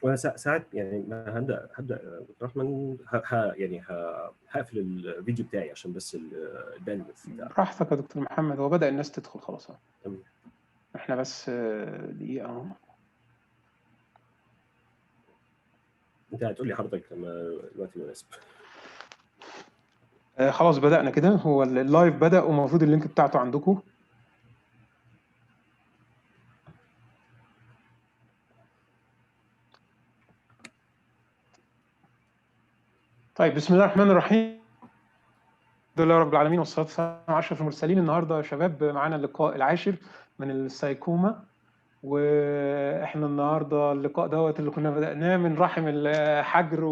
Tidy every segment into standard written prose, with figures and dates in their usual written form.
وانا ساعات يعني ما هبدا دكتور احمد يعني هقفل الفيديو بتاعي عشان بس الباندويث بتاعه. براحتك يا دكتور محمد، هو بدأ الناس تدخل خلاص. تمام. احنا بس دقيقة اهو. انت هتقول لي حضرتك لما الوقت مناسب. خلاص بدأنا كده، هو اللايف بدأ ومفروض اللينك بتاعته عندكم. طيب بسم الله الرحمن الرحيم. الحمد لله رب العالمين والصلاة والسلام على أشرف المرسلين. النهارده يا شباب معانا اللقاء العاشر من السايكوما، واحنا النهارده اللقاء دوت اللي كنا بدأناه من رحم الحجر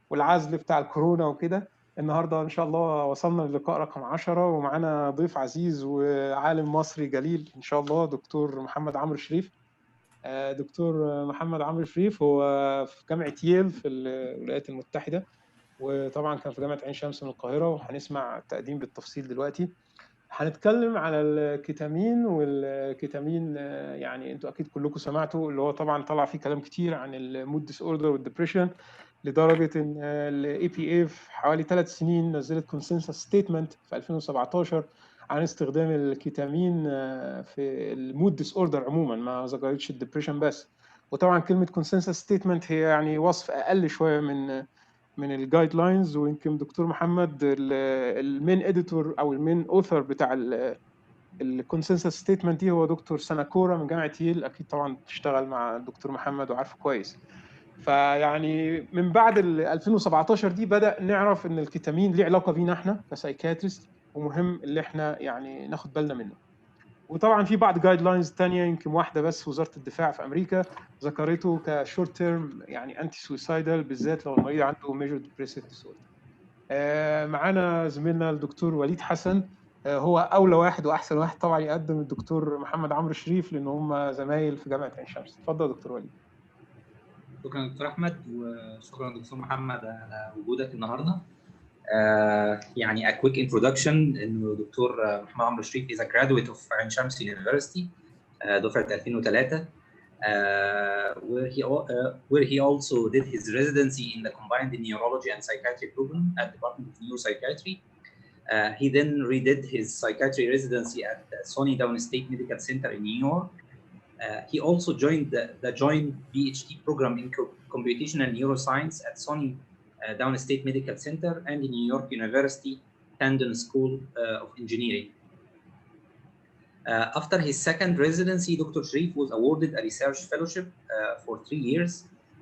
والعزل بتاع الكورونا وكده. النهارده ان شاء الله وصلنا للقاء رقم 10 ومعانا ضيف عزيز وعالم مصري جليل ان شاء الله، دكتور محمد عمرو شريف. دكتور محمد عمرو شريف هو في جامعة ييل في الولايات المتحدة، وطبعا كان في جامعة عين شمس من القاهرة، وهنسمع التقديم بالتفصيل دلوقتي. هنتكلم على الكيتامين، والكيتامين يعني انتوا اكيد كلكم سمعتوا اللي هو طبعا طلع فيه كلام كتير عن المود ديس اوردر والدبريشن، لدرجه ان الاي بي اي في حوالي 3 سنين نزلت كونسنسس ستيتمنت في 2017 عن استخدام الكيتامين في المود ديس اوردر عموما، ما ذكرتش الدبريشن بس. وطبعا كلمه كونسنسس ستيتمنت هي يعني وصف اقل شويه من الجايد لاينز، ويمكن دكتور محمد المين اديتور او المين اوثر بتاع الكونسنسس ستيتمنت دي هو دكتور ساناكورا من جامعه ييل، اكيد طبعا تشتغل مع الدكتور محمد وعارفه كويس. فيعني من بعد 2017 دي بدا نعرف ان الكيتامين ليه علاقه بينا احنا كسايكاتريست، ومهم اللي احنا يعني ناخد بالنا منه. وطبعا في بعض جايد لاينز ثانيه، يمكن واحده بس وزاره الدفاع في امريكا ذكرته كشورت تيرم يعني انتي سويسايدال، بالذات لو المريض عنده ميجور ديبريسيف ديسوردر. معانا زميلنا الدكتور وليد حسن، هو اولى واحد واحسن واحد طبعا يقدم الدكتور محمد عمرو شريف، لان هم زمايل في جامعه عين شمس. اتفضل يا دكتور وليد. شكرا دكتور احمد، وشكرا دكتور محمد على وجودك النهارده. يعني a quick introduction انه دكتور محمد عمرو شريف is a graduate of عين شمس University دفعه 2003. where he also did his residency in the combined neurology and psychiatry program at Department of Neuropsychiatry. He then redid his psychiatry residency at the Sony Downstate Medical Center in New York. He also joined the joint PhD program in computational neuroscience at Sony Downstate Medical Center and the New York University Tandon School of Engineering. After his second residency, Dr. Sherif was awarded a research fellowship for 3 years,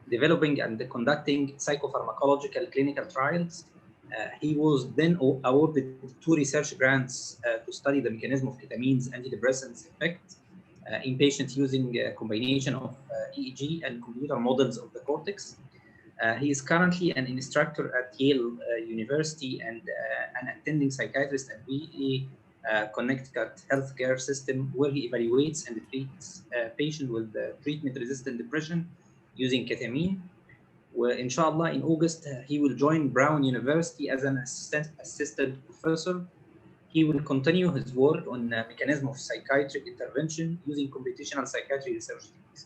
developing and conducting psychopharmacological clinical trials. He was then awarded 2 research grants to study the mechanism of ketamine's antidepressants effect in patients using a combination of EEG and computer models of the cortex. He is currently an instructor at Yale University and an attending psychiatrist at VA Connecticut healthcare system, where he evaluates and treats patients with treatment-resistant depression using ketamine. Inshallah, in August, he will join Brown University as an assistant professor. He will continue his work on the mechanism of psychiatric intervention using computational psychiatry research techniques.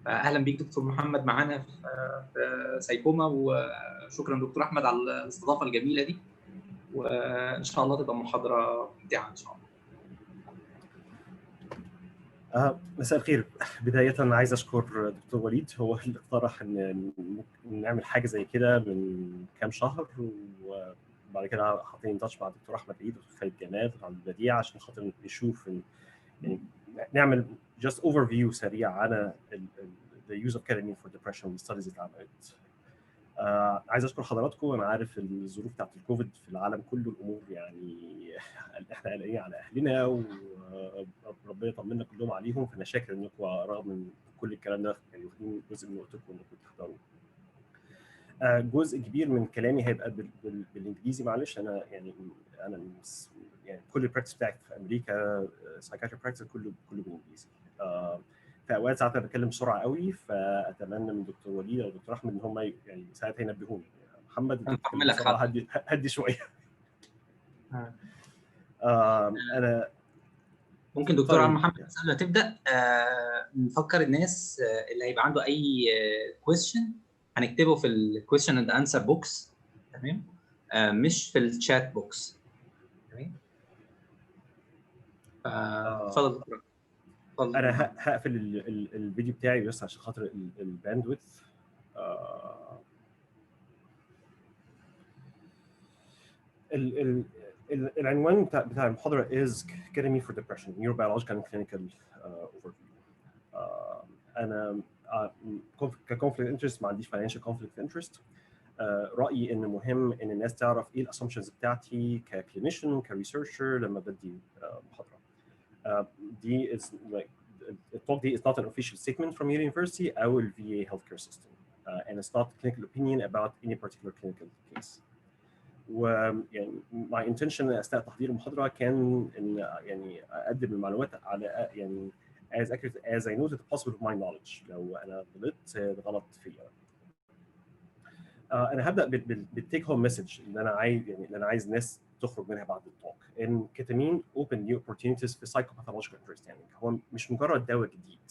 اهلا بيك دكتور محمد معانا في سايكوما، وشكرا دكتور احمد على الاستضافه الجميله دي، وان شاء الله تبقى محاضره ممتعه ان شاء الله. مساء الخير. بداية عايز أشكر دكتور وليد، هو اللي اقترح إن نعمل حاجة زي كده من كام شهر، وبعد كده حاطين تاتش مع دكتور أحمد عيد ودكتور خالد جمال وعبد البديع عشان خاطر نشوف يعني نعمل just overview سريع عن the use of ketamine for depression والstudies اللي اتعملت. عايز اشكر حضراتكم. انا عارف الظروف بتاعت الكوفيد في العالم كله، الامور يعني احنا قلقانين على اهلنا، وربنا يطمنا كلهم عليهم، فانا شاكر انكم رغم من كل الكلام ده يعني واخدين جزء من وقتكم انكم تحضروا. جزء كبير من كلامي هيبقى بالانجليزي، معلش. انا يعني كل البراكتس بتاعتي في امريكا سايكاتري براكتس كله بالانجليزي. في اوقات ساعات انا بتكلم بسرعه قوي، فاتمنى من دكتور وليد او دكتور احمد ان هم يعني ساعتها ينبهوني. محمد انت بتتكلم بسرعه، هدي شويه. انا ممكن دكتور طيب. محمد بس قبل ما تبدا نفكر الناس اللي هيبقى عنده اي كويستشن هنكتبه في الكويستشن اند انسر بوكس، تمام؟ مش في الشات بوكس، تمام؟ اتفضل دكتور. انا هقفل الفيديو بتاعي بس عشان خاطر الباندويث. العنوان بتاع المحاضره is Ketamine for Depression Neurobiological and Clinical Overview. انا كconflict interest ما عنديش financial conflict interest. رايي ان مهم ان الناس تعرف ايه الاسامبشنز بتاعتي ككلينيشن كريسيرشر لما بدي محاضره. دي is like الtalk دي is not an official statement from your university او ال VA healthcare system, and it's not clinical opinion about any particular clinical case. ويعني my intention اثناء تحضير المحاضره كان ان يعني اقدم المعلومات على يعني as accurate as I know it possible of my knowledge. لو انا غلطت غلط فيا. انا هبدا بالتيك هوم مسج اللي انا عايز اللي انا عايز الناس تخرج منها بعد التوك، ان كيتامين open new opportunities في psychopathological interest. يعني هو مش مجرد دواء جديد،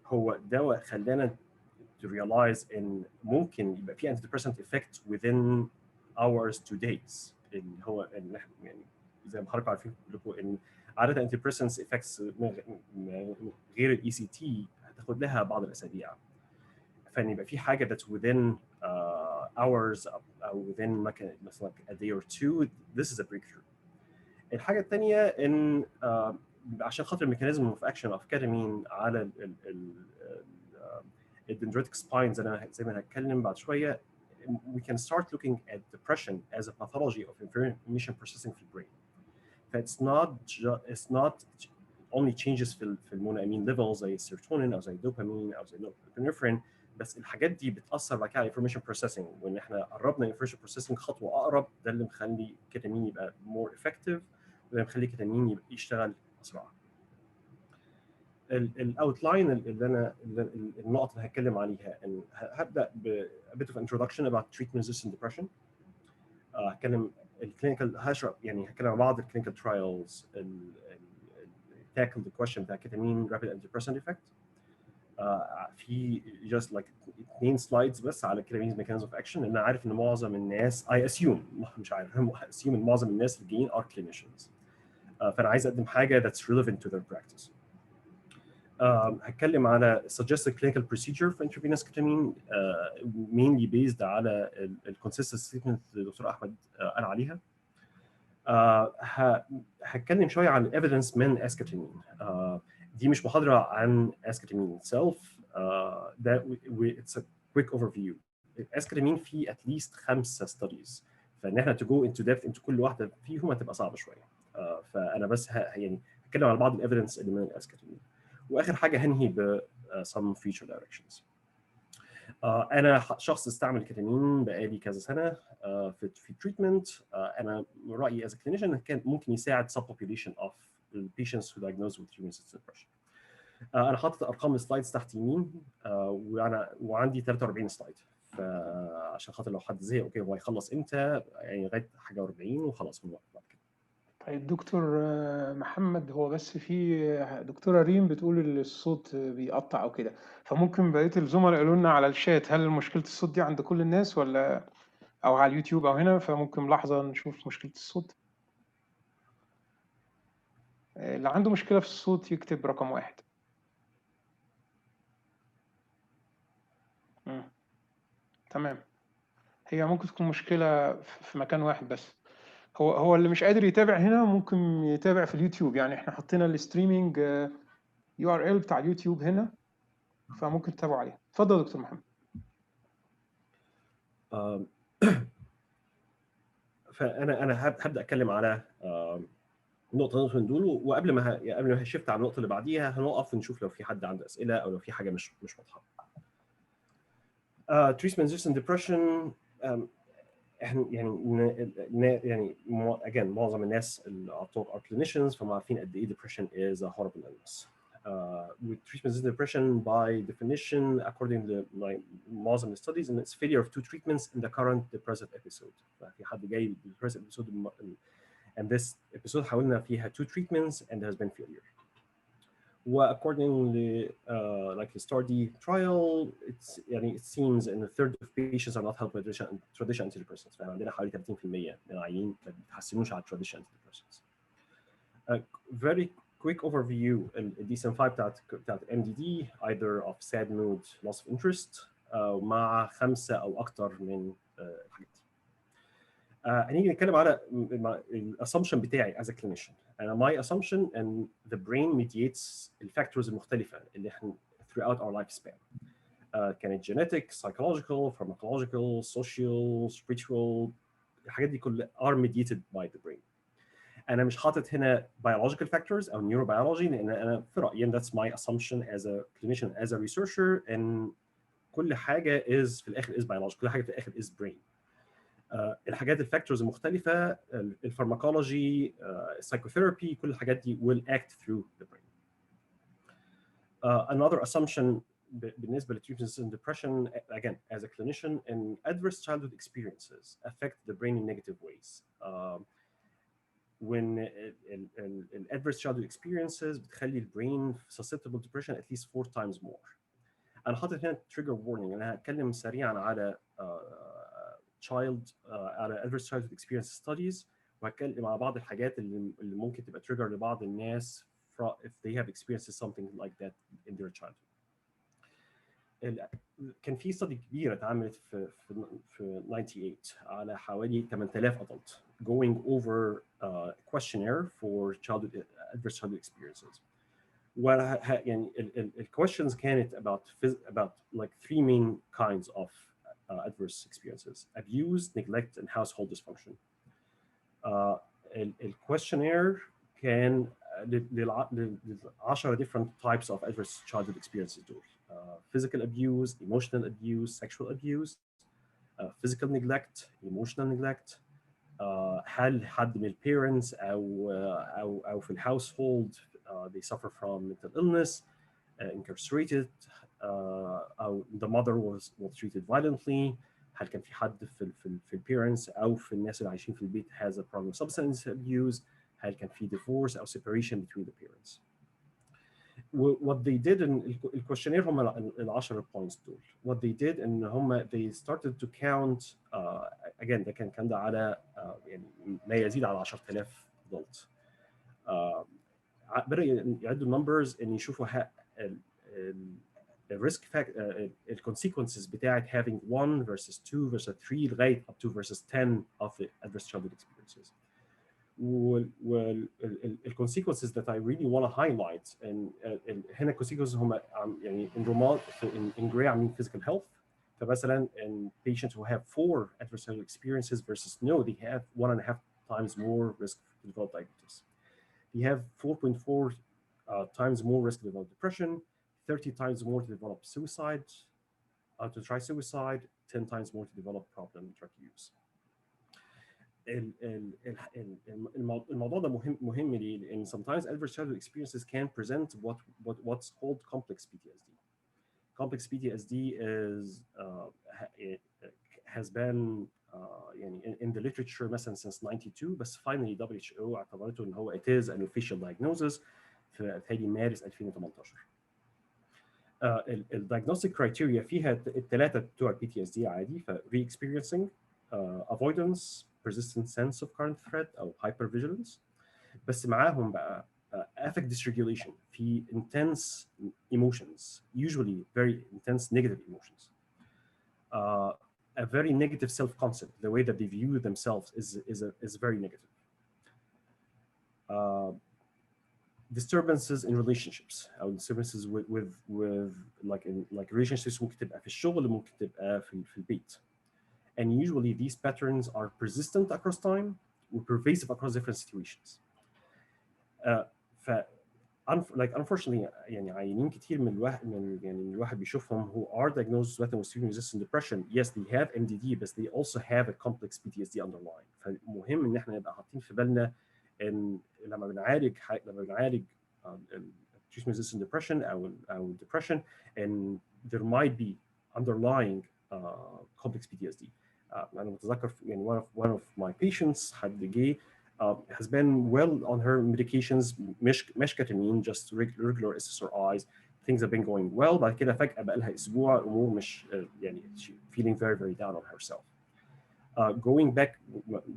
هو دواء خلانا to realize ان ممكن يبقى في antidepressant effect within hours to days، اللي هو ان احنا يعني زي ما حضراتكم عارفين لكم ان عاده antidepressants effects غير الاي سي تي هتاخد لها بعض الاسابيع، فان يبقى في حاجه that's within hours او within مثلا a day or two, this is a breakthrough. الحاجه الثانيه ان عشان خاطر الميكانيزم اوف اكشن اوف كيتامين على الدندريتك سباين زي ما هنتكلم بعد شويه، we can start looking at depression as a pathology of information processing في البرين. it's not only changes في المونامين ليفل زي السيروتونين او زي الدوبامين او زي النورفين، بس الحاجات دي بتاثر بعد كده على انفورميشن بروسيسنج، وان احنا قربنا انفورميشن بروسيسنج خطوه اقرب، ده اللي مخلي كيتامين يبقى مور افكتيف، وده مخلي كيتامين يبقى يشتغل اسرع. الاوتلاين اللي انا النقط اللي هتكلم عليها، ان هبدا ب a bit of introduction about treatment resistant depression. هتكلم الكلينيكال، هشرح يعني هتكلم عن بعض الكلينيكال ترايلز tackle the question بتاع كيتامين rapid antidepressant effect. في just like 2 سلايدز بس على كيتامين mechanism of action، لان انا عارف ان معظم الناس I assume مش عارف assume ان معظم الناس اللي جايين are clinicians. فانا عايز اقدم حاجه that's relevant to their practice. هتكلم على suggested clinical procedure for intravenous ketamine, mainly based على الconsistency statement اللي الدكتور احمد قال عليها. هتكلم شويه عن evidence من Esketamine. دي مش محاضره عن Esketamine itself. ده it's a quick overview. Esketamine فيه at least 5 studies، فان احنا to go into depth into كل واحده فيهم هتبقى صعبه شويه. فانا بس يعني هتكلم على بعض الايفيدنس اللي من Esketamine. واخر حاجه هنهي ب some future directions. انا شخص استعمل كيتامين بقالي كذا سنه في تريتمنت. انا رايي as a clinician كان ممكن يساعد subpopulation of patients who diagnosed with treatment-resistant depression. انا حاطط ارقام السلايدز تحت يمين، وعندي 43 سلايد، فعشان خاطر لو حد زهق اوكي هو هيخلص امتى، يعني لغايه حاجه 40 وخلاص من وقت بعد كده. طيب دكتور محمد، هو بس في دكتورة ريم بتقول الصوت بيقطع او كده، فممكن بقيه الزملاء يقولوا لنا على الشات هل مشكله الصوت دي عند كل الناس ولا او على اليوتيوب او هنا، فممكن لحظه نشوف مشكله الصوت. اللي عنده مشكله في الصوت يكتب رقم 1. تمام، هي ممكن تكون مشكله في مكان واحد بس. هو اللي مش قادر يتابع هنا ممكن يتابع في اليوتيوب، يعني احنا حطينا الستريمينج URL بتاع اليوتيوب هنا، فممكن تتابعوا عليه. اتفضل يا دكتور محمد. فانا هبدا اتكلم على نقطه من دول، وقبل ما هشفت على النقطه اللي بعديها هنقف ونشوف لو في حد عنده اسئله او لو في حاجه مش واضحه. treatment resistant depression، احنا يعني again معظم الناس اللي are clinicians فهم عارفين قد ايه depression is a horrible illness. With treatment resistant depression by definition according to معظم studies and it's failure of 2 treatments in the current depressive episode. ففي حد جاي depressive episode and this episode حاولنا فيها 2 treatments and there has been failure. According like the study trial, it seems in a third of patients are not helped by traditional antidepressants. فعندنا حوالي 30% من العيانين ما بيتحسنوش على traditional antidepressants. Very quick overview الDSM-5 بتاعت MDD either of sad mood, loss of interest مع 5 أو أكتر من الحاجات دي. هنيجي نتكلم على الاسامبشن بتاعي as a clinician. My assumption and the brain mediates الفاكتورز المختلفه اللي احنا throughout our lifespan. كانت genetic, psychological, pharmacological, social, spiritual، الحاجات دي كلها are mediated by the brain. انا مش حاطط هنا biological factors او neurobiology لان انا في رايي that's my assumption as a clinician as a researcher and كل حاجه is في الاخر is biological، كل حاجه في الاخر is brain. الحاجات الفاكتورز المختلفه الفارماكولوجي psychotherapy كل الحاجات دي will act through the brain. Another assumption بالنسبه لtreatment-resistant depression again as a clinician and adverse childhood experiences affect the brain in negative ways. When adverse childhood experiences بتخلي البرين susceptible to depression at least 4 times more. انا حاطط هنا trigger warning. انا هتكلم سريعا على على adverse childhood experience studies وهتكلم على بعض الحاجات اللي ممكن تبقى trigger لبعض الناس if they have experienced something like that in their childhood. كان في study كبيره اتعملت في 98 على حوالي 8000 adult going over a questionnaire for childhood adverse childhood experiences. يعني ال questions كانت about like 3 main kinds of adverse experiences: abuse, neglect, and household dysfunction. The questionnaire can 10 different types of adverse childhood experiences دول. Physical abuse, emotional abuse, sexual abuse, physical neglect, emotional neglect. هل حد من parents أو في household they suffer from mental illness, incarcerated, أو the mother was treated violently. هل كان في حد في parents أو في الناس اللي عايشين في البيت has a problem with substance abuse. هل كان في divorce أو separation between the parents. What they did in الquestionnaire هم ال 10 points دول. What they did إن هم they started to count again ده كان ده على يعني ما يزيد على 10,000 adult. بدأوا يعدوا numbers إن يشوفوا الريسك الكونسيكونسز بتاعت having 1 versus 2 versus 3 لغايه up to versus 10 of the adverse childhood experiences. والconsequences that I really want to highlight and هنا consequences هم يعني in gray عاملين physical health. فمثلا in patients who have 4 adverse childhood experiences versus no, they have 1.5 times more risk to develop diabetes. They have 4.4 times more risk to develop depression, 30 times more to develop suicide, to try suicide, 10 times more to develop problem drug use. الموضوع ده مهم ليه؟ لأن sometimes adverse childhood experiences can present what's called complex PTSD. Complex PTSD is has been يعني in the literature مثلا since 92 بس finally WHO اعتبرته إن هو it is an official diagnosis في مارس 2018. الدايجنوستيك كرايتيريا فيها الثلاثه بتوع PTSD عادي ف re-experiencing, avoidance, persistent sense of current threat او hypervigilance. بس معاهم بقى affect dysregulation في intense emotions, usually very intense negative emotions. A very negative self-concept, the way that they view themselves is very negative. Disturbances in relationships او disturbances with like relationships ممكن تبقى في الشغل ممكن تبقى في البيت. And usually these patterns are persistent across time and pervasive across different situations. Like unfortunately يعني عيانين كتير من الواحد بيشوفهم who are diagnosed with treatment-resistant depression. Yes, they have MDD but they also have a complex PTSD underlying. فمهم ان احنا نبقى حاطين في بالنا ان لما بنعالج treatment-resistant depression او depression and there might be underlying complex PTSD. أنا متذكر يعني one of my patients حد جه has been well on her medications, مش ketamine, just regular SSRIs. Things have been going well. بعد كده فجأة بقى لها أسبوع الأمور مش يعني feeling very very down on herself. Going back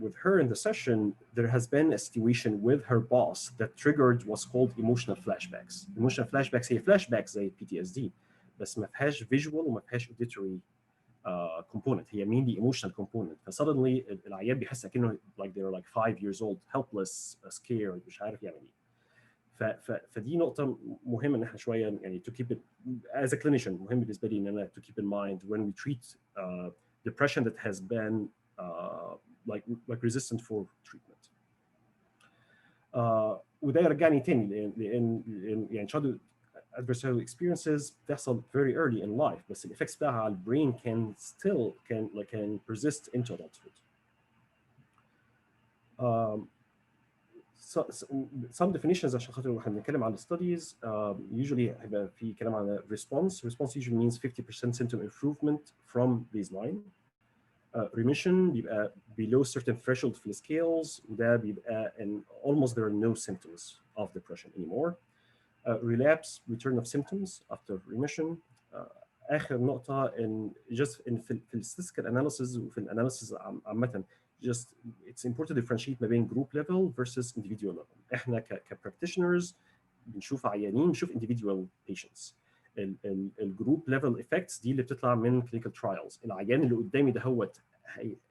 with her in the session, there has been a situation with her boss that triggered what's called emotional flashbacks. Emotional flashbacks هي flashbacks زي PTSD بس ما فيهاش visual وما فيهاش auditory component. هي mainly emotional component. فsuddenly العيان بيحس كأنه like they're like 5 years old, helpless, scared, مش عارف يعمل ايه. فدي نقطة مهمة إن إحنا شوية يعني to keep it as a clinician مهم بالنسبة لي إن أنا to keep in mind when we treat depression that has been like resistant for treatment. وده يرجعني تاني لأن يعني childhood adversarial experiences بتحصل very early in life بس الإفكتس بتاعها على البرين can persist into adulthood. Some definitions عشان خاطر احنا بنتكلم على studies usually هيبقى في كلام على response. Response usually means 50% symptom improvement from baseline. Remission بيبقى below certain threshold في scales وده بيبقى in almost there are no symptoms of depression anymore. Relapse, return of symptoms after remission. آخر نقطة in في statistical analysis وفي الاناليسيس عامة just it's important to differentiate ما بين group level versus individual level. احنا ك practitioners بنشوف عيانين بنشوف individual patients. الجروب level effects دي اللي بتطلع من clinical trials. العيان اللي قدامي ده هو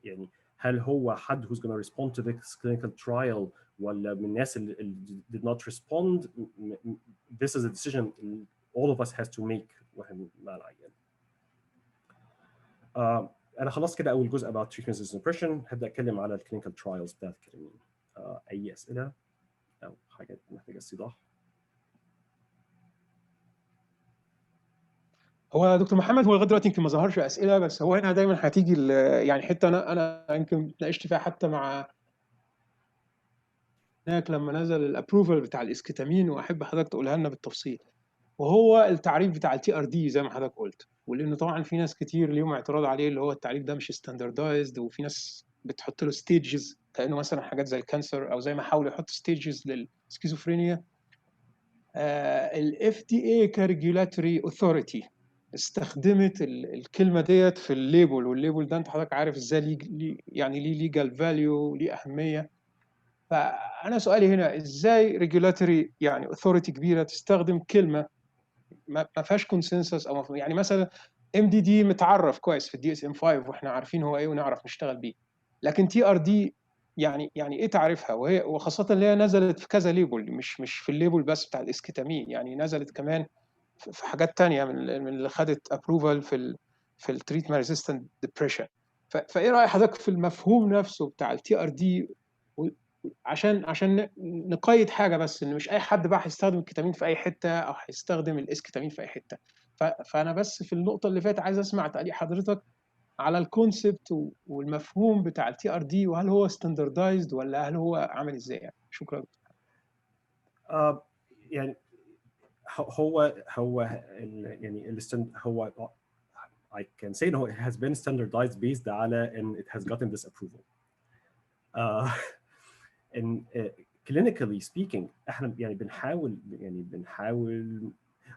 يعني هل هو حد who's going to respond to this clinical trial ولا من الناس اللي did not respond. This is a decision all of us has to make واحنا مع العيان. أنا خلصت كده أول جزء about treatment resistant depression. هبدأ أتكلم على الكلينيكال ترايلز بتاعت كيتامين. أي أسئلة أو حاجات محتاجة استيضاح؟ هو دكتور محمد هو لغايه دلوقتي يمكن ما ظهرش اسئله بس هو هنا دايما هتيجي يعني حته انا يمكن اتناقشت فيها حتى مع هناك لما نزل الابروفال بتاع الاسكيتامين واحب حضرتك تقولها لنا بالتفصيل. وهو التعريف بتاع التي ار دي زي ما حضرتك قلت ولانه طبعا في ناس كتير ليهم اعتراض عليه اللي هو التعريف ده مش ستاندردايزد وفي ناس بتحط له ستيجز كانه مثلا حاجات زي الكانسر او زي ما حاولوا يحطوا ستيجز للسكيزوفرينيا. الاف دي اي كريجولاتوري اوثوريتي استخدمت الكلمه ديت في الليبل والليبل ده انت حضرتك عارف ازاي يعني ليه ليجال فاليو ليه اهميه. فانا سؤالي هنا ازاي ريجولاتوري يعني اوثوريتي كبيره تستخدم كلمه ما فيهاش كونسنسس او يعني مثلا ام دي دي متعرف كويس في الدي اس ام 5 واحنا عارفين هو ايه ونعرف نشتغل بيه. لكن تي ار دي يعني ايه تعرفها وهي وخاصه اللي هي نزلت في كذا ليبل مش في الليبل بس بتاع الاسكيتامين يعني نزلت كمان في حاجات تانية من اللي خدت ابروفال في التريتمنت ريزيستنت ديبريشن. فايه راي حضرتك في المفهوم نفسه بتاع التي ار دي عشان نقيد حاجه بس ان مش اي حد بقى هيستخدم الكتامين في اي حته او هيستخدم الاسكتامين في اي حته. فانا بس في النقطه اللي فاتت عايز اسمع تعليق حضرتك على الكونسبت والمفهوم بتاع التي ار دي وهل هو ستاندردايزد ولا هل هو عامل ازاي يعني. شكرا. يعني هو يعني هو I can say no, it has been standardized based على and it has gotten this approval. And clinically speaking احنا يعني بنحاول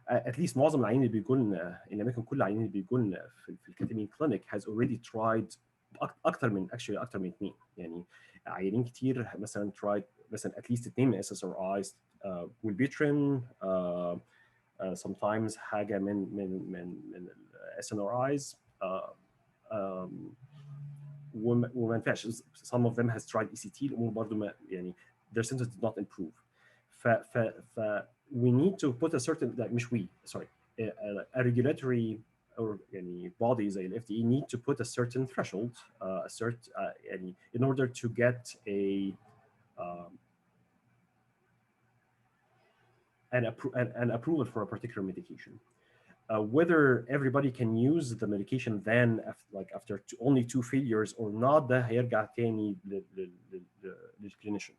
at least معظم العيانين اللي بيجوا لنا ان اماكن كل العيانين اللي بيجوا لنا في الكيتامين كلينيك has already tried اكتر من اثنين يعني عيانين كتير مثلا tried مثلا at least 2 من SSRIs والبيترين sometimes حاجه من SNRIs وما ينفعش. some of them has tried ECT الامور برضه ما يعني their symptoms did not improve. ف we need to put a certain like مش we sorry a regulatory or يعني body زي ال FDA need to put a certain threshold a certain يعني in order to get an approval for a particular medication. Whether everybody can use the medication then after only 2 failures or not ده هيرجع تاني للكلينيشن.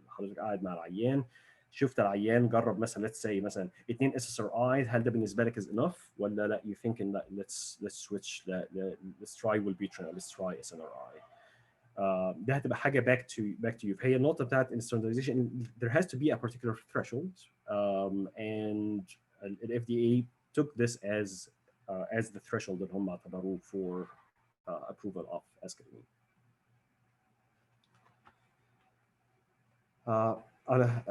حضرتك قاعد مع العيان شفت العيان جرب مثلا let's say مثلا 2 SSRIs هل ده بالنسبه لك is enough ولا لا you thinking that let's switch let's try Wellbutrin let's try SNRI. ده هتبقى حاجه back to you. فهي النقطه بتاعت standardization there has to be a particular threshold, and the FDA took this as the threshold اللي هم اعتبروه for approval of Esketamine. انا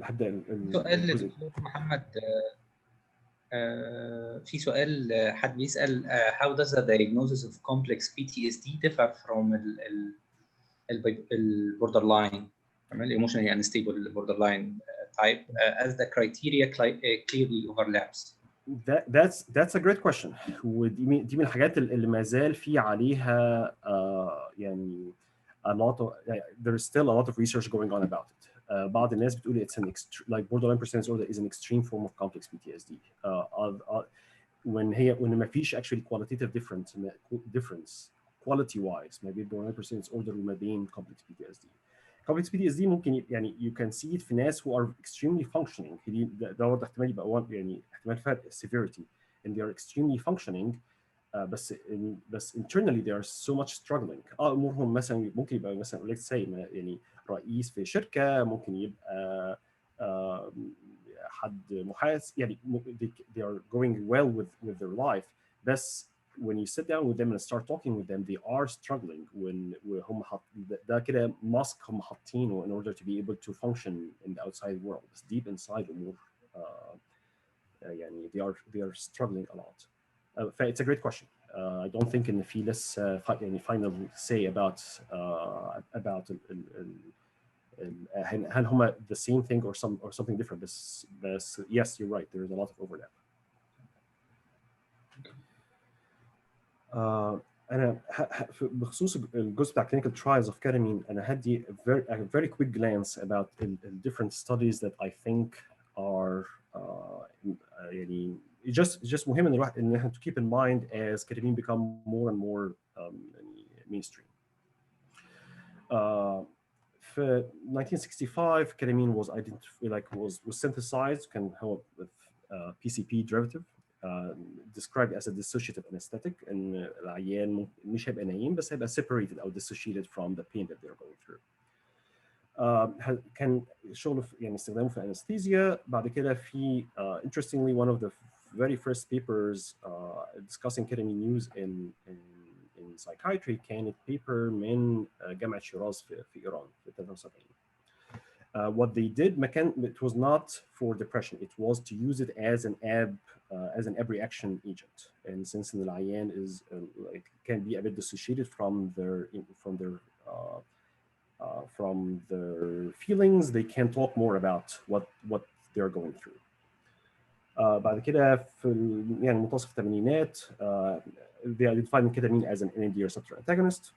هبدا سؤال الجزء. للدكتور محمد، في سؤال حد بيسأل how does the diagnosis of complex PTSD differ from ال borderline emotionally unstable borderline type as the criteria clearly overlaps. That's a great question. ودي من الحاجات اللي ما زال في عليها يعني a lot of there's still a lot of research going on about it. بعض الناس بتقول it's an like borderline personality disorder is an extreme form of complex PTSD. when ما فيش actually qualitative difference quality wise ما بين borderline personality disorder وما بين complex PTSD. complex PTSD ممكن يعني you can see it في ناس who are extremely functioning. ده برضه احتمال يبقى يعني احتمال فرق severity and they are extremely functioning. بس internally they are so much struggling. امورهم مثلا ممكن يبقى مثلا let's say يعني رئيس في شركه، ممكن يبقى حد محاسب، يعني they are going well with their life. بس when you sit down with them and start talking with them they are struggling. when هم ده كده mask هم حاطينه in order to be able to function in the outside world. It's deep inside امور يعني they are struggling a lot. It's a great question. I don't think in في less يعني final say about هل هما the same thing or something different. بس yes you're right, there is a lot of overlap. أنا بخصوص الجزء بتاع clinical trials of ketamine أنا هدي a very quick glance about the different studies that I think are يعني just مهم ان الواحد ان احنا to keep in mind as ketamine become more and more mainstream. في 1965 ketamine was synthesized كان هو PCP derivative described as a dissociative anesthetic. ان العيان مش هيبقى نايم بس هيبقى separated او dissociated from the pain that they're going through. كان شغله يعني استخدامه في anesthesia. بعد كده في interestingly one of the very first papers discussing ketamine use in psychiatry كانت paper من جامعة شيراز في إيران في 73. What they did it was not for depression, it was to use it as an abreaction agent. And since the العيان is can be a bit dissociated from their feelings, they can talk more about what they're going through. بعد كده في يعني منتصف الثمانينات they identified ketamine as an NMDA receptor antagonist.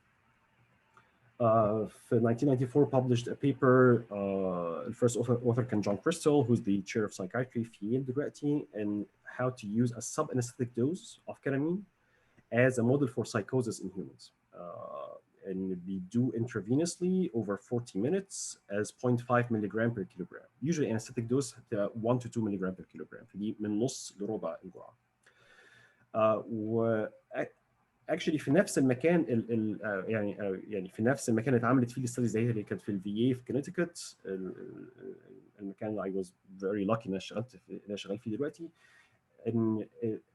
في 1994 published a paper. The first author كان John Crystal, who's the chair of psychiatry في ييل دلوقتي, and how to use a sub-anesthetic dose of ketamine as a model for psychosis in humans. And be do intravenously over 40 minutes as 0.5 milligram per kilogram. Usually anesthetic dose 1 to 2 milligram per kilogram. فدي من نص لربع الجرعة. و actually في نفس المكان يعني في نفس المكان اللي اتعملت فيه الستاديز دي اللي كانت في الفي في كونتيكت، المكان اللي I was very lucky ان انا شغال فيه دلوقتي، ان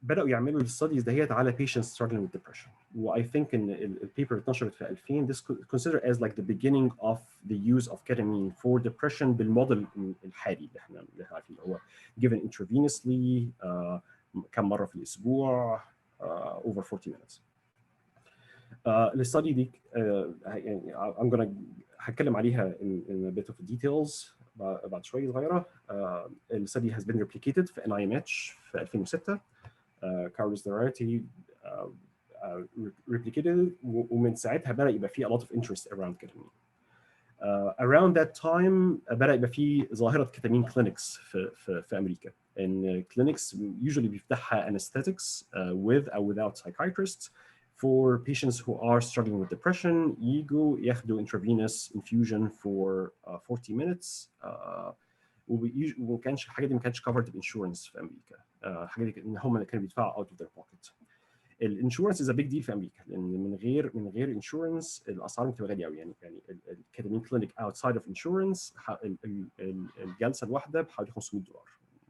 بداوا يعملوا الستاديز دهيت على patients struggling with depression. و I think ان البيبر اتنشرت في 2000 this considered as like the beginning of the use of ketamine for depression بالموديل الحالي اللي احنا عارفين هو given intravenously كم مره في الاسبوع over 40 minutes. الستادي دي يعني I'm gonna هتكلم عليها in a bit of details بعد شويه صغيره. الستادي has been replicated في NIMH في 2006. Carlos Dorati replicated ومن ساعتها بدأ يبقى في a lot of interest around ketamine. Around that time بدأ يبقى في ظاهرة ketamine clinics في أمريكا. And clinics usually بيفتحها anesthetics with or without psychiatrists for patients who are struggling with depression. يجوا ياخدوا intravenous infusion for 40 minutes. وما كانش الحاجه دي ما كانتش covered بانشورنس في امريكا. الحاجه دي ان هم اللي كانوا بيدفعوا out of their pocket. الانشورنس از بيج ديل في امريكا، لان من غير انشورنس الاسعار بتبقى غاليه قوي. يعني الكيتامين كلينيك اوتسايد اوف انشورنس الجلسه الواحده بحوالي $500،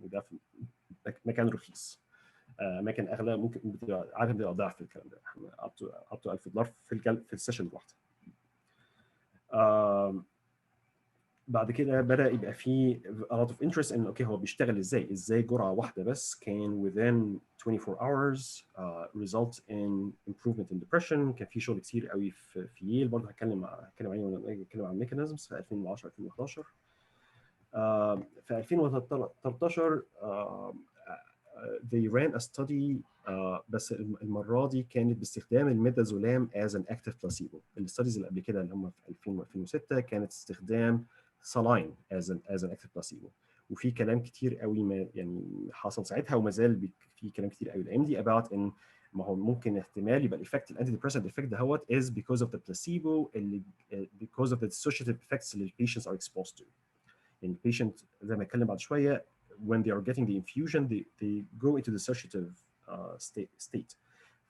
وده في مكان رخيص. اماكن اغلى ممكن بتبقى عاده بتبقى ضعف الكلام ده، up to $1000 في السيشن الواحده. بعد كده بدا يبقى في a lot of interest ان اوكي هو بيشتغل ازاي جرعه واحده بس can within 24 hours result in improvement in depression. كان في شغل كتير قوي في ييل برضه هتكلم عليه وانا اتكلم عن الميكانيزمز في 2010 2011. في 2013 they ran a study بس المره دي كانت باستخدام الميدازولام as an active placebo. الستاديز اللي قبل كده اللي هم في 2000 و2006 كانت استخدام سلاين as an active placebo. وفي كلام كتير قوي ما يعني حصل ساعتها وما زال في كلام كتير قوي الايام دي about ان ما هو ممكن احتمال يبقى الايفكت الانتي ديبريسنت ايفكت دهوت is because of the placebo اللي because of the dissociative effects اللي patients are exposed to. يعني البيشنت زي ما اتكلم بعد شويه when they are getting the infusion they go into the dissociative state.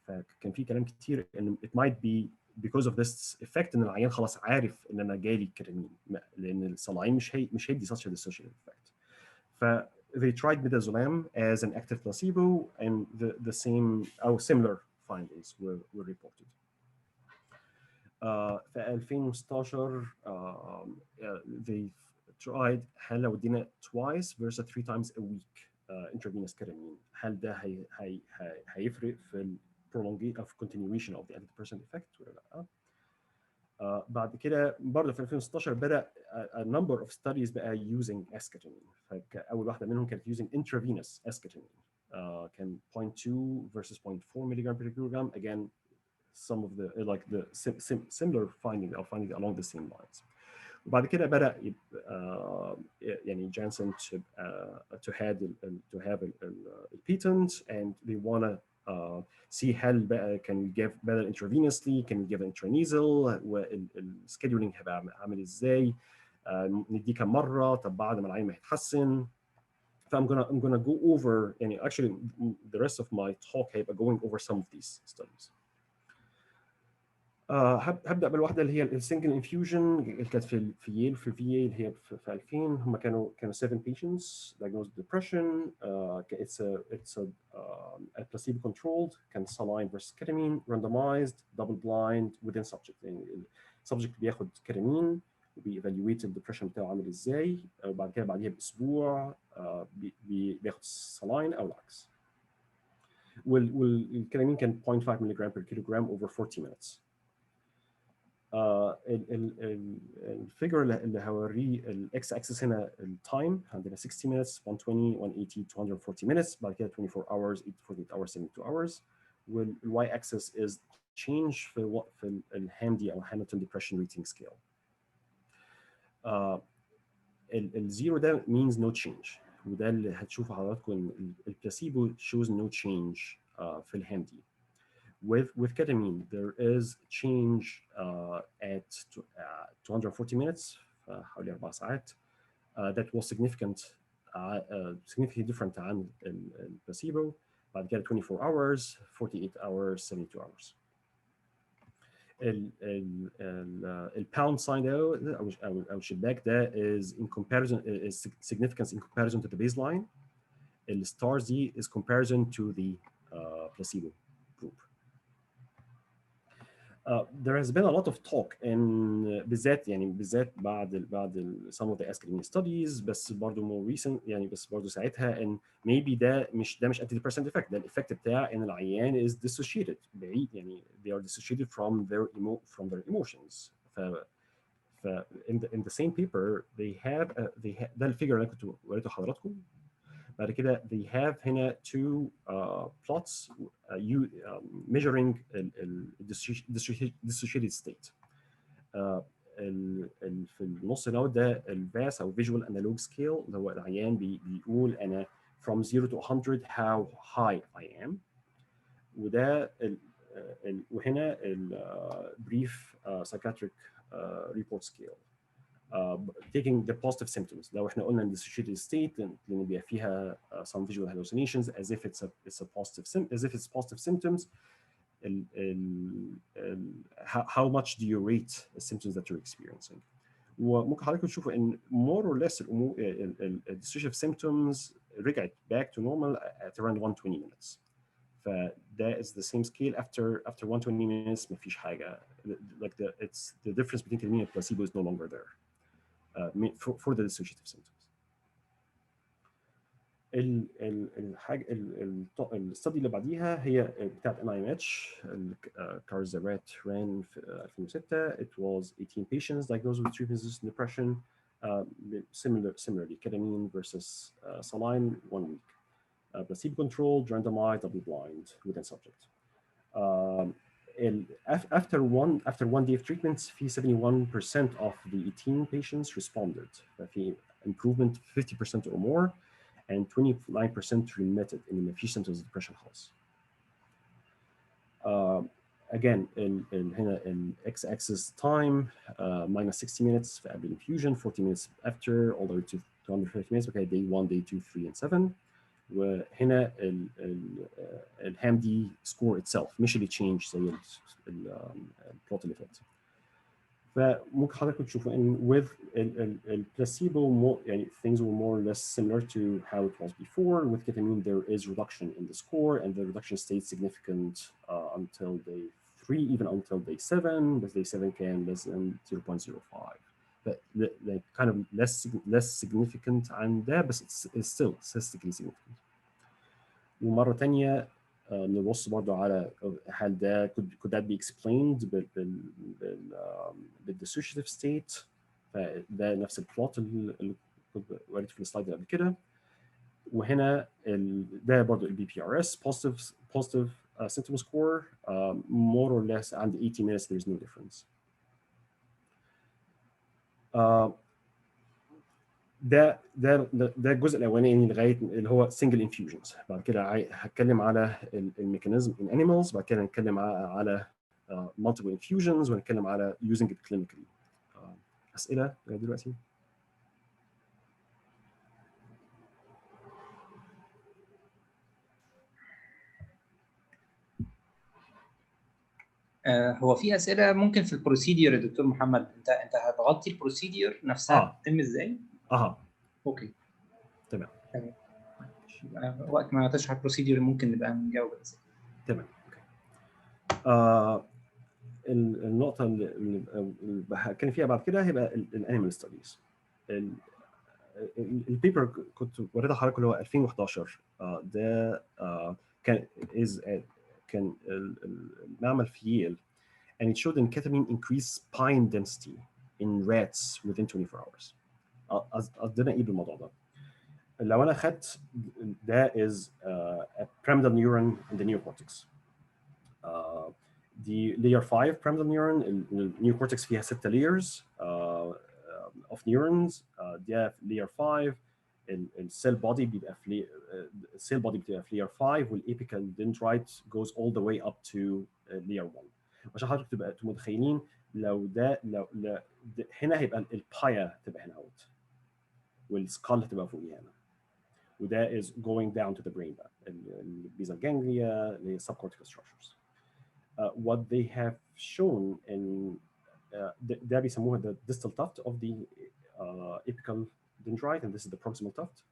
فكان في كلام كتير ان it might be because of this effect ان العيان خلاص عارف ان انا جالي كتامين، لان الصلاعين مش هيدي such a dissociative effect. ف they tried midazolam as an active placebo and the same or similar findings were reported. في 2016 they tried هل لو ادينا twice versus 3 times a week intravenous ketamine هل ده هيفرق في ال prolongation of continuation of the antidepressant effect ولا لا؟ بعد كده برضه في 2016 بدأ a number of studies بقى using esketamine. فأول واحدة منهم كانت using intravenous esketamine. كان 0.2 versus 0.4 milligram per kilogram. Again, some of the like the similar findings or findings along the same lines. وبعد كده بدأ يعني Janssen to have a patent and they wanna see هل بقى can we give better intravenously, can we give intranasal, والسكيدولينج هيبقى عامل ازاي، نديه كم مرة، طب بعد ما العين ما يتحسن. I'm gonna go over يعني actually the rest of my talk هيبقى going over some of these studies. هبدا بالواحده اللي هي السنجل انفيوجن اللي كانت في ييل اللي هي في 2000. هم كانوا 7 patients diagnosed with depression. It's a placebo controlled كان saline versus ketamine randomized double blind within subject. يعني السبجكت بياخد كيتامين وبيevaluate الديبريشن بتاعه عامل ازاي، وبعد كده بعديها باسبوع بياخد saline او العكس. والكيتامين كان 0.5 ملغ per kilogram over 40 minutes. الفيجر اللي هوريه الاكس اكسس هنا التايم عندنا 60 minutes 120 180 240 minutes، بعد كده 24 hours 48 hours 72 hours. والواي اكسس از change في الهاندي او هامilton depression rating scale. الزيرو ده means no change، وده اللي هتشوفوا حضراتكم ان البلاسيبو shows no change في الهاندي. With ketamine, there is change at 240 minutes, حوالي 4 ساعات. That was significantly different عن البلاسيبو. بعد كده 24 hours, 48 hours, 72 hours. الباوند sign ده أو الشباك ده is in comparison is significance in comparison to the baseline. The stars دي is comparison to the placebo group. There has been a lot of talk in بالذات بعد some of the Esketamine studies، بس برضه more recent يعني بس برضه ساعتها ان maybe ده مش antidepressant effect، ده الايفكت بتاع ان العيان is dissociated بعيد، يعني they are dissociated from their emotions. ف in the same paper they have ده الفيجر اللي انا كنت وريته لحضراتكم. بعد كده they have هنا two plots measuring dissociated state. في النص ده الفاس او visual analog scale اللي هو العيان بيقول انا from 0 to 100 how high I am. وده وهنا brief psychiatric report scale. Taking the positive symptoms. لو احنا قلنا dissociated state لان بيبقى فيها some visual hallucinations as if it's positive symptoms. how much do you rate the symptoms that you're experiencing. وممكن حضراتكم تشوفوا ان more or less the dissociative symptoms رجعت back to normal at around 120 minutes. فده is the same scale after 120 minutes مفيش حاجة. Like the difference between ketamine and placebo is no longer there for the dissociative symptoms. الستادي اللي بعديها هي بتاعت NIMH كارزارات ran في 2006. It was 18 patients diagnosed with treatment-resistant depression, similarly ketamine versus saline 1 week, placebo-controlled, randomized, double-blind within subject. After one day of treatments, 71% of the 18 patients responded. في improvement 50% or more, and 29% remitted in the مفيش symptoms of depression خالص. Again, هنا x-axis time minus 60 minutes for every infusion, 40 minutes after, all the way to 250 minutes. Okay, day 1, day 2, 3, and 7. وهنا الهامدي score itself مش اللي change زي البلوت اللي فات. فممكن حضرتك تشوفوا ان with placebo يعني things were more or less similar to how it was before. With ketamine there is reduction in the score, and the reduction stays significant until day 3, even until day 7. But day 7 can less than 0.05. But the kind of less significant عن ده, but it's still statistically significant. ومرة تانية نبص برضو على هل ده could that be explained بالdissociative state. فده نفس البلوت اللي كنت وريته في السلايد اللي قبل كده. وهنا ده برضو البي بي ار اس positive symptom score more or less عند 80 minutes there is no difference. ده الجزء الاولاني لغايه اللي هو single infusions. بعد كده هتكلم على الميكانيزم in animals. بعد كده هنتكلم على multiple infusions ونتكلم على using it clinically. اسئله دلوقتي؟ هو في اسئله ممكن في البروسيدير يا دكتور محمد. انت هتغطي البروسيدير نفسها بتتم ازاي؟ اوكي تمام. وقت ما تشرح البروسيدير ممكن نبقى نجاوب الاسئله. تمام. النقطه اللي هتكلم فيها بعد كده هيبقى الانيمال ستاديز. البيبر كنت وريتها لحضرتك اللي هو 2011. ده كان المعمل في ييل, and it showed in ketamine increased spine density in rats within 24 hours. قصدنا ايه بالموضوع ده؟ لو انا خدت ده is a pyramidal neuron in the neocortex. دي layer 5 pyramidal neuron. النيوكورتكس فيها 6 layers of neurons. دي layer 5. السيل بودي بيبقى في السيل بودي بتبقى في layer 5, والapical dendrite goes all the way up to layer 1. عشان حضرتك تبقى متخيلين لو هنا هيبقى البايا تبقى هنا اوت, والسكال هتبقى فوقيها هنا, وده is going down to the brain بقى البيزال جانجليا اللي هي subcortical structures. What they have shown in ده بيسموها the distal tuft of the apical dendrite, and this is the proximal tuft.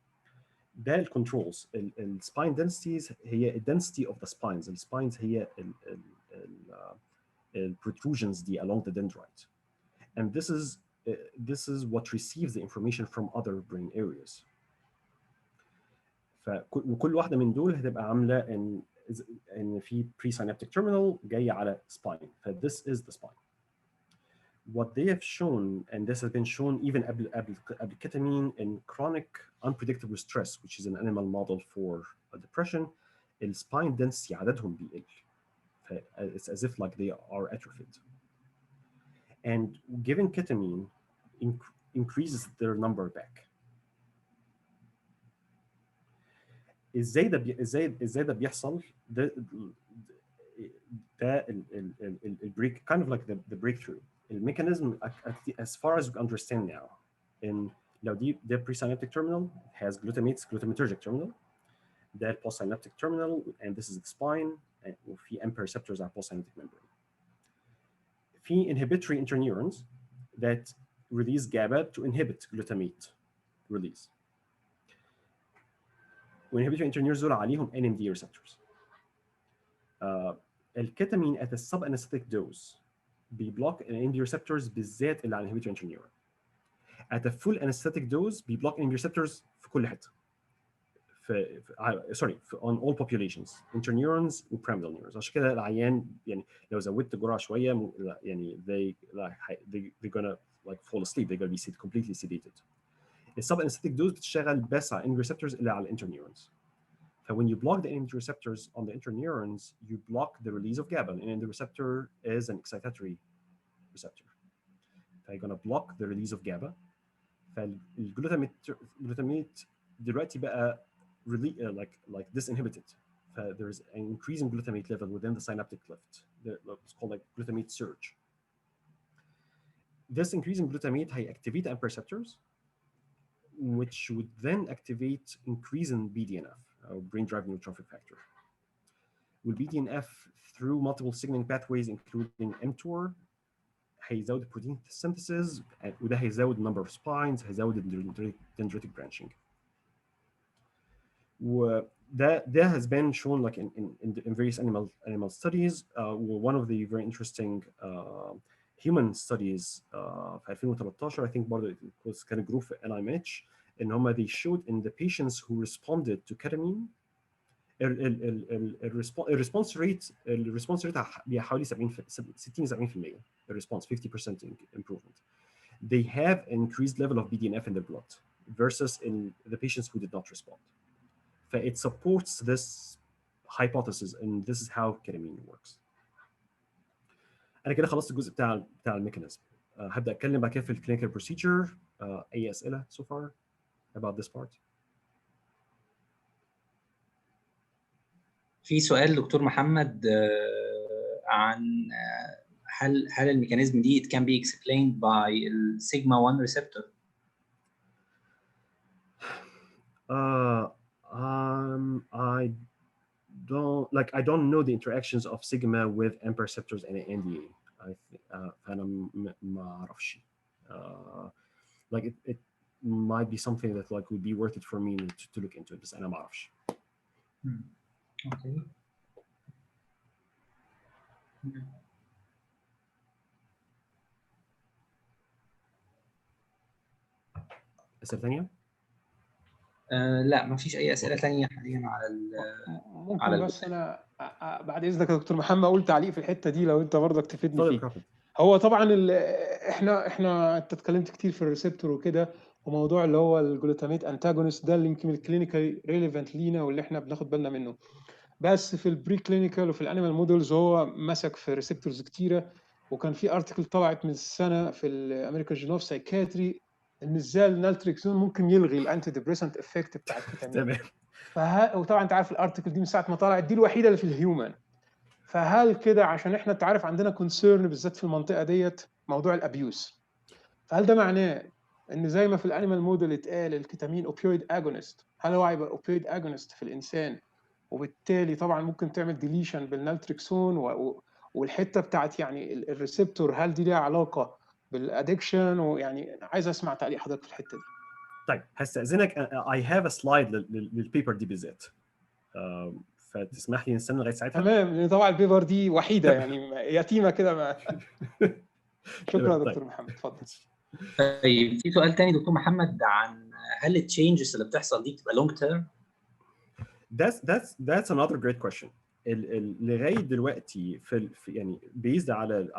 ده الكنترولز. السباين densities هي density of the spines. السباينز هي protrusions دي along the dendrite, and this is what receives the information from other brain areas. وكل واحده من دول هتبقى عامله ان في presynaptic terminal جاي على spine. this is the spine. What they have shown, and this has been shown even قبل ketamine in chronic unpredictable stress, which is an animal model for depression, الspine density عددهم بيقل. It's as if like they are atrophied. And giving ketamine increases their number back. ازاي ده بيحصل؟ ده البريك kind of like the breakthrough. الميكانيزم as far as we understand now, in لو دي presynaptic terminal has glutamatergic terminal, that postsynaptic terminal, and this is the spine, وفي AMPA receptors على postsynaptic membrane. في inhibitory interneurons that release GABA to inhibit glutamate release. والinhibitory interneurons دول عليهم NMDA receptors. الكتامين at a sub-anesthetic dose بيبلوك NMDA receptors بالذات اللي على inhibitory interneuron. At a full anesthetic dose بيبلوك NMDA receptors في كل حته. on all populations interneurons و pyramidal neurons. عشان كده العيان يعني لو زودت الجرعه شويه يعني they're gonna like fall asleep, they're gonna be completely sedated. السب anesthetic dose بتشتغل بس على NMDA receptors اللي على interneurons. So when you block the NMDA receptors on the interneurons, you block the release of GABA, and the receptor is an excitatory receptor. So you're going to block the release of GABA. فالجلوتاميت دلوقتي بقى like disinhibited. There is an increase in glutamate level within the synaptic cleft. It's called like glutamate surge. This increase in glutamate may activate AMPA receptors, which would then activate increase in BDNF, brain-derived neurotrophic factor. With BDNF through multiple signaling pathways, including mTOR, هيزود protein synthesis, وده هيزود number of spines, هيزود dendritic branching. That has been shown like in various animal studies. One of the very interesting human studies في 2013 I think برضه it was kind of group في NIMH ان هم they showed in the patients who responded to ketamine الريسبونس ريت حوالي 60-70% الريسبونس 50% improvement. They have increased level of BDNF in their blood versus in the patients who did not respond. It supports this hypothesis and this is how ketamine works. انا كده خلصت الجزء بتاع الميكانيزم. هبدا اتكلم بعد كده في الكلينيكال بروسيجر. اي اسئله so far about this part؟ في سؤال دكتور محمد عن هل الميكانيزم دي it can be explained by sigma 1 receptor؟ I don't know the interactions of sigma with AMPA receptors and NDA. فأنا ما أعرفش. Like it might be something that like would be worth it for me to look into it, بس أنا ما أعرفش. Okay. أسئلة ثانية؟ لا ما فيش أي أسئلة ثانية حاليا ممكن بس أنا بعد إذنك يا دكتور محمد أقول تعليق في الحتة دي لو أنت برضك تفيدني فيه. هو طبعا احنا انت اتكلمت كتير في الريسبتور وكده، وموضوع اللي هو الجلوتاميت انتاجونست ده اللي يمكن الكلينيكال ريليفنت لينا واللي احنا بناخد بالنا منه. بس في البري كلينيكال وفي الانيمال مودلز هو مسك في ريسبتورز كتيره، وكان في ارتكل طلعت من السنه في الامريكان جورنال اوف سايكاتري ان ازاي النالتريكسون ممكن يلغي الانتي ديبريسنت افكت بتاع الكيتامين. وطبعا انت عارف الارتكل دي من ساعه ما طلعت دي الوحيده اللي في الهيومن. فهل كده عشان احنا تعرف عندنا كونسيرن بالذات في المنطقه ديت موضوع الابيوس، فهل ده معناه ان زي ما في الانيمال موديل اتقال الكيتامين اوبيويد اجونست، هل هو هيبقى اوبيويد اجونست في الانسان وبالتالي طبعا ممكن تعمل ديليشن بالنالتريكسون والحته بتاعت يعني الريسبتور، هل دي ليها علاقه بالادكشن؟ ويعني عايز اسمع تعليق حضرتك في الحته دي. طيب هستأذنك I have a slide للبيبر دي بالذات، فتسمح لي نستنى لغايه ساعتها؟ تمام، لان طبعا البيبر دي وحيده يعني يتيمه كده شكرا يا دكتور محمد، اتفضل. طيب في سؤال تاني دكتور محمد عن هل التشينجز اللي بتحصل دي بتبقى لونج تيرم؟ That's another great question. لغايه دلوقتي في يعني based على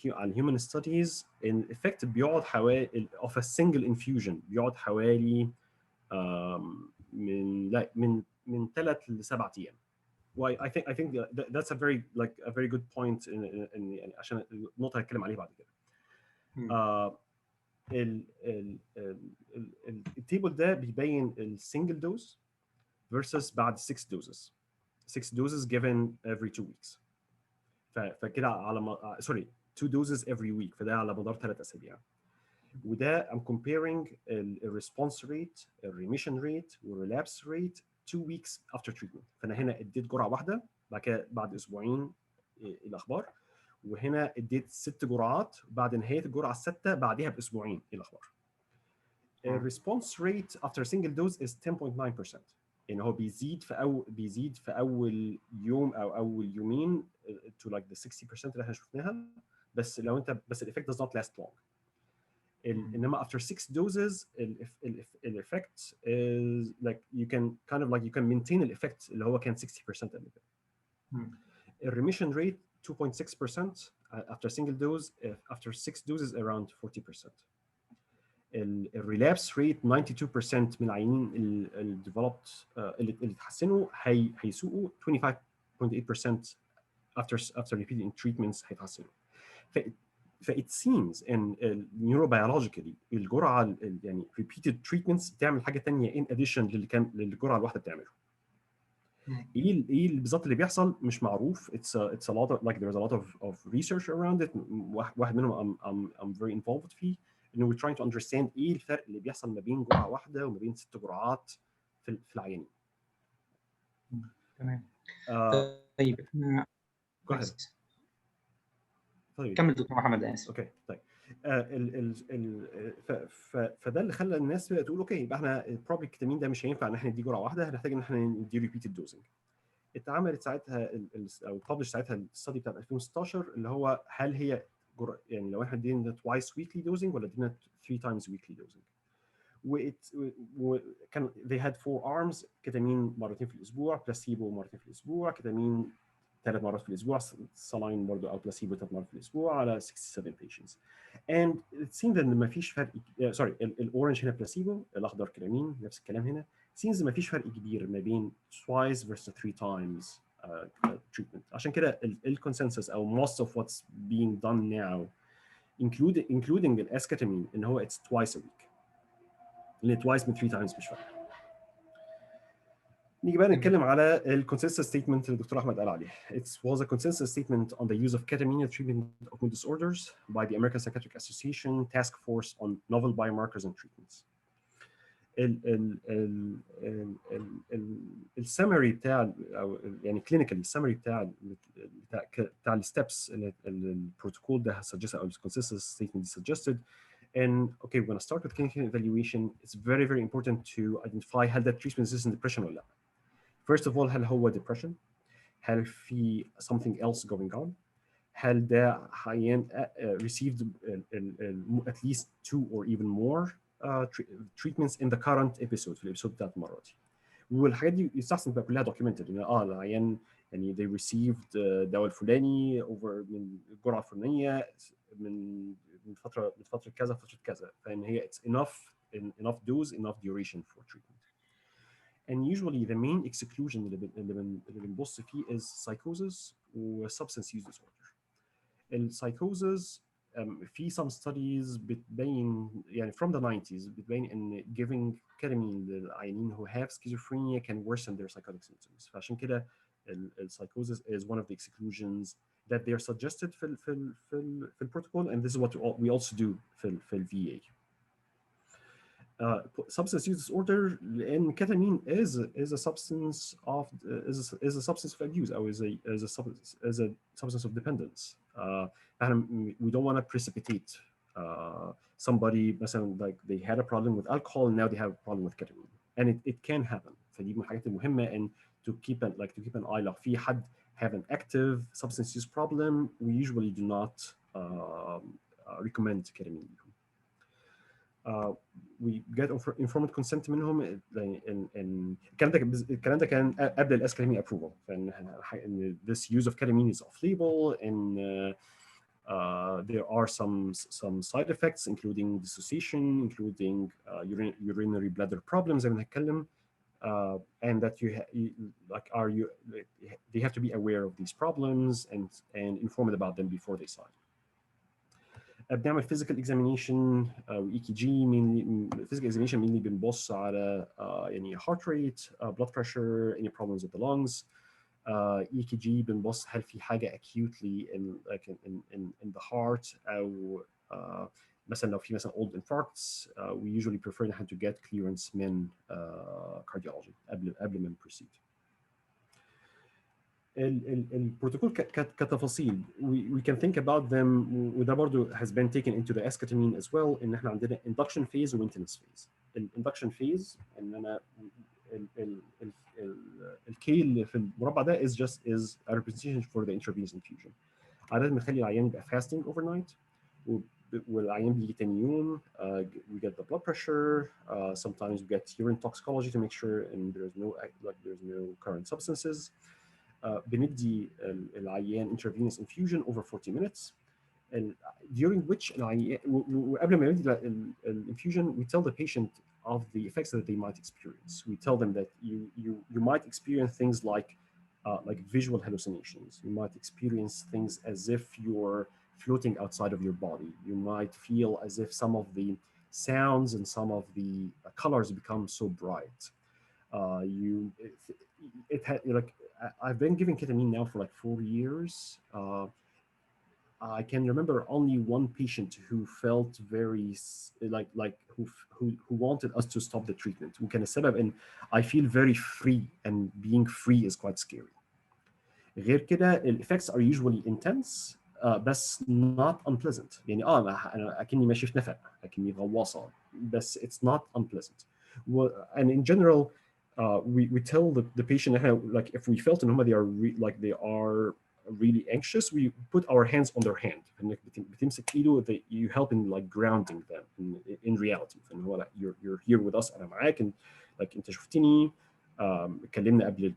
الهيومن ستاديز الافكت بيقعد حوالي of a single infusion بيقعد حوالي من 3 ل 7 ايام. I think that's a very good point يعني عشان النقطه اللي هتكلم عليها بعد كده. التيبل ده بيبين السنجل دوز versus بعد 6 doses. 6 doses given every 2 weeks. فكده على sorry 2 doses every week، فده على مدار 3 أسابيع. وده I'm comparing the response rate, the remission rate, the relapse rate 2 weeks after treatment. فانا هنا اديت جرعه واحده، بعد كده بعد اسبوعين الاخبار، وهنا اديت 6 جرعات بعد نهايه الجرعه السادسه بعدها باسبوعين الاخبار. الريسبونس ريت افتر سنجل دوز از 10.9%. يعني هو بيزيد في اول يوم او اول يومين to like the 60% اللي احنا شفناها، بس لو انت بس الايفكت does not last long. انما after 6 doses الeffect is like you can kind of like you can maintain the effect اللي هو كان 60% قبل كده. الريميشن ريت 2.6% after single dose. After 6 doses around 40%. الريلابس ريت 92% من العيانين اللي developed اللي اتحسنوا هيسوقوا 25.8% after repeated treatments هيتحسنوا. فit seems ان neurobiologically الجرعه يعني repeated treatments بتعمل حاجه ثانيه in addition للجرعه الواحده بتعمله. ايه بالظبط اللي بيحصل مش معروف. It's a lot of like there's a lot of research around it. واحد منهم I'm very involved فيه، انه we're trying to understand ايه الفرق اللي بيحصل ما بين جرعه واحده وما بين 6 جرعات في العيانين. تمام. طيب طيب كمل دكتور محمد، انا اسف. اوكي طيب. فده اللي خلى الناس تقول اوكي يبقى احنا probably الكتامين ده مش هينفع ان احنا نديه جرعه واحده، هنحتاج ان احنا ندي ريبيتد دوزنج. اتعملت ساعتها او ببلش ساعتها الستادي بتاع 2016 اللي هو هل هي يعني لو احنا ادينا twice weekly dosing ولا ادينا 3 times weekly dosing. وكان they had 4 arms. كتامين مرتين في الاسبوع، بلاسيبو مرتين في الاسبوع، كتامين 3 مرات في الاسبوع، سلاين برضه او بلاسيبو 3 مرات في الاسبوع على 67 patients. And it seemed ان ما فيش فرق. سوري الاورنج هنا بلاسيبو، الاخضر كتامين، نفس الكلام هنا. seems ما فيش فرق كبير ما بين twice versus 3 times treatment. عشان كده الكونسنسس او most of what's being done now including الاسكتامين ان هو it's twice a week. اللي twice من 3 times مش فرق. نيجي بقى نتكلم على الكونسنسس ستيتمنت اللي الدكتور احمد قال عليه. It was a consensus statement on the use of ketamine in treatment of mood disorders by the American Psychiatric Association Task Force on Novel Biomarkers and Treatments. السمري بتاع او يعني كلينيكالي السمري بتاع الستبس اللي البروتوكول ده suggested او الكونسنسس ستيتمنت suggested. And okay, we're going to start with clinical evaluation. It's very, very important to identify هل ده treatment resistant depression ولا لا. First of all, هل هو depression؟ هل في something else going on؟ هل ده عيان received at least 2 or even more treatments in the current episode في الابيسود بتاعت المره دي. والحاجات دي يستحسن تبقى كلها documented ان العيان يعني they received الدواء الفلاني over من الجرعه الفلانيه من فتره كذا فتره كذا، فان هي it's enough dose, enough duration for treatment. And usually the main exclusion اللي بنبص فيه is psychosis و substance use disorder. الpsychosis في some studies بتبين يعني from the 90s بتبين ان giving ketamine للعيانين who have schizophrenia can worsen their psychotic symptoms. فعشان كده psychosis is one of the exclusions that they are suggested في protocol, and this is what we also do في VA. Substance use disorder, and ketamine is a substance of abuse, or is a substance of dependence. And we don't want to precipitate somebody like they had a problem with alcohol and now they have a problem with ketamine, and it can happen. فدي من الحاجات المهمة and to keep an eye لو في حد have an active substance use problem, we usually do not recommend ketamine. We get informed consent منهم. الكلام ده كان قبل الاسكتامين approval. فان this use of ketamine is off label, and there are some side effects including dissociation, including urinary bladder problems زي ما هنتكلم, and that they have to be aware of these problems and informed about them before they sign. بنعمل physical examination EKG. physical examination mainly بنبص على يعني heart rate, blood pressure, any problems with the lungs. EKG بنبص هل في حاجة acutely in the heart أو مثلا لو في مثلا old infarcts we usually prefer ان احنا to get clearance من cardiology قبل ما proceed. البروتوكول كتفاصيل we can think about them وده برضو has been taken into the esketamine as well ان احنا عندنا induction phase و maintenance phase. induction phase ان انا الكي اللي في المربع ده is a representation for the intravenous infusion. عادة بنخلي العيان يبقى fasting overnight والعيان بيجي تاني يوم we get the blood pressure sometimes we get urine toxicology to make sure and there's no current substances. بندي العيان intravenous infusion over 40 minutes during which العيان وقبل ما ندي الانفيوجن we tell the patient of the effects that they might experience. We tell them that you might experience things like visual hallucinations. You might experience things as if you're floating outside of your body. You might feel as if some of the sounds and some of the colors become so bright. I've been giving ketamine now for like 4 years. I can remember only one patient who felt very who wanted us to stop the treatment. وكان السبب ان I feel very free and being free is quite scary. غير كده ال effects are usually intense بس not unpleasant. يعني أنا أكني ماشي في نفق أكني غواصة بس it's not unpleasant. And in general we tell the patient like if we felt ان هم they are really anxious we put our hands on their hand انك بتمسك ايده you help in like grounding them in reality ان هو you're here with us انا معاك like انت شفتني اتكلمنا قبل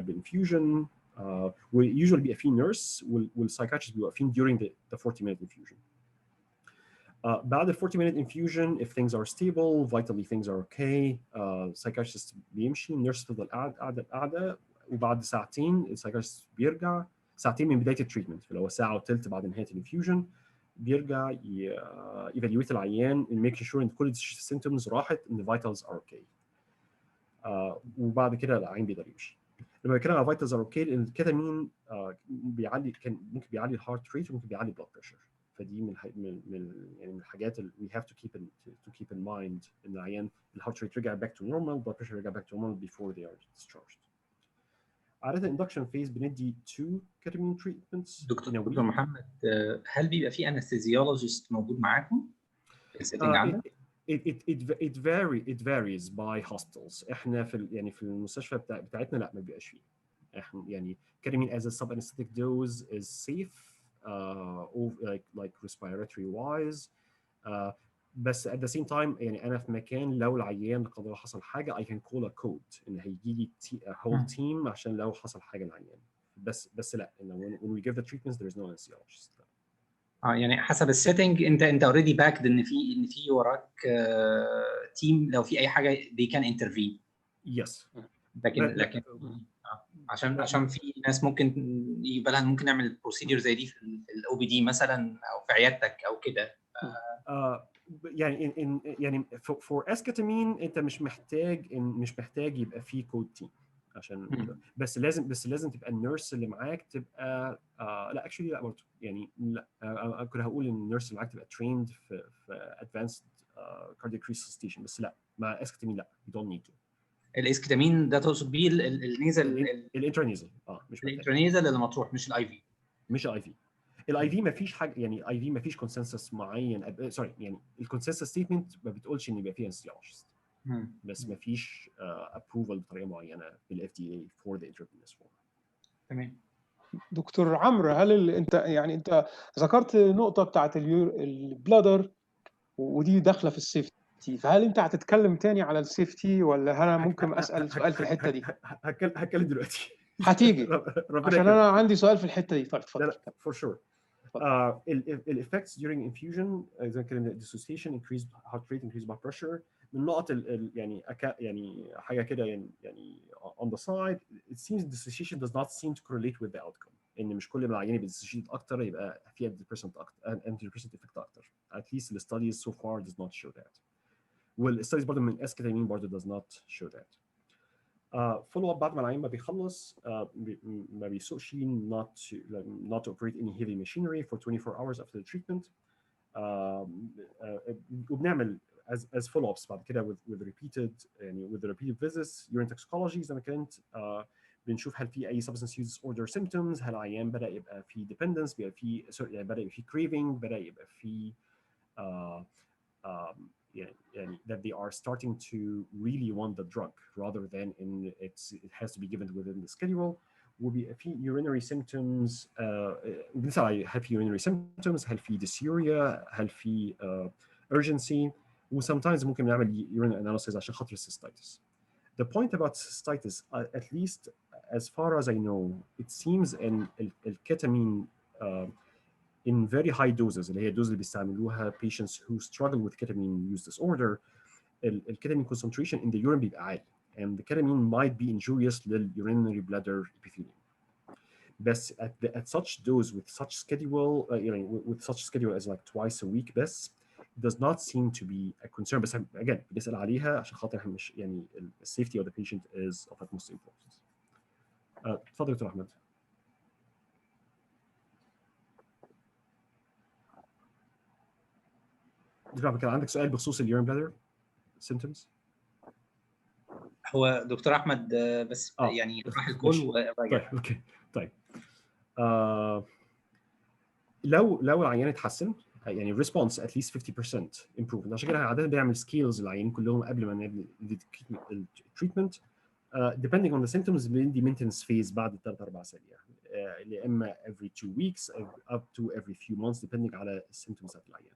الانفيوجن وusually بيبقى في nurse والpsychiatrist بيبقوا واقفين during the 40-minute infusion. بعد ال 40-minute infusion if things are stable vitally things are okay psychiatrist بيمشي النيرس تفضل قاعده وبعد ساعتين السايكايترست بيرجع ساعتين من بدايه التريتمنت اللي هو ساعه وثلث بعد نهايه الانفيوجن بيرجع ايفالويت العيان and making sure ان كل السيمبتومز راحت ان vitals are okay. وبعد كده العيان بيقدر يمشي. لما بنتكلم على vitals are okay الكتامين بيعلي ممكن بيعلي الهارت ريت وممكن بيعلي البلاد بريشر. فدي من الحاجات اللي we have to keep in mind ان العيان الهارت ريت رجع back to normal blood pressure رجع back to normal before they are discharged. عادة induction phase بندي 2 ketamine treatments. دكتور محمد هل بيبقى في انستيزيولوجيست موجود معاكم في السيتنج عندك؟ It varies by hospitals. احنا في المستشفى بتاعتنا لا ما بيبقاش فيه. احنا يعني ketamine as a sub-anesthetic dose is safe like respiratory wise. بس at the same time يعني انا في مكان لو العيان قدر الله حصل حاجه I can call a code ان هيجي لي whole team عشان لو حصل حاجه للعيان. بس لا when we give the treatments there is no anesthesiologist. يعني حسب السيتنج انت اوريدي باكد ان في وراك تيم لو في اي حاجه they can intervene. Yes. لكن عشان في ناس ممكن يبقى لها ممكن نعمل بروسيدور زي دي في الاو بي دي مثلا او في عيادتك او كده. يعني for esketamine انت مش محتاج يبقى في كود تيم عشان بس لازم تبقى النيرس اللي معاك تبقى لا اكشلي لا برضه يعني لا انا كنت هقول ان النيرس اللي معاك تبقى trained في advanced cardiac resuscitation بس لا مع esketamine لا you don't need to. الاسكتامين ده تقصد بيه النيزل الانترانيزل مش الانترانيزل اللي مطروح مش الاي في. مش الاي في. الاي في ما فيش حاجه يعني الاي في ما فيش كونسنسس معين سوري يعني الكونسنسس ستيتمنت ما بتقولش ان يبقى فيها انستيولوجيست بس ما فيش ابروفال بطريقه معينه بالاف دي اي فور ذا انترفينس فورم. تمام. دكتور عمرو هل انت ذكرت نقطه بتاعت البلادر ودي داخله في السيفتي فهل انت هتتكلم تاني على السيفتي ولا انا ممكن اسال سؤال في الحته دي؟ هتكلم دلوقتي هتيجي عشان انا عندي سؤال في الحته دي. طيب اتفضل. لا for sure. Effects during infusion زي كده dissociation increased heart rate increased blood pressure من نقط يعني حاجه كده يعني on the side it seems dissociation does not seem to correlate with the outcome ان مش كل ما العيان بيديسوشيت اكتر يبقى في antidepressant اكتر antidepressant effect اكتر at least the studies so far does not show that. والstudies برضه من esketamine برضه does not show that. follow up بعد ما العيان ما بيخلص ما بيسوقش not to operate any heavy machinery for 24 hours after the treatment. وبنعمل as follow-ups بعد كده with repeated يعني with repeated visits urine toxicology زي ما كانت بنشوف هل في اي substance use disorder symptoms، هل العيان بدا يبقى في dependence، بدا في يعني بدا يبقى في craving، بدا يبقى في يعني that they are starting to really want the drug rather than it has to be given within the schedule. وبيبقى في urinary symptoms بنسأل على هل في urinary symptoms، هل في dysuria، هل في urgency، و sometimes ممكن نعمل urine analysis عشان خاطر cystitis. The point about cystitis, at least as far as I know, it seems in ketamine in very high doses اللي هي الدوز اللي بيستعملوها patients who struggle with ketamine use disorder ketamine concentration in the urine بيبقى عالي and the ketamine might be injurious للurinary bladder epithelium. بس at such dose with such schedule with such schedule as like twice a week بس does not seem to be a concern. بس again بنسأل عليها عشان خاطر احنا مش يعني safety of the patient is of utmost importance. اتفضل دكتور احمد. دكتور احمد كان عندك سؤال بخصوص اليورين بلادر symptoms؟ هو دكتور احمد بس يعني راح الكول وراجع. طيب اوكي طيب لو العيان اتحسن يعني response at least 50% improvement. عشان كده عاده بنعمل سكيلز للعيانين كلهم قبل ما نبدا التريتمنت depending on the symptoms بندي maintenance phase بعد 3-4 اسابيع يا اما every 2 weeks up to every few months depending على السيمتومز بتاعت العيان.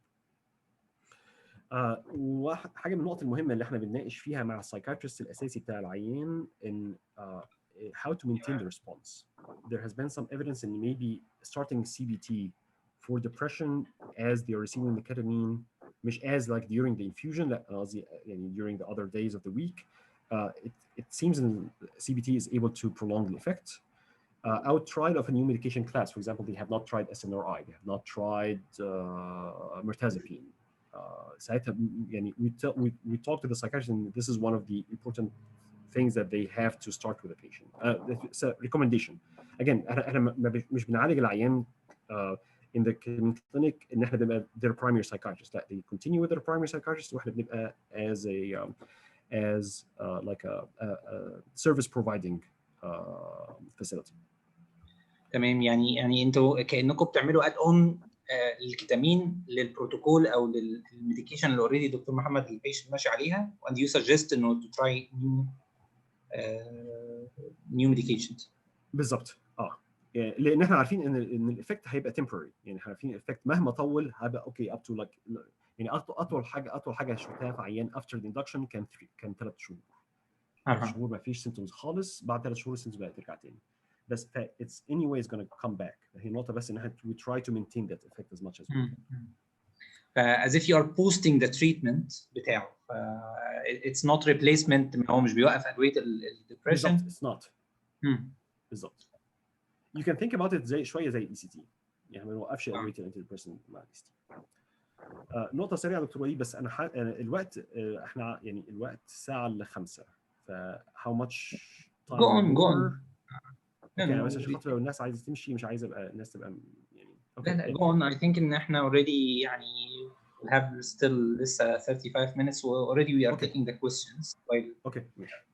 وحاجه من النقط المهمه اللي احنا بنناقش فيها مع السايكايترست الاساسي بتاع العيان ان how to maintain the response. There has been some evidence in maybe starting CBT for depression as they are receiving the ketamine مش as like during the infusion لا قصدي يعني during the other days of the week. It seems that CBT is able to prolong the effect. Out trial of a new medication class, for example, they have not tried SNRI, they have not tried mirtazapine. ساعتها يعني we talk to the psychiatrist and this is one of the important things that they have to start with the patient. It's a recommendation. Again احنا مش بنعالج العيان in the clinic ان احنا بنبقى their primary psychiatrist. لا they continue with their primary psychiatrist واحنا بنبقى as like a service providing facility. تمام يعني انتوا كانكم بتعملوا اد اون الكتامين للبروتوكول او للميديكيشن اللي اوريدي دكتور محمد البيشنت ماشي عليها and you suggest انه to try new medications. بالظبط لان احنا عارفين ان الايفكت هيبقى temporary يعني احنا عارفين الايفكت مهما طول هيبقى اوكي up to like يعني اطول حاجه شفتها في عيان after the induction كان 3 شهور. 3 شهور ما فيش symptoms خالص بعد 3 شهور السيمتومز بقت ترجع تاني. بس it's anyways going to come back. هي النقطه بس ان احنا we try to maintain that effect as much as we can. as if you are boosting the treatment بتاعه. it's not replacement هو مش بيوقف ادويه الديبريشن. بالظبط it's not. بالظبط. You can think about it زي شويه زي الاي سي تي يعني ما نوقفش ادويه الانتي ديبريسنت مع الاي سي تي. نقطه سريعه دكتور وليد بس انا الوقت احنا يعني الوقت 4:55 ف how much time go on. اوكي بس عشان خاطر لو الناس عايزه تمشي مش عايزه ابقى الناس تبقى يعني اوكي لا go on. I think ان احنا already يعني we have still لسه 35 minutes already we are taking the questions. اوكي ماشي.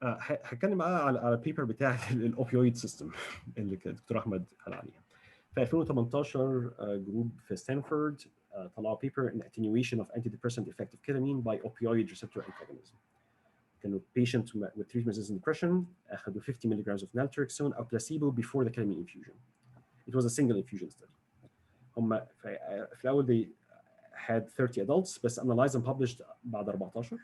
هتكلم بقى على البيبر بتاع الاوبيويد سيستم اللي كان الدكتور احمد قال عليها. في 2018 جروب في ستانفورد طلعوا بيبر in attenuation of antidepressant effect of ketamine by opioid receptor antagonism. كانوا patients with treatment-resistant depression أخذوا 50 milligrams of naltrexone أو placebo before the ketamine infusion. It was a single infusion study. هم في الأول they had 30 adults بس analyzed and published بعد 14.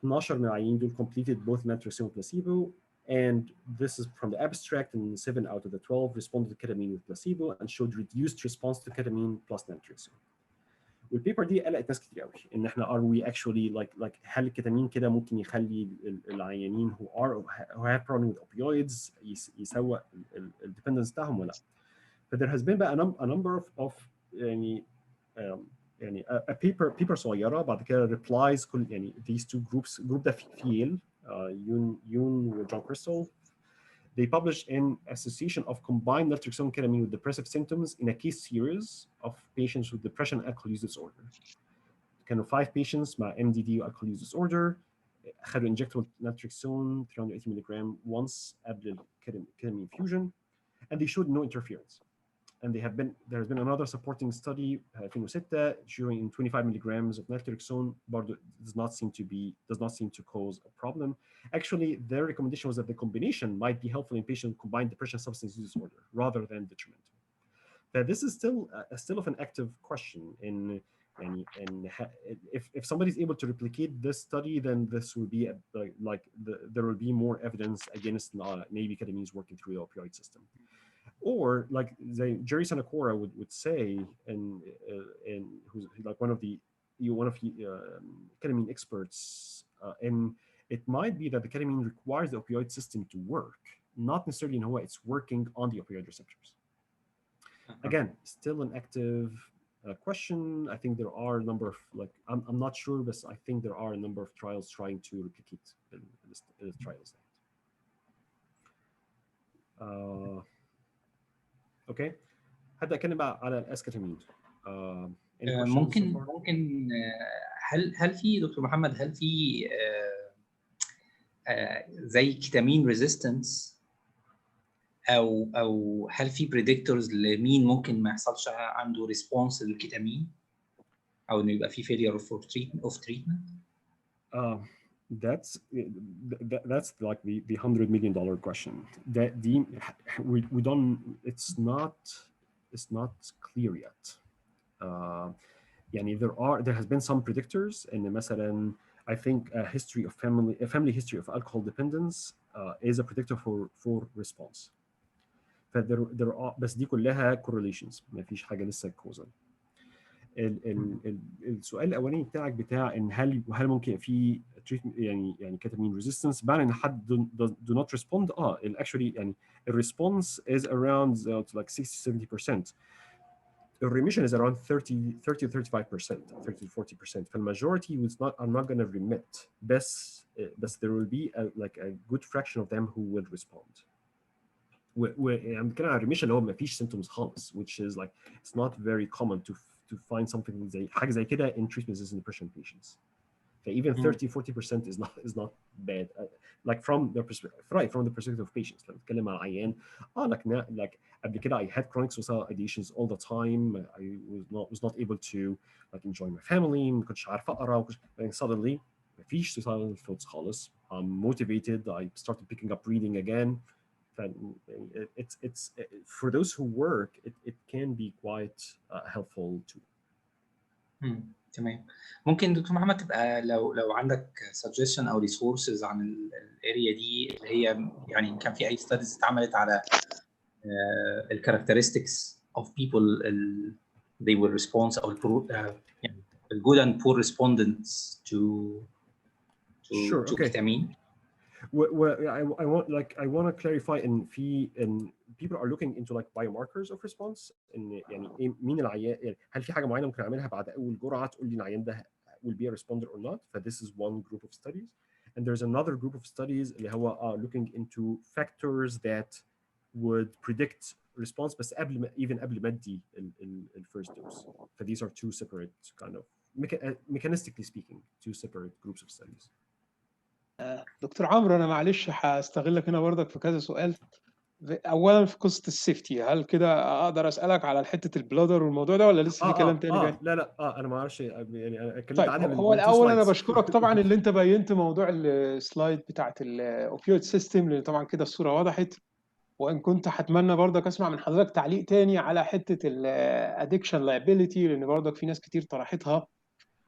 12 من العيانين دول completed both naltrexone and placebo, and this is from the abstract, and 7 out of the 12 responded to ketamine with placebo and showed reduced response to ketamine plus naltrexone. والبيبر دي قلقت ناس كتير قوي ان احنا are we actually like هل الكتامين كده ممكن يخلي العيانين who have problem with opioids يسوق الديبندنس بتاعهم ولا لا. ف there has been بقى a number of يعني a paper صغيره بعد كده replies كل يعني these two groups. الجروب ده في ييل يون وجون كريستال they published in association of combined naltrexone ketamine with depressive symptoms in a case series of patients with depression and alcohol use disorder. كانوا 5 patients مع MDD alcohol use disorder خدوا injectable naltrexone 380 milligram once قبل ketamine infusion, and they showed no interference. And there has been another supporting study 2006 showing 25 milligrams of naltrexone برضه does not seem to cause a problem. Actually, their recommendation was that the combination might be helpful in patients with combined depression substance use disorder rather than detrimental. That this is still of an active question in. And if somebody is able to replicate this study, then this will be there will be more evidence against maybe ketamine working through the opioid system. Or like Jerry Sanacora would say, and who's like one of the ketamine experts, and it might be that the ketamine requires the opioid system to work, not necessarily in how it's working on the opioid receptors. Again, still an active question. I think there are a number of I'm not sure, but I think there are a number of trials trying to replicate the trials. اوكي هبدا اتكلم بقى على الاسكتامين. ممكن هل في دكتور محمد هل في زي كيتامين ريزيستنس او هل في بريدكتورز لمين ممكن ما يحصلش عنده ريسبونس للكيتامين او انه يبقى في فيلير اوف تريتمنت؟ That's like the $100 million question. That we don't. It's not clear yet. There has been some predictors, and مثلا I think a family history of alcohol dependence is a predictor for response. there are بس دي كلها correlations، ما فيش حاجه لسه causal. السؤال الاولاني بتاعك بتاع ان هل ممكن في يعني ketamine resistance بعد ان حد do not respond. actually يعني الريسبونس is around like 60-70%. The remission is around 30-35%, 30-40%. فالمajority are not going to remit. بس there will be a good fraction of them who will respond. I'm بتكلم عن remission اللي هو ما فيش symptoms خالص, which is like it's not very common to find something زي حاجه زي كده in treatment-resistant depression patients. So even 30-40% is not bad. Like from the perspective of patients. لما بتكلم عن عيان like قبل كده I had chronic suicidal ideations all the time. I was not able to like enjoy my family. ما كنتش عارف اقرا. And suddenly مفيش suicidal thoughts خالص. I'm motivated. I started picking up reading again. It's for those who work, it can be quite helpful too. تمام. ممكن دكتور محمد تبقى لو عندك suggestion او resources عن الاريا دي اللي هي يعني كان في اي studies اتعملت على ال characteristics of people they will respond او يعني the good and poor respondents to ketamine. I want to clarify in people are looking into like biomarkers of response ان يعني مين العيان يعني هل في حاجه معينه ممكن اعملها بعد اول جرعه تقول لي العيان ده will be a responder or not. This is one group of studies, and there's another group of studies اللي هو looking into factors that would predict response بس قبل ما ادي ال first dose. These are two separate kind of mechanistically speaking two separate groups of studies. دكتور عمرو انا معلش هستغلك هنا برضك في كذا سؤال. اولا في قصه السيفتي، هل كده اقدر اسالك على حته البلادر والموضوع ده ولا لسه في كلام تاني جاي؟ لا انا ما اعرفش يعني انا اتكلمت طيب عنها هو الاول انا بشكرك طبعا اللي انت بينت موضوع السلايد بتاعت الاوبيويد سيستم، لان طبعا كده الصوره وضحت. وان كنت هتمنى برضك اسمع من حضرتك تعليق تاني على حته الادكشن لايبيليتي، لان برضك في ناس كتير طرحتها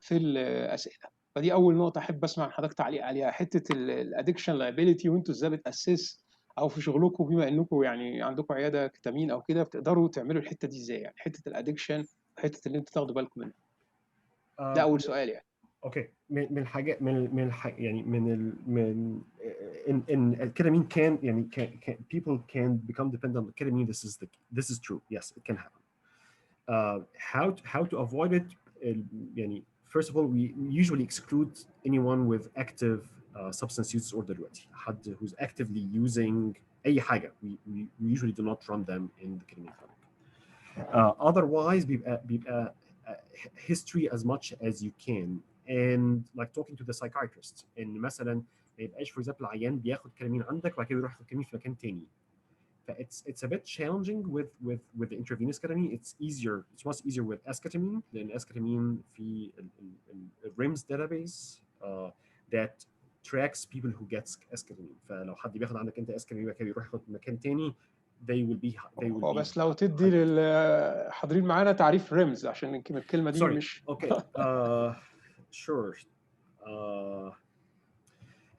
في الاسئله. فدي اول نقطه احب اسمع من حضرتك تعليق عليها، حته الادكشن لايبيليتي وانتوا ازاي بتاسس او في شغلكم بما انكم يعني عندكم عياده كتامين او كده بتقدروا تعملوا الحته دي ازاي؟ يعني حته الادكشن وحته اللي انتوا تاخدوا بالكم منها. ده اول سؤال يعني. اوكي من الحاجات يعني من ان الكيتامين can يعني people can become dependent on ketamine. This is true. Yes, it can happen. How to avoid it? يعني first of all we usually exclude anyone with active substance use disorder دلوقتي. حد who's actively using اي حاجه we usually do not run them in the ketamine clinic. Otherwise بيبقى history as much as you can and like talking to the psychiatrist ان مثلا ما يبقاش for example العيان بياخد كلامين عندك وبعد كده يروح ياخد كلامين في مكان تاني. It's a bit challenging with the intravenous ketamine. It's much easier with esketamine لأن esketamine في ال RIMS database that tracks people who get esketamine. فلو حد بياخد عندك انت esketamine وبعد كده بيروح ياخد مكان تاني they will be بس لو تدي للحاضرين معانا تعريف ريمز عشان يمكن الكلمه دي Sorry. مش Okay. Sure.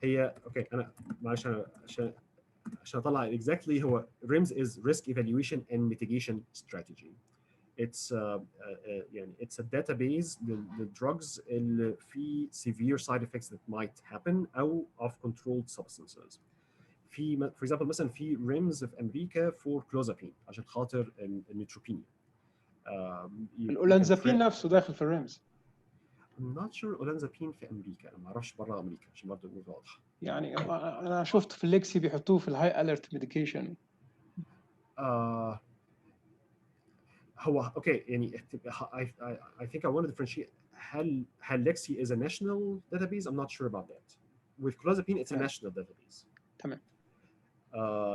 هي اوكي انا معلش انا عشان اطلع exactly هو RIMS is risk evaluation and mitigation strategy. It's يعني it's a database للدrugs اللي في severe side effects that might happen او of controlled substances. في for example مثلا في RIMS في امريكا for clozapine عشان خاطر النيوتروبينيا. الأولانزابين نفسه داخل في الريمز. I'm not sure اولانزابين في امريكا، انا ما اعرفش بره امريكا عشان برضه نكون واضحه. يعني انا شفت في الليكسي بيحطوه في الهاي اليرت ميديكيشن. هو اوكي يعني I think I want to differentiate هل Lexi is a national database? I'm not sure about that. With clozapine it's a national database. تمام.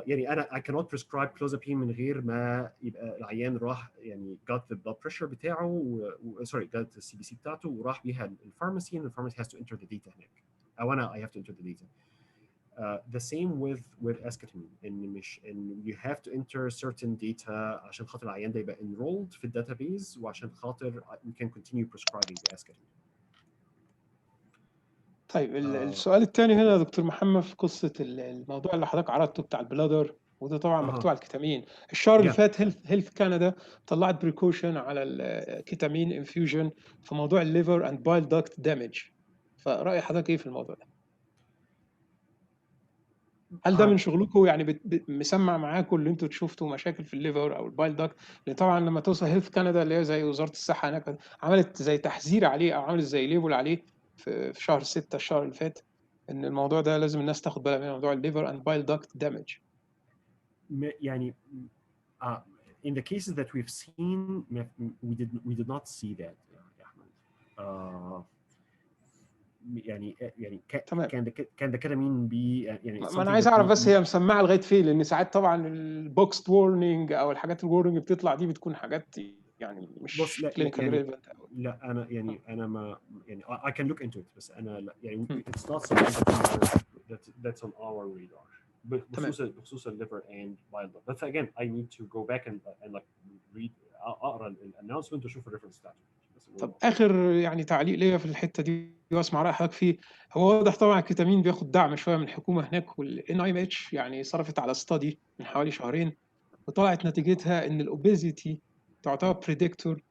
يعني انا I cannot prescribe clozapine من غير ما يبقى العيان راح يعني got the blood pressure بتاعه sorry got the CBC بتاعته وراح بيها الفارماسي and the pharmacy has to enter the data هناك او انا I have to enter the data. The same with esketamine ان you have to enter certain data عشان خاطر العيان ده يبقى enrolled في الداتابيز وعشان خاطر we can continue prescribing the esketamine. طيب السؤال الثاني هنا يا دكتور محمد في قصه الموضوع اللي حضرتك عرضته بتاع البلادر وده طبعا مكتوب على الكتامين. الشهر اللي فات هيلث كندا طلعت بريكوشن على الكتامين انفيوجن في موضوع الليفر اند بايل داكت دامج. فرأي حضرتك ايه في الموضوع ده؟ هل ده من شغلكم يعني مسمع معاكم اللي انتوا شفتوا مشاكل في الليفر او البايل داكت؟ لان طبعا لما توصل هيلث كندا اللي هي زي وزاره الصحه هناك عملت زي تحذير عليه او عملت زي ليبل عليه في شهر 6 الشهر اللي فات ان الموضوع ده لازم الناس تاخد بالها من موضوع الليفر اند بايل داكت دامج. يعني in the cases that we've seen we did not see that يا احمد. يعني كان ده كتامين يعني ما انا عايز اعرف بس هي مسمعه لغايه فين، لان ساعات طبعا البوكس وورنينج او الحاجات الورنينج بتطلع دي بتكون حاجات يعني مش كلينيكال ريليفنت. لا انا يعني انا ما يعني I can look into it بس انا لا يعني it's not something that's on our radar بخصوص الليفر and bile duct. But again I need to go back and like read اقرا الانونسمنت واشوف الريفرنس بتاعته. طب اخر يعني تعليق ليا في الحته دي واسمع راي حضرتك فيه. هو واضح طبعا الكتامين بياخد دعم شويه من الحكومه هناك والNIMH يعني صرفت على استادي من حوالي شهرين وطلعت نتيجتها ان الاوبيزيتي تعتبر بريدكتور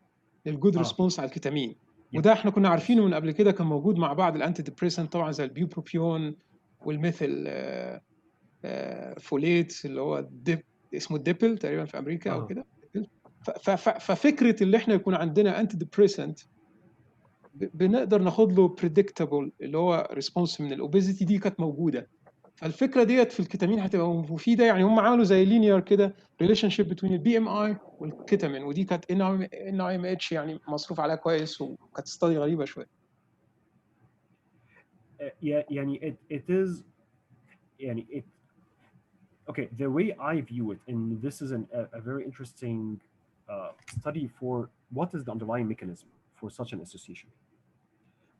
للجود ريسبونس على الكتامين. وده احنا كنا عارفينه من قبل كده، كان موجود مع بعض الانتي ديبريسنت طبعا زي البيوبروبيون والميثيل فوليت اللي هو اسمه الديبل تقريبا في امريكا او كده. ففكره اللي احنا يكون عندنا انتي ديبريسنت بنقدر ناخد له بريدكتابل اللي هو ريسبونس من الاوبيزيتي دي كانت موجوده. فالفكره ديت في الكتامين هتبقى مفيده. يعني هم عملوا زي لينير كده ريليشن شيب بين الBMI والكتامين، ودي كانت NIMH يعني مصروف عليها كويس وكانت استادي غريبه شويه. يعني it is يعني it okay the way I view it and this is a very interesting study for what is the underlying mechanism for such an association.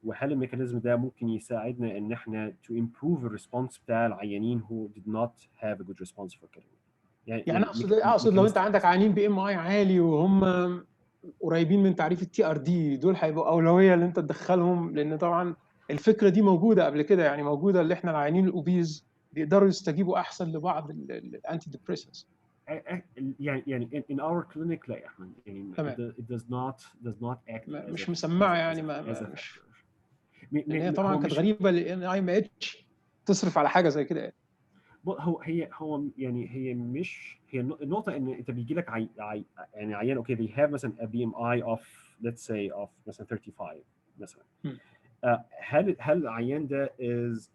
وهل الميكانيزم ده ممكن يساعدنا ان احنا to improve الريسبونس بتاع العيانين who did not have a good response for ketamine. يعني اقصد لو انت عندك عيانين BMI عالي وهم قريبين من تعريف الTRD دول هيبقوا اولويه ان انت تدخلهم، لان طبعا الفكره دي موجوده قبل كده، يعني موجوده اللي احنا العيانين الاوبيز بيقدروا يستجيبوا احسن لبعض الانتي ديبريسنتس. يعني in our clinic لا يا احمد يعني it does not act مش مسمعه يعني مش لان هي طبعا كانت غريبه الNIMH تصرف على حاجه زي كده يعني. هو يعني هي النقطه ان انت بيجي لك يعني عيان اوكي they have مثلا a BMI of let's say of مثلا 35 مثلا. هل العيان ده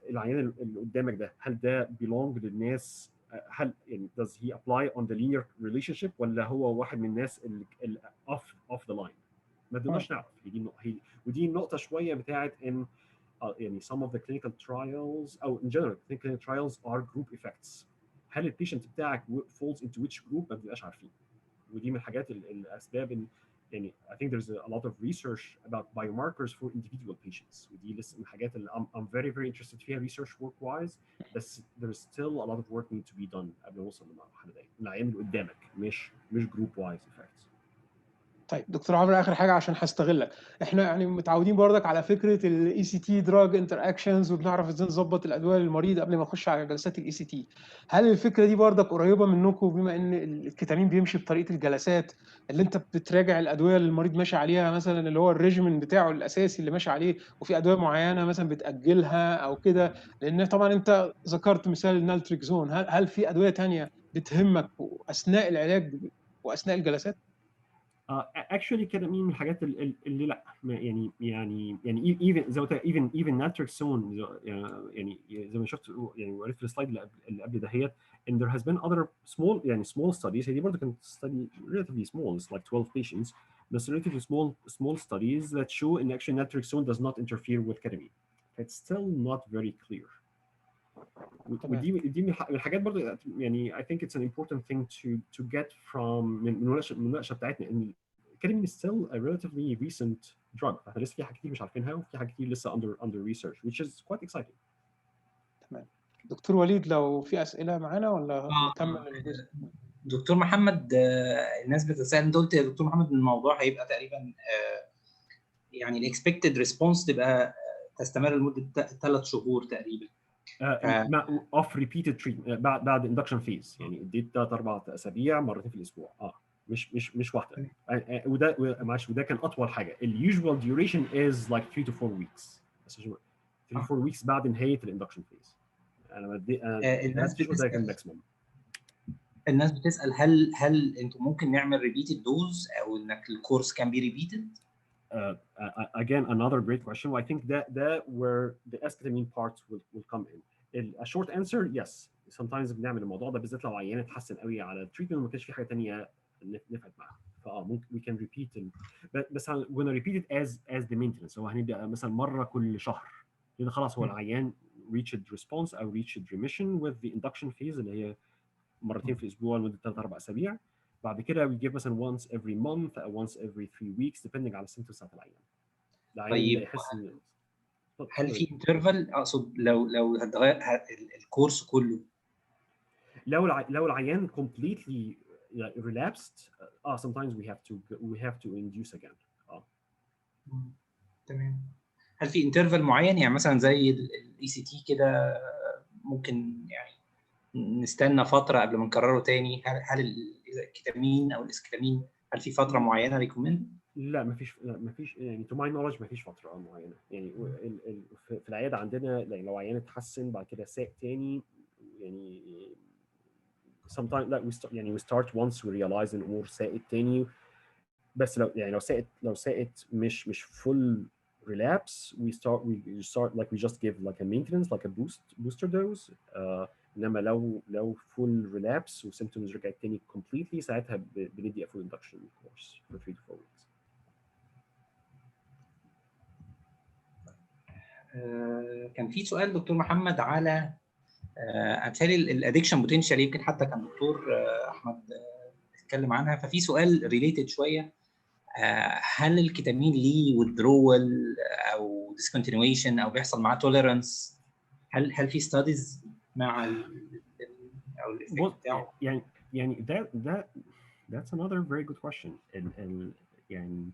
العيان اللي قدامك ده هل ده belong للناس هل يعني does he apply on the linear relationship ولا هو واحد من الناس اللي off the line؟ ما نقدرش نعرف. ودي النقطه شويه بتاعت ان يعني some of the clinical trials او in general clinical trials are group effects. هل البيشنت بتاعك falls into which group ما بنبقاش عارفين. ودي من الحاجات الاسباب ان يعني I think there's a lot of research about biomarkers for individual patients. ودي لسه من الحاجات اللي I'm very very interested فيها research work wise. بس there's still a lot of work need to be done قبل ما نوصل للمرحله دي. العيان اللي قدامك مش group wise effects. طيب دكتور عمرو، اخر حاجه عشان هستغلك، احنا يعني متعودين برضك على فكره الاي سي تي دراج انتر اكشنز، وبنعرف ازاي نظبط الادويه للمريض قبل ما نخش على جلسات الاي سي تي. هل الفكره دي برضك قريبه منكم، بما ان الكتامين بيمشي بطريقه الجلسات اللي انت بتراجع الادويه اللي المريض ماشي عليها، مثلا اللي هو الريجيمن بتاعه الاساسي اللي ماشي عليه، وفي ادويه معينه مثلا بتاجلها او كده؟ لان طبعا انت ذكرت مثال النالتريكزون، هل في ادويه ثانيه بتهمك اثناء العلاج واثناء الجلسات؟ actually كتامين من الحاجات اللي لا يعني even زي ما قلت even naltrexone يعني زي ما شفت يعني وريت في السلايد اللي قبل دهيت and there has been other small studies. هي دي برضه كانت study relatively small, it's like 12 patients, but relatively small studies that show in actually naltrexone does not interfere with ketamine. It's still not very clear. ودي من الحاجات برضه يعني I think it's an important thing to get from من المناقشه بتاعتنا ان ketamine is still a relatively recent drug. فاحنا لسه في حاجات كتير مش عارفينها وفي حاجات كتير لسه under research which is quite exciting. تمام. دكتور وليد، لو في اسئله معانا ولا نكمل الجزء؟ دكتور محمد، الناس بتسال، انت قلت يا دكتور محمد ان الموضوع هيبقى تقريبا يعني الاكسبكتد ريسبونس تبقى تستمر لمده 3 شهور تقريبا. off repeated treatment بعد induction phase يعني اديت 3-4 اسابيع مرتين في الاسبوع. مش واحده. وده معلش وده كان اطول حاجه. اليوجوال duration is like 3 to 4 weeks. 3 to 4 weeks بعد نهايه الاندكشن فيز. الناس بتسال هل انتوا ممكن نعمل ريبيتد دوز او انك الكورس كان بي ريبيتد؟ Again, another great question. I think that where the esketamine part will come in. A short answer, yes. Sometimes بنعمل الموضوع ده بالذات لو عيان اتحسن قوي على التريتمنت وما كانش في حاجه ثانيه نفعت معاه. ممكن we can repeat بس when I repeat it as the maintenance. هو هنبدا مثلا مره كل شهر لان خلاص هو العيان reached response او reached remission with the induction phase اللي هي مرتين في الاسبوع لمده 3-4 اسابيع. بعد كده we give مثلا once every month او once every 3 weeks depending على السيمتومز بتاعت العيان. طيب هل في انترفال؟ اقصد لو هتغير الكورس كله، لو العيان completely relapsed sometimes we have to induce again. تمام. هل في انترفال معين يعني مثلا زي الاي سي تي كده ممكن يعني نستنى فتره قبل ما نكرره تاني؟ هل الكتامين او الاسكتامين هل في فتره معينه ريكومند؟ لا مفيش يعني to my knowledge مفيش فتره معينه. يعني في العياده عندنا يعني لو عيان اتحسن بعد كده ساق تاني يعني sometimes لا we start once we realize ان الامور ساقت تاني. بس لو ساقت مش full relapse we start like we just give like a maintenance like a booster dose. انما لو full relapse و symptoms رجعت تاني completely ساعتها بندي a full induction course for 3 to 4 weeks. كان في سؤال دكتور محمد على امثال الادكشن بوتنشال، يمكن حتى كان دكتور احمد اتكلم عنها. ففي سؤال ريليتد شويه، هل الكتامين ليه withdrawal او discontinuation او بيحصل معاه tolerance؟ هل في studies مع او الافكت بتاعه؟ يعني that's another very good question. يعني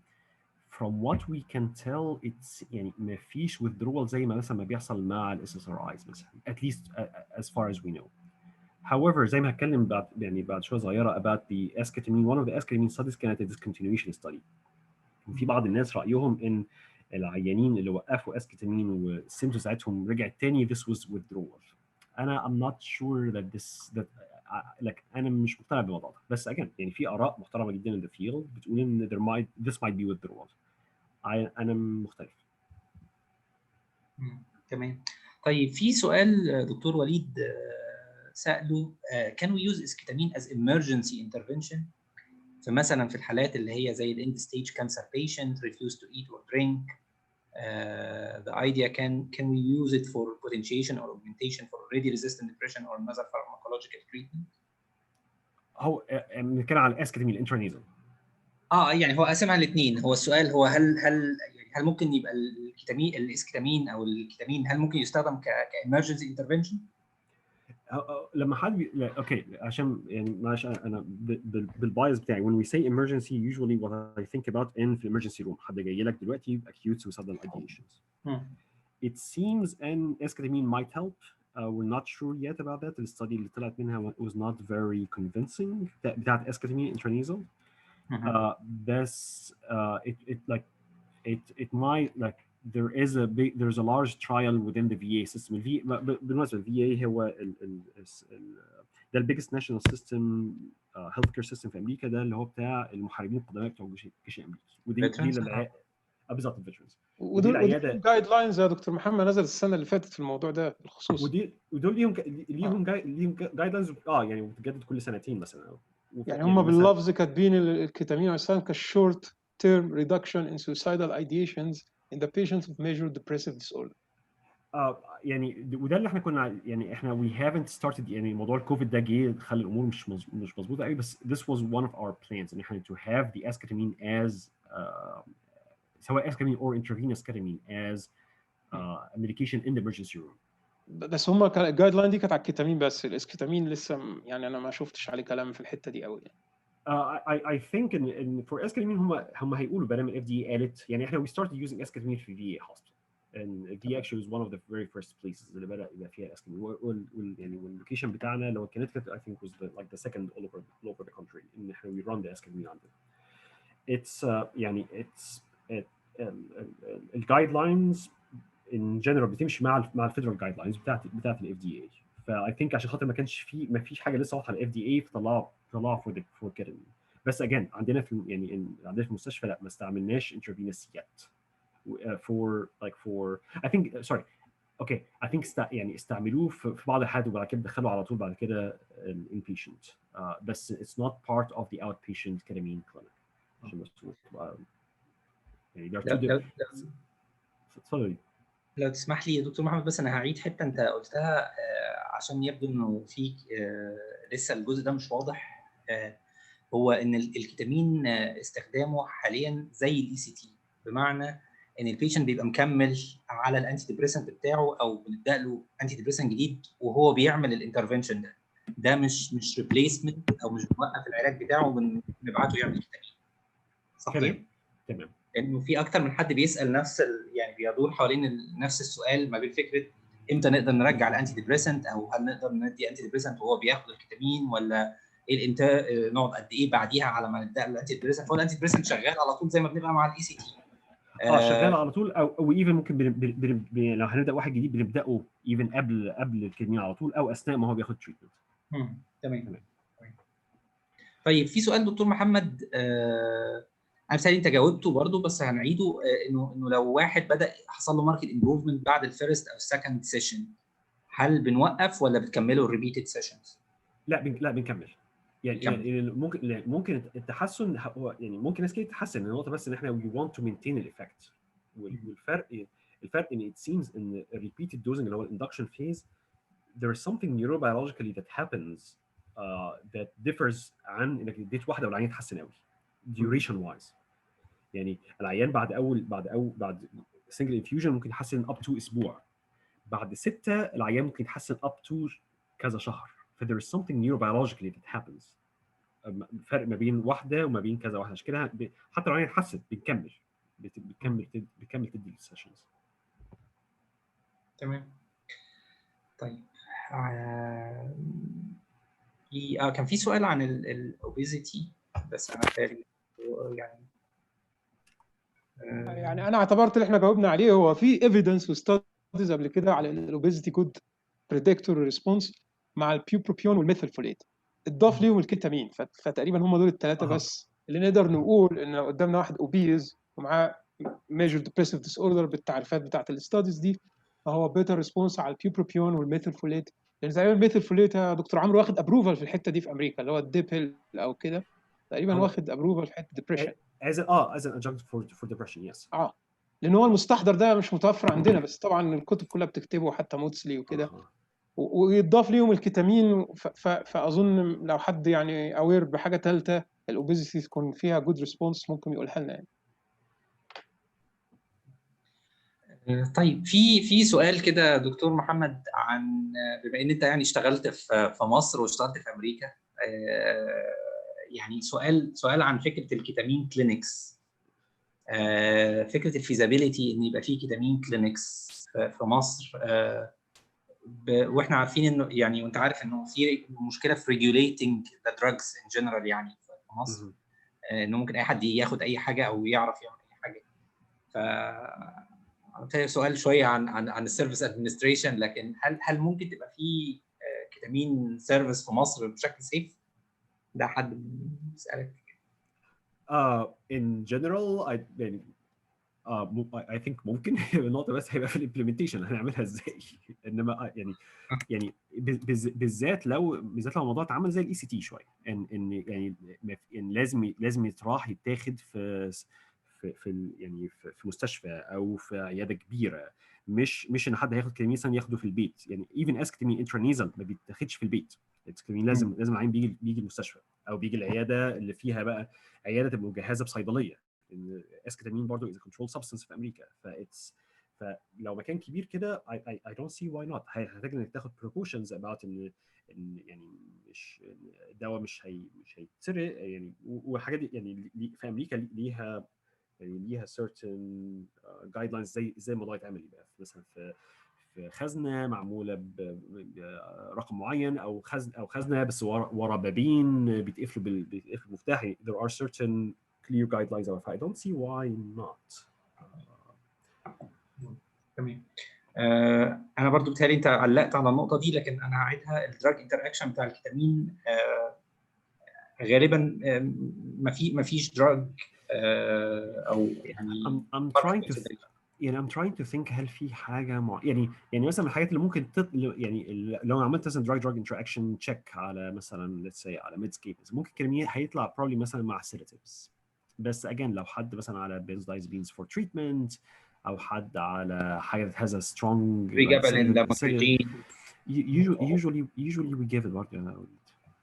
from what we can tell it's يعني ما فيش withdrawal زي ما مثلا ما بيحصل مع ال SSRIs مثلا at least as far as we know. However زي ما هتكلم بعد شويه صغيره about the esketamine. One of the esketamine studies كانت a discontinuation study. وفي بعض الناس رايهم ان العيانين اللي وقفوا اسكتامين والسيمتومز بتاعتهم رجعت تاني this was withdrawal. انا I'm not sure that like انا مش مقتنع بالموضوع ده. بس again يعني في اراء محترمه جدا in the field بتقول ان this might be withdrawal. انا مختلف. تمام. طيب في سؤال دكتور وليد سالوا can we use esketamine as emergency intervention فمثلا في الحالات اللي هي زي the end stage cancer patient refuse to eat or drink. The idea can we use it for potentiation or augmentation for already resistant depression or another pharmacological treatment? هو بنتكلم على الاسكتامين الانترانيزال. يعني هو قاسمها الاثنين. هو السؤال هو هل ممكن يبقى الاسكتامين او الكتامين هل ممكن يستخدم كemergency intervention؟ لما حد اوكي عشان يعني معلش انا بالبايز بتاعي when we say emergency usually what I think about in the emergency room حد جاي لك دلوقتي acute suicidal ideations. It seems an esketamine might help. We're not sure yet about that. The study اللي طلعت منها was not very convincing بتاعت esketamine intranasal. بس it might like there's a large trial within the VA system. بالمناسبة VA هو ده biggest national system healthcare system في أمريكا، ده اللي هو بتاع المحاربين القدماء بتوع الجيش الأمريكي. ودي للعيادة بالظبط الفيترنز. ودول جايد لاينز يا دكتور محمد نزل السنة اللي فاتت في الموضوع ده بالخصوص. ودول ليهم جايد لاينز يعني بتتجدد كل سنتين مثلا. يعني هم باللفظ كاتبين الكتامين مثلا كشورت term reduction in suicidal ideations in the patients with major depressive disorder. يعني وده اللي احنا كنا يعني احنا we haven't started يعني موضوع الكوفيد ده جه خلى الامور مش مظبوطه قوي، بس this was one of our plans ان احنا to have the esketamine as سواء esketamine or intravenous ketamine as a medication in the emergency room. بس هم الجايد لاين دي كانت على الكتامين بس، الاسكتامين لسه يعني انا ما شفتش عليه كلام في الحته دي قوي يعني. I think in for esketamine هم هيقولوا بدل ما ال FDA قالت يعني احنا we started using esketamine في VA hospital and VA actually was one of the very first places اللي بدأ يبقى فيها esketamine يعني واللوكيشن بتاعنا لو Connecticut I think was like the second all over the country ان احنا we run the esketamine عندنا. It's يعني it's الجايد لاينز in general بتمشي مع الفيدرال جايد لاينز بتاعت ال FDA. فاي ثينك عشان خاطر ما فيش حاجه لسه واضحه على FDA فطلعوا فور ketamine. بس again عندنا في عندنا في المستشفى لا ما استعملناش intravenous yet for I think sorry okay I think يعني استعملوه في بعض الحالات وبعد كده دخلوا على طول بعد كده inpatient بس it's not part of the outpatient ketamine clinic. عشان بس يعني there are two different. اتفضلي. لو تسمح لي يا دكتور محمد بس انا هعيد حته انت قلتها عشان يبدو انه فيك لسه الجزء ده مش واضح. هو ان الكتامين استخدامه حاليا زي الاي سي تي، بمعنى ان البيشنت بيبقى مكمل على الانتي ديبريسنت بتاعه او بنبدا له انتي ديبريسنت جديد وهو بيعمل الانترفنشن ده مش ريبليسمنت او مش بنوقف العلاج بتاعه وبنبعته يعمل كتامين. صحيح؟ تمام. لانه في اكتر من حد بيسال نفس يعني بيدور حوالين نفس السؤال ما بين فكره امتى نقدر نرجع الانتي ديبريسنت او هل نقدر ندي انتي ديبريسنت وهو بياخد الكتامين ولا ايه نقعد قد ايه بعديها على ما نبدا الانتي ديبريسنت. هو الانتي ديبريسنت شغال على طول زي ما بنبقى مع الاي سي تي. شغال على طول او ايفن ممكن لو هنبدا واحد جديد بنبداه ايفن قبل الكتامين على طول او اثناء ما هو بياخد تريتمنت. تمام. طيب في سؤال دكتور محمد انا بسالي انت جاوبته برضو بس هنعيده انه لو واحد بدا حصل له ماركت امبروفمنت بعد الفيرست او السكند سيشن هل بنوقف ولا بتكملوا الريبيتد سيشنز؟ لا بنكمل. يعني ممكن التحسن هو يعني ممكن ناس كتير تتحسن النقطه بس ان احنا we want to maintain الايفكت. الفرق ان it seems ان repeated dosing اللي هو الاندكشن phase there is something neurobiologically that happens that differs عن انك اديت واحده والعيان يتحسن قوي duration wise. يعني العيان بعد single infusion ممكن يتحسن up to اسبوع، بعد 6 العيان ممكن يتحسن up to كذا شهر. ف there is something neurobiologically that happens. فرق ما بين واحده وما بين كذا واحده. عشان كده حتى لو العيان اتحسن بتكمل تدي السيشنز. تمام. طيب كان في سؤال عن الاوبيزيتي بس انا فاهم يعني انا اعتبرت اللي احنا جاوبنا عليه هو في ايفيدنس وستاديز قبل كده على ان الاوبيزيتي كود بريدكتور ريسبونس مع البيوبروبيون والميثيلفوليت اتضاف ليهم الكيتامين. فتقريبا هم دول الثلاثه بس اللي نقدر نقول ان لو قدامنا واحد اوبيز ومعاه ميجر ديبريسيف ديس اوردر بالتعريفات بتاعت الاستاديز دي فهو بيتر ريسبونس على البيوبروبيون والميثيلفوليت لان تقريبا الميثylfolate يا دكتور عمرو واخد ابروفال في الحته دي في امريكا، اللي هو الديبل او كده تقريبا هو واخد ابروفال في حته ديبريشن. as an adjunct for depression, yes. لان هو المستحضر ده مش متوفر عندنا، بس طبعا الكتب كلها بتكتبه حتى موتسلي وكده. ويضاف ليهم الكيتامين. فاظن لو حد يعني اوير بحاجه ثالثه الاوبيزيتي تكون فيها جود ريسبونس ممكن يقولها لنا يعني. طيب في سؤال كده دكتور محمد، عن بما ان انت يعني اشتغلت في مصر واشتغلت في امريكا، يعني سؤال عن فكره الكيتامين كلينكس، فكره الفيزابيليتي ان يبقى في كيتامين كلينكس في مصر، واحنا عارفين انه يعني، وانت عارف انه في مشكله في ريجوليتنج ذا دراجز ان جنرال يعني في مصر، انه ممكن اي حد ياخد اي حاجه او يعرف يعمل اي حاجه. سؤال شويه عن السيرفيس ادمنستريشن، لكن هل ممكن تبقى في كيتامين سيرفيس في مصر بشكل سيف؟ ده حد بيسالك. In general يعني I think ممكن. النقطه بس هيبقى في الامبلمنتيشن هنعملها ازاي. انما يعني بالذات لو الموضوع اتعمل زي الECT شويه، ان يعني لازم يتراح يتاخد في يعني في مستشفى او في عياده كبيره، مش ان حد هياخد كيتامين مثلا ياخده في البيت. يعني ايفن اسكتامين انترانيزال ما بيتاخدش في البيت. الاسكتامين لازم العيان بيجي المستشفى او بيجي العياده اللي فيها بقى عياده تبقى مجهزه بصيدليه. الاسكتامين برضه is a controlled substance في امريكا، فلو مكان كبير كده I don't see why not. هتحتاج انك تاخد precautions about ان يعني مش الدواء مش هيتسرق يعني، والحاجات دي يعني في امريكا ليها certain guidelines زي الموضوع يتعمل. يبقى مثلا في خزنه معموله برقم معين، او خزنه بس ورا بابين بيتقفلوا بالمفتاح. there are certain clear guidelines about it. I don't see why not. تمام. انا برضو بتهيألي انت علقت على النقطه دي، لكن انا هعيدها. الدراج انتر اكشن بتاع الكيتامين غالبا ما فيش دراج او يعني I'm trying to think هل في حاجه يعني مثلا من الحاجات اللي ممكن يعني لو عملت مثلا دراج انتراكشن تشيك على مثلا let's say على ميدسكيب، ممكن الكيتامين هيطلع probably مثلا مع sedatives. بس again لو حد مثلا على benzodiazepines for treatment او حد على حاجه that has a strong usually we give it برضه.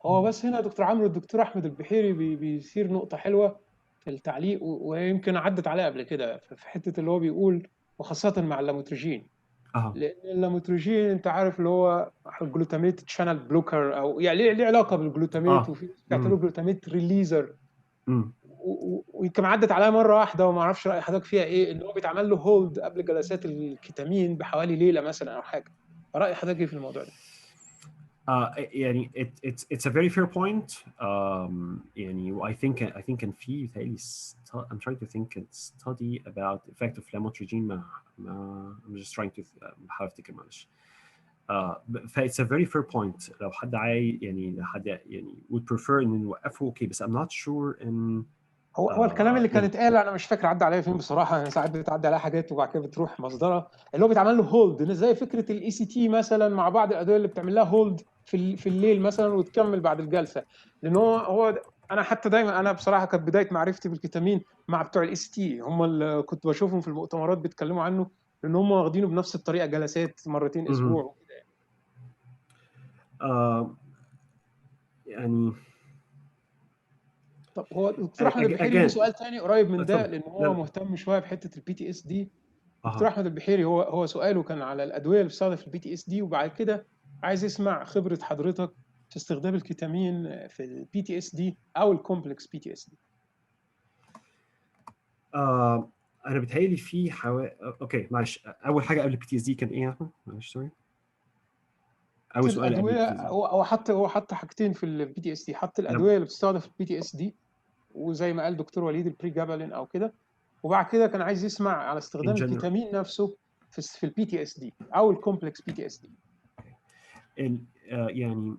هو بس هنا دكتور عمرو الدكتور احمد البحيري بيثير نقطه حلوه في التعليق، ويمكن عدت عليها قبل كده في حته اللي هو بيقول وخاصه مع اللاموتريجين. لان اللاموتريجين انت عارف اللي هو الجلوتاميت تشانل بلوكر، او يعني ليه علاقه بالجلوتاميت، وفي بيعتبروه جلوتاميت ريليزر. ويمكن عدت عليها مره واحده وما اعرفش راي حضرتك فيها ايه، ان هو بيتعمل له هولد قبل جلسات الكيتامين بحوالي ليله مثلا او حاجه. راي حضرتك ايه في الموضوع ده؟ يعني it's a very fair point. يعني I think كان في I'm trying to think a study about the effect of lamotrigine. I'm just trying to بحاول افتكر معلش. it's a very fair point. لو حد حد يعني would prefer ان نوقفه اوكي، بس I'm not sure in هو الكلام اللي كان اتقال انا مش فاكر عدى عليا فين بصراحه. يعني ساعات بتعدي عليها حاجات وبعد كده بتروح مصدرها، اللي هو بيتعمل له هولد زي فكره الECT مثلا مع بعض الادويه اللي بتعمل لها هولد في الليل مثلا وتكمل بعد الجلسه. لان هو انا حتى دايما انا بصراحه كانت بدايه معرفتي بالكيتامين مع بتوع الECT، هم اللي كنت بشوفهم في المؤتمرات بيتكلموا عنه، لان هم واخدينه بنفس الطريقه جلسات مرتين اسبوع وكده يعني. طب هو دكتور احمد البحيري ليه سؤال ثاني قريب من ده، لان هو مهتم شويه بحته الPTSD. دكتور احمد البحيري هو سؤاله كان على الادويه اللي بتستخدم في الPTSD، وبعد كده عايز يسمع خبره حضرتك في استخدام الكيتامين في الPTSD او الكومبلكس PTSD. انا بتهيألي في اوكي معلش، اول حاجه قبل الPTSD كان ايه يا احمد؟ معلش سوري. اول سؤال قبل الPTSD هو حط حاجتين في الPTSD، حط الادويه اللي بتستخدم في الPTSD وزي ما قال دكتور وليد البريجابالين او كده، وبعد كده كان عايز يسمع على استخدام الكيتامين نفسه في الPTSD او الكومبلكس PTSD. يعني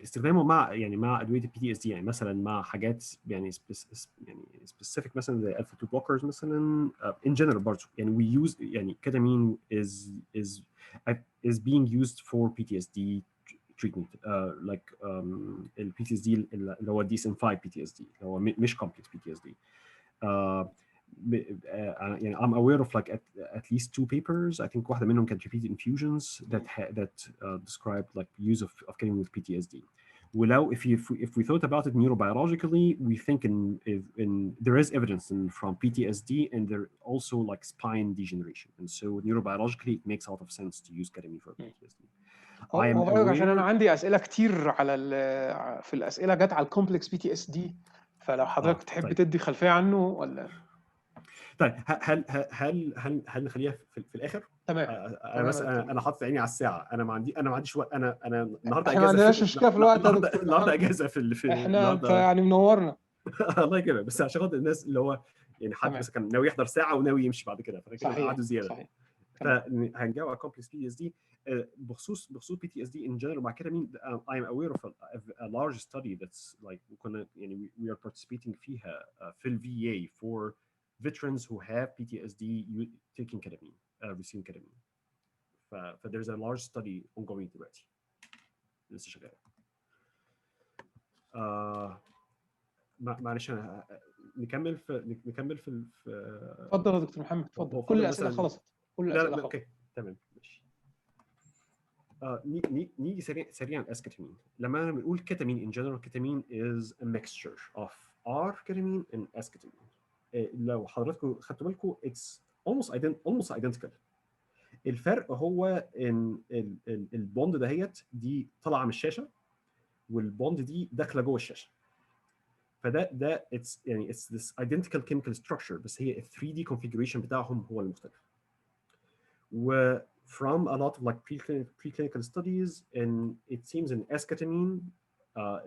استخدامه مع ادويه الPTSD، يعني مثلا مع حاجات يعني specific مثلا زي alpha 2 blockers مثلا. in general برضه يعني we use يعني ketamine is is being used for PTSD treatment like ال PTSD اللي هو DSM-5 PTSD اللي هو مش complex PTSD. يعني I'm aware of like at least 2 papers. I think واحدة منهم كانت repeated infusions that described like use of ketamine with PTSD. ولو if we thought about it neurobiologically, we think in there is evidence from PTSD and there also like spine degeneration, and so neurobiologically it makes a lot of sense to use ketamine for PTSD. هو برضه عشان انا عندي اسئله كتير على في الاسئله جت على الكومبلكس بي تي اس دي، فلو حضرتك تحب طيب. تدي خلفيه عنه ولا؟ طيب هل نخليها في الاخر؟ تمام. انا بس انا حاطط عيني على الساعه، انا ما عنديش وقت. انا النهارده احنا ما اجازه. عندناش مشكله في الوقت يا دكتور النهارده اجازه في احنا انت النهارده. يعني منورنا. الله يكرمك، بس عشان خاطر الناس اللي هو يعني حد بس كان ناوي يحضر ساعه وناوي يمشي بعد كده، فكده قعدوا زياده. صحيح. فهنجاوب على كومبلكس بي اس دي. بخصوص بي تي اس دي ان جنرال مع كيتامين. I am aware of a large study that's like كنا يعني we are participating فيها في ال VA for veterans who have PTSD taking ketamine, receiving ketamine. There's a large study ongoing دلوقتي لسه شغال. معلش انا نكمل في اتفضل يا دكتور محمد، اتفضل. كل الاسئله خلصت. لا اوكي تمام ماشي. نيجي سريعا اسكتامين. لما انا بنقول كيتامين in general, ketamine is a mixture of R-ketamine and esketamine. لو حضراتكم خدتوا بالكم it's almost identical. الفرق هو ان البوند دهيت دي طالعه من الشاشه والبوند دي داخله جوه الشاشه. فده it's يعني it's this identical chemical structure، بس هي ال 3D configuration بتاعهم هو المختلف. و from a lot of like preclinical studies, and it seems an esketamine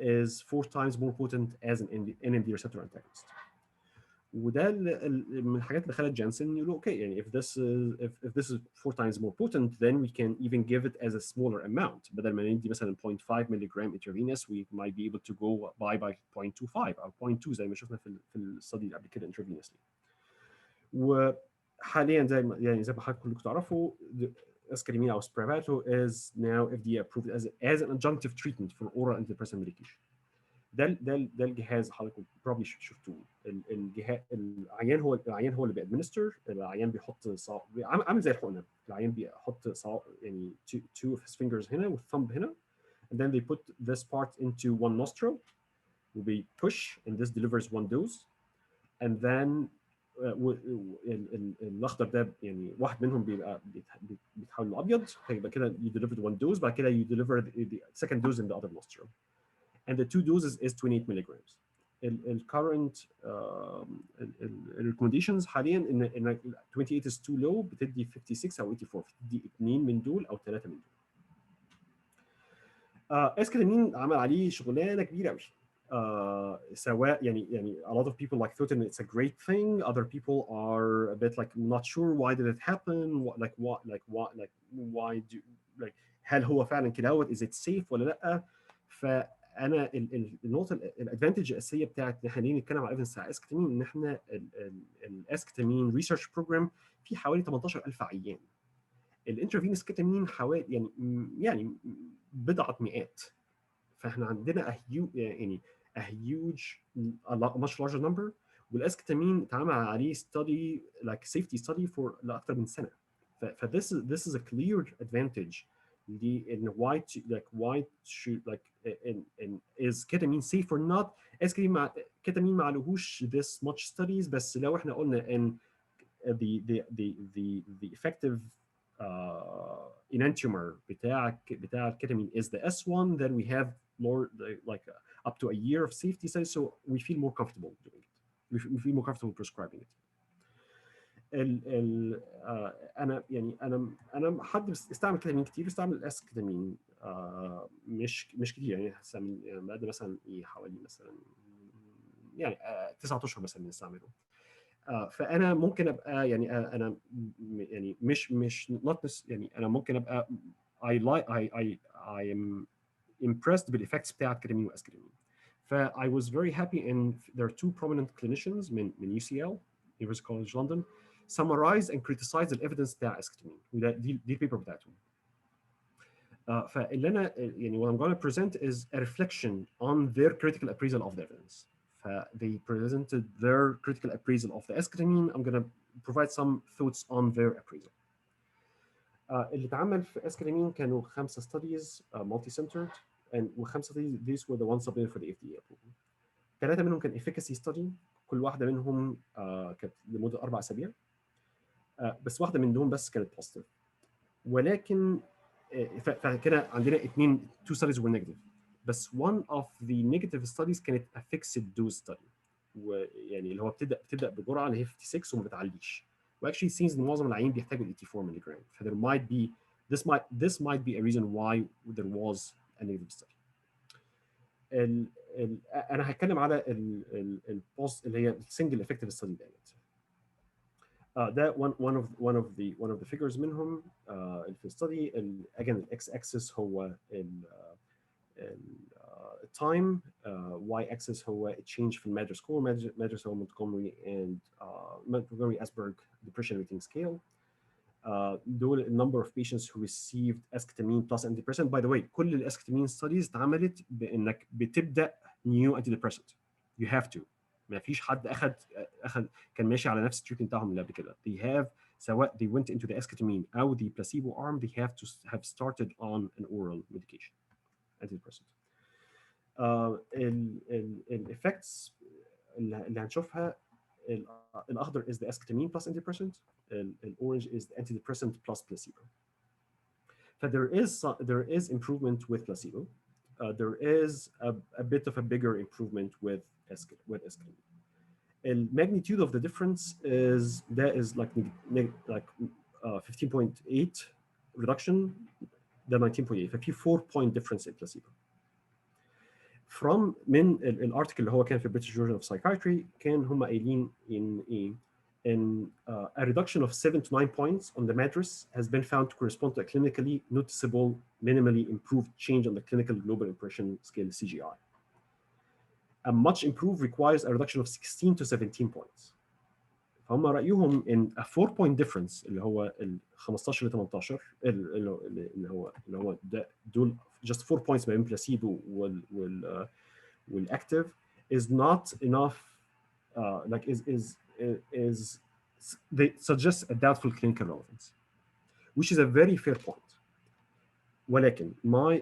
is 4 times more potent as an NMD receptor antagonist. وده من الحاجات اللي خلت جانسون يقولوا اوكي يعني if this is 4 times more potent, then we can even give it as a smaller amount. بدل ما ندي مثلا 0.5 milligram intravenous, we might be able to go by 0.25 او 0.2 زي ما شفنا في الستدي اللي قبل كده intravenously. وحاليا زي ما حضرتك كلكم تعرفوا esketamine او Spravato is now FDA approved as an adjunctive treatment for oral antidepressant medication. ده الجهاز حضراتكم probably شفتوه. العيان هو اللي بيادمنستر. العيان بيحط عامل زي الحقنه. العيان بيحط يعني two of his fingers هنا والثumb هنا, and then they put this part into one nostril وبي push and this delivers one dose, and then الاخضر ده يعني واحد منهم بيبقى بيتحول لابيض, فيبقى كده you delivered one dose, بعد كده you deliver the second dose in the other nostril. And the 2 doses is 28 milligrams. The current recommendations حاليا ان 28 is too low, بتدي 56 او 84, بتدي 2 من دول او 3 من دول. اسكتامين عمل عليه شغلانه كبيره قوي. سواء يعني a lot of people like thought and it's a great thing. Other people are a bit like not sure why did it happen, why do like هل هو فعلا كده is it safe ولا لا. فانا النقطه الادفانتج الاساسيه بتاعت ان احنا نتكلم على الايفيدنس بتاع اسكتامين ان احنا الاسكتامين ريسيرش بروجرام في حوالي 18,000 عيان. الانترافينوس كيتامين حوالي يعني بضعه مئات. فاحنا عندنا a huge much larger number. والاسكتامين اتعمل عليه study like safety study for لاكثر من سنه. this is a clear advantage in why should is ketamine safe or not. ketamine ما عليهوش this much studies, بس لو احنا قلنا ان the effective enantiomer بتاع الكيتامين is the S1, then we have more like up to a year of safety studies, so we feel more comfortable doing it. We feel more comfortable prescribing it. انا حد استعمل كيتامين كتير, استعمل الاسكتامين مش كتير يعني بقى مثلا حوالي مثلا يعني 9 اشهر مثلا بنستعمله. فانا ممكن ابقى يعني انا يعني مش not يعني انا ممكن ابقى I am impressed بالeffects بتاعت كيتامين واسكتامين. ف I was very happy and there are 2 prominent clinicians من UCL University College London summarize and criticize the evidence بتاع اسكتامين. وده دي البيبر بتاعتهم. فاللي انا يعني what I'm going to present is a reflection on their critical appraisal of the evidence. They presented their critical appraisal of the esketamine. I'm going to provide some thoughts on their appraisal. اللي اتعمل في esketamine كانوا 5 studies multi-centered, and و5 these were the ones submitted for the FDA approval. 3 منهم كان efficacy study، كل واحده منهم كانت لمده 4 اسابيع، بس واحده منهم بس كانت positive. ولكن فكده عندنا 2 studies were negative، بس one of the negative studies كانت a fixed dose study، ويعني اللي هو بتبدا بجرعه اللي هي 56 وما بتعليش، واكشلي seems ان معظم العيانين بيحتاجوا 84 مللي جرام، ف there might be this might be a reason why there was a negative study. انا هتكلم على البوست اللي هي السنجل افكتيف ستادي ديت. ده one of the figures منهم في الستادي. again الاكس اكسس هو التايم، واي اكسس هو change في المادر سكور. مادر هو Montgomery and Montgomery Asberg depression rating scale. دول number of patients who received esketamine plus antidepressant. By the way كل الاسكتامين ستاديز اتعملت بانك بتبدا new antidepressant. You have to. ما فيش حد اخذ كان ماشي على نفس التريتمنت بتاعهم اللي قبل كده. They have سواء they went into the esketamine او the placebo arm, they have to have started on an oral medication antidepressant. الeffects اللي هنشوفها، الاخضر is the esketamine plus antidepressant, الاورنج is the antidepressant plus placebo. There is improvement with placebo. There is a bit of a bigger improvement with esketamine. The magnitude of the difference is like 15.8 reduction, the 19.8. ففي 4-point difference in placebo. من الارتكل اللي هو كان في British Journal of Psychiatry كان هم قايلين in a reduction of 7 to 9 points on the MADRS has been found to correspond to a clinically noticeable, minimally improved change on the Clinical Global Impression Scale (CGI). A much improved requires a reduction of 16 to 17 points. فهم رأيهم in a 4-point difference اللي هو ال 15 ل 18 اللي هو دول just 4 points ما بين placebo والactive is not enough, like is they suggest a doubtful clinical relevance, which is a very fair point. ولكن my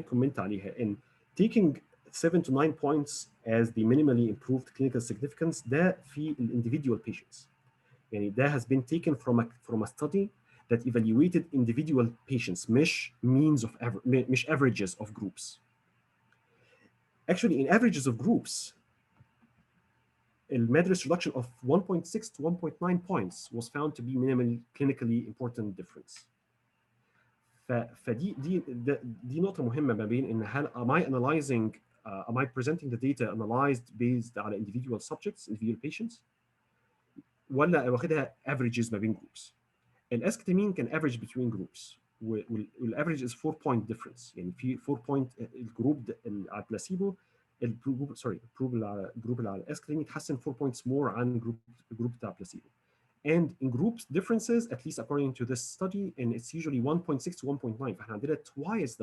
comment عليها in taking 7 to 9 points as the minimally improved clinical significance ده في individual patients. يعني ده has been taken from a study that evaluated individual patients مش means of مش averages of groups. Actually in averages of groups MADRS reduction of 1.6 to 1.9 points was found to be minimally clinically important difference. دي نقطة مهمة ما بين إن هل am I presenting the data analyzed based على individual subjects, individual patients، ولا واخدها averages ما بين groups. الاسكتامين كان average between groups، والaverage is 4-point difference. يعني في 4-point الجروب على البلاسيبو، الجروب اللي على الاسكتامين يتحسن 4 points more عن الجروب بتاع البلاسيبو. And in group differences, at least according to this study, and it's usually 1.6 to 1.9. فاحنا عندنا twice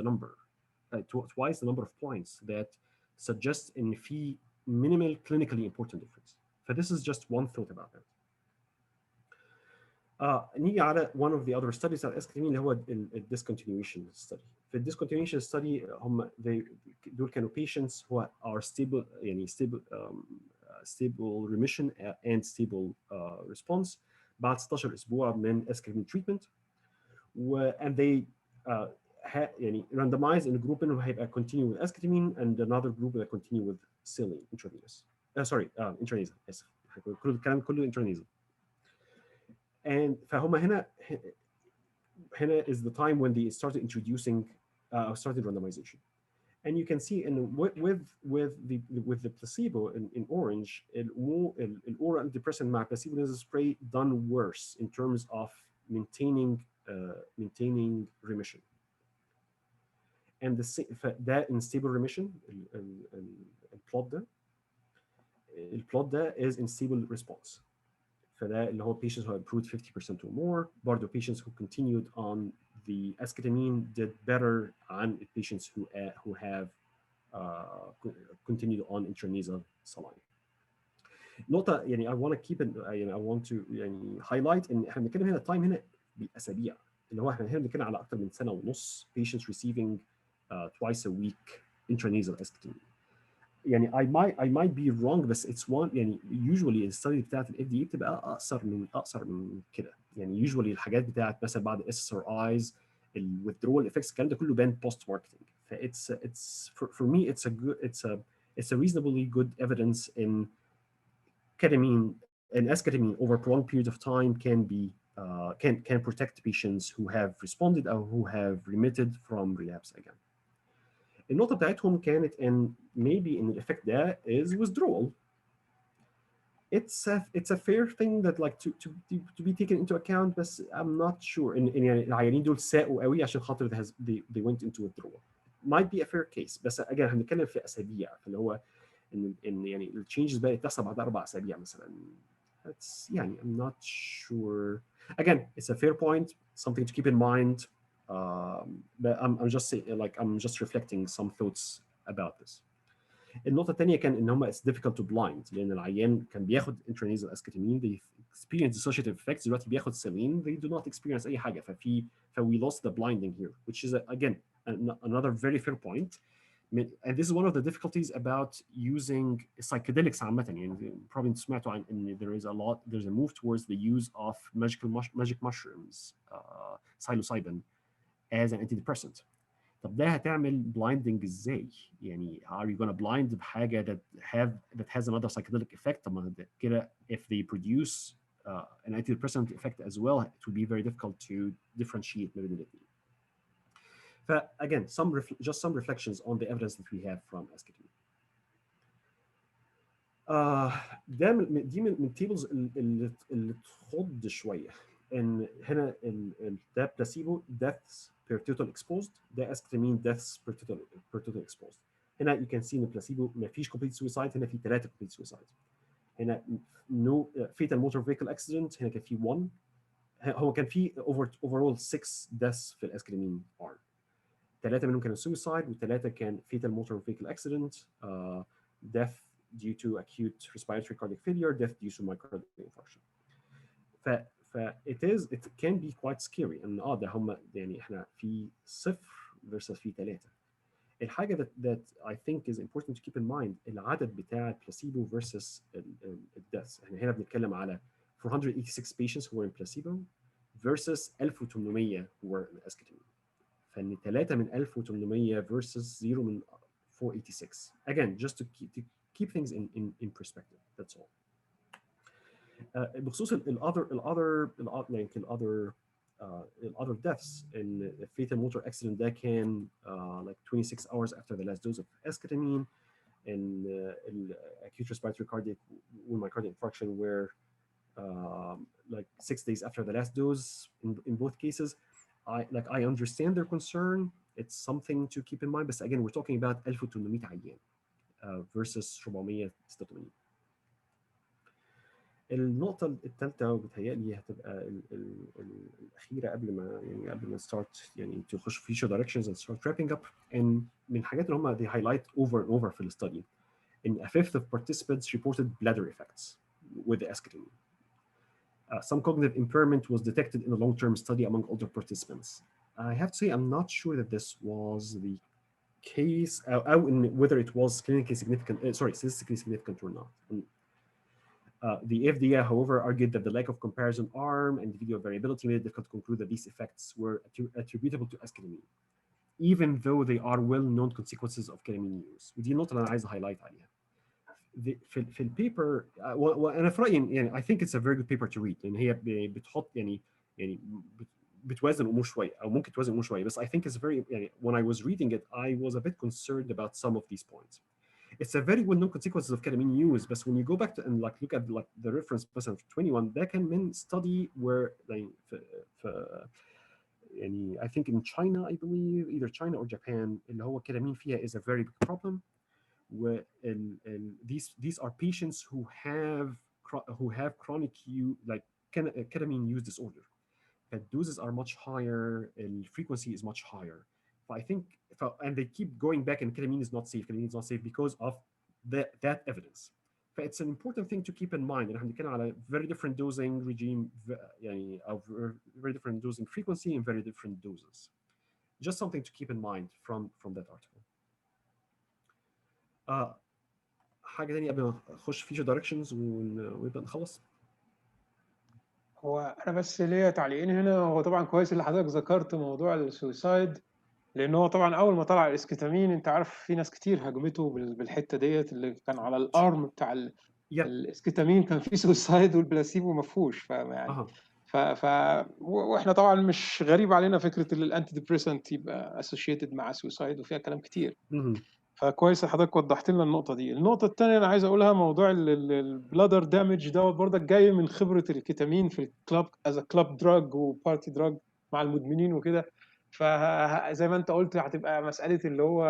the number of points that suggest in في minimal clinically important difference. So this is just one thought about that. نيجي على one of the other studies على esketamine اللي هو discontinuation study. في discontinuation study هم دول كانوا patients who are stable، يعني stable remission and stable response بعد 16 اسبوع من esketamine treatment. and they يعني randomized in a group منهم هيبقى continue with esketamine and another group will continue with saline intravenous. intranasal. اسف، كل الكلام كله intranasal. And فهم هنا is the time when they started introducing started randomization. And you can see with the placebo in orange, oral antidepressant مع placebo nasal spray done worse in terms of maintaining remission. And that in stable remission الplot ده is in stable response. فده اللي هو patients who improved 50% or more، برضه patients who continued on the esketamine did better on patients who have continued on intranasal saline. نقطة يعني I want to keep it يعني I want to يعني highlight إن إحنا بنتكلم هنا التايم هنا بأسابيع، اللي هو إحنا هنا بنتكلم على أكتر من سنة ونص patients receiving twice a week intranasal esketamine. يعني I might be wrong بس it's one يعني usually الستادي بتاعت ال FDA بتبقى أقصر من كده. يعني usually الحاجات بتاعت مثلا بعد SSRIs ال withdrawal effects الكلام ده كله بان post marketing. ف it's for me it's a reasonably good evidence in ketamine and esketamine over a prolonged period of time can be can protect patients who have responded or who have remitted from relapse again. النقطة بتاعتهم كانت ان maybe ان الeffect ده is withdrawal. It's a fair thing that like to be taken into account بس I'm not sure ان يعني العيانين دول ساقوا قوي عشان خاطر they went into withdrawal. Might be a fair case بس again هنتكلم في اسابيع فاللي هو ان يعني التشينجز بقت تحصل بعد 4 اسابيع مثلا. That's يعني I'm not sure. Again, it's a fair point, something to keep in mind. But I'm just saying, like I'm just reflecting some thoughts about this. النقطة الثانية كان إن هم it's difficult to blind لأن العيان كان بياخد intranasal esketamine they experience dissociative effects دلوقتي بياخد saline they do not experience أي حاجة we lost the blinding here which is again another very fair point. And this is one of the difficulties about using psychedelics عامة يعني probably سمعتوا عن إن there's a move towards the use of magic mushrooms psilocybin as an antidepressant. طب ده هتعمل blinding ازاي؟ يعني are you gonna blind بحاجة that has another psychedelic effect؟ طب ما كده if they produce an antidepressant effect as well it will be very difficult to differentiate ما بين الاثنين. Again, just some reflections on the evidence that we have from esketamine. دي من التيبلز اللي تخض شويه ان هنا ده بلاسيبو deaths per total exposed ده esketamine deaths per total exposed. هنا you can see ان البلاسيبو ما فيش complete suicide هنا في 3 complete suicide. هنا no fatal motor vehicle accident هنا كان في 1 هو كان في overall 6 deaths في الاسكتامين arm. 3 منهم كانوا suicide و3 كان fatal motor vehicle accident, death due to acute respiratory cardiac failure, death due to myocardial infarction. it can be quite scary ان ده هم يعني احنا في 0 versus في 3. الحاجه that I think is important to keep in mind العدد بتاع placebo versus deaths. احنا هنا بنتكلم على 486 patients who were in placebo versus 1800 who were in esketamine. فان 3 من 1800 versus 0 من 486. Again, just to keep things in perspective. That's all. بخصوص other deaths in fatal motor accident that can like 26 hours after the last dose of esketamine, and acute respiratory cardiac myocardial infarction were like 6 days after the last dose in both cases. I understand their concern. It's something to keep in mind. But again, we're talking about 1800 عيان versus 486. النقطة الثالثة وبتهيألي هتبقى الأخيرة قبل ما start يعني تخش في future directions and start wrapping up. إن من الحاجات اللي هم they highlight over and over في الستادي إن a fifth of participants reported bladder effects with the esketamine. Some cognitive impairment was detected in a long-term study among older participants. I have to say I'm not sure that this was the case, whether it was clinically significant, statistically significant or not. The FDA, however, argued that the lack of comparison arm and video variability made it difficult to conclude that these effects were attributable to esketamine, even though they are well-known consequences of ketamine use. ودي النقطة اللي أنا عايز highlight عليها. في البيبر وانا في رايي يعني I think it's a very good paper to read لان هي بتحط يعني بتوازن الامور شويه او ممكن توازن الامور شويه بس I think it's very يعني when I was reading it I was a bit concerned about some of these points. It's a very well known consequences of ketamine use but when you go back to and like look at like the reference مثلا في 21 ده كان من study where like يعني I think in China I believe either China or Japan اللي هو ketamine فيها is a very big problem. These are patients who have chronic ketamine use disorder. doses are much higher, frequency is much higher. So I think, and they keep going back, and ketamine is not safe. Ketamine is not safe because of that evidence. It's an important thing to keep in mind. And احنا بنتكلم على very different dosing regime, يعني of very different dosing frequency and very different doses. Just something to keep in mind from that article. حاجة تانية قبل ما نخش future directions ونبدأ نخلص. هو انا بس ليا تعليقين هنا. هو طبعا كويس اللي حضرتك ذكرت موضوع السويسايد، لان هو طبعا اول ما طلع الاسكيتامين انت عارف في ناس كتير هاجمته بالحته ديت، اللي كان على الارم بتاع الاسكيتامين كان فيه سويسايد والبلاسيبو ما فيهوش. فيعني واحنا طبعا مش غريب علينا فكره ان الانتي ديبريسنت يبقى اسوشيتد مع سويسايد وفيها كلام كتير. فكويس حضرتك وضحت لنا النقطه دي. النقطه الثانيه انا عايز اقولها موضوع البلادر دامج دوت برضك جاي من خبره الكيتامين في الكلاب از كلاب دراج وبارتي دراج مع المدمنين وكده. فزي ما انت قلت هتبقى مساله اللي هو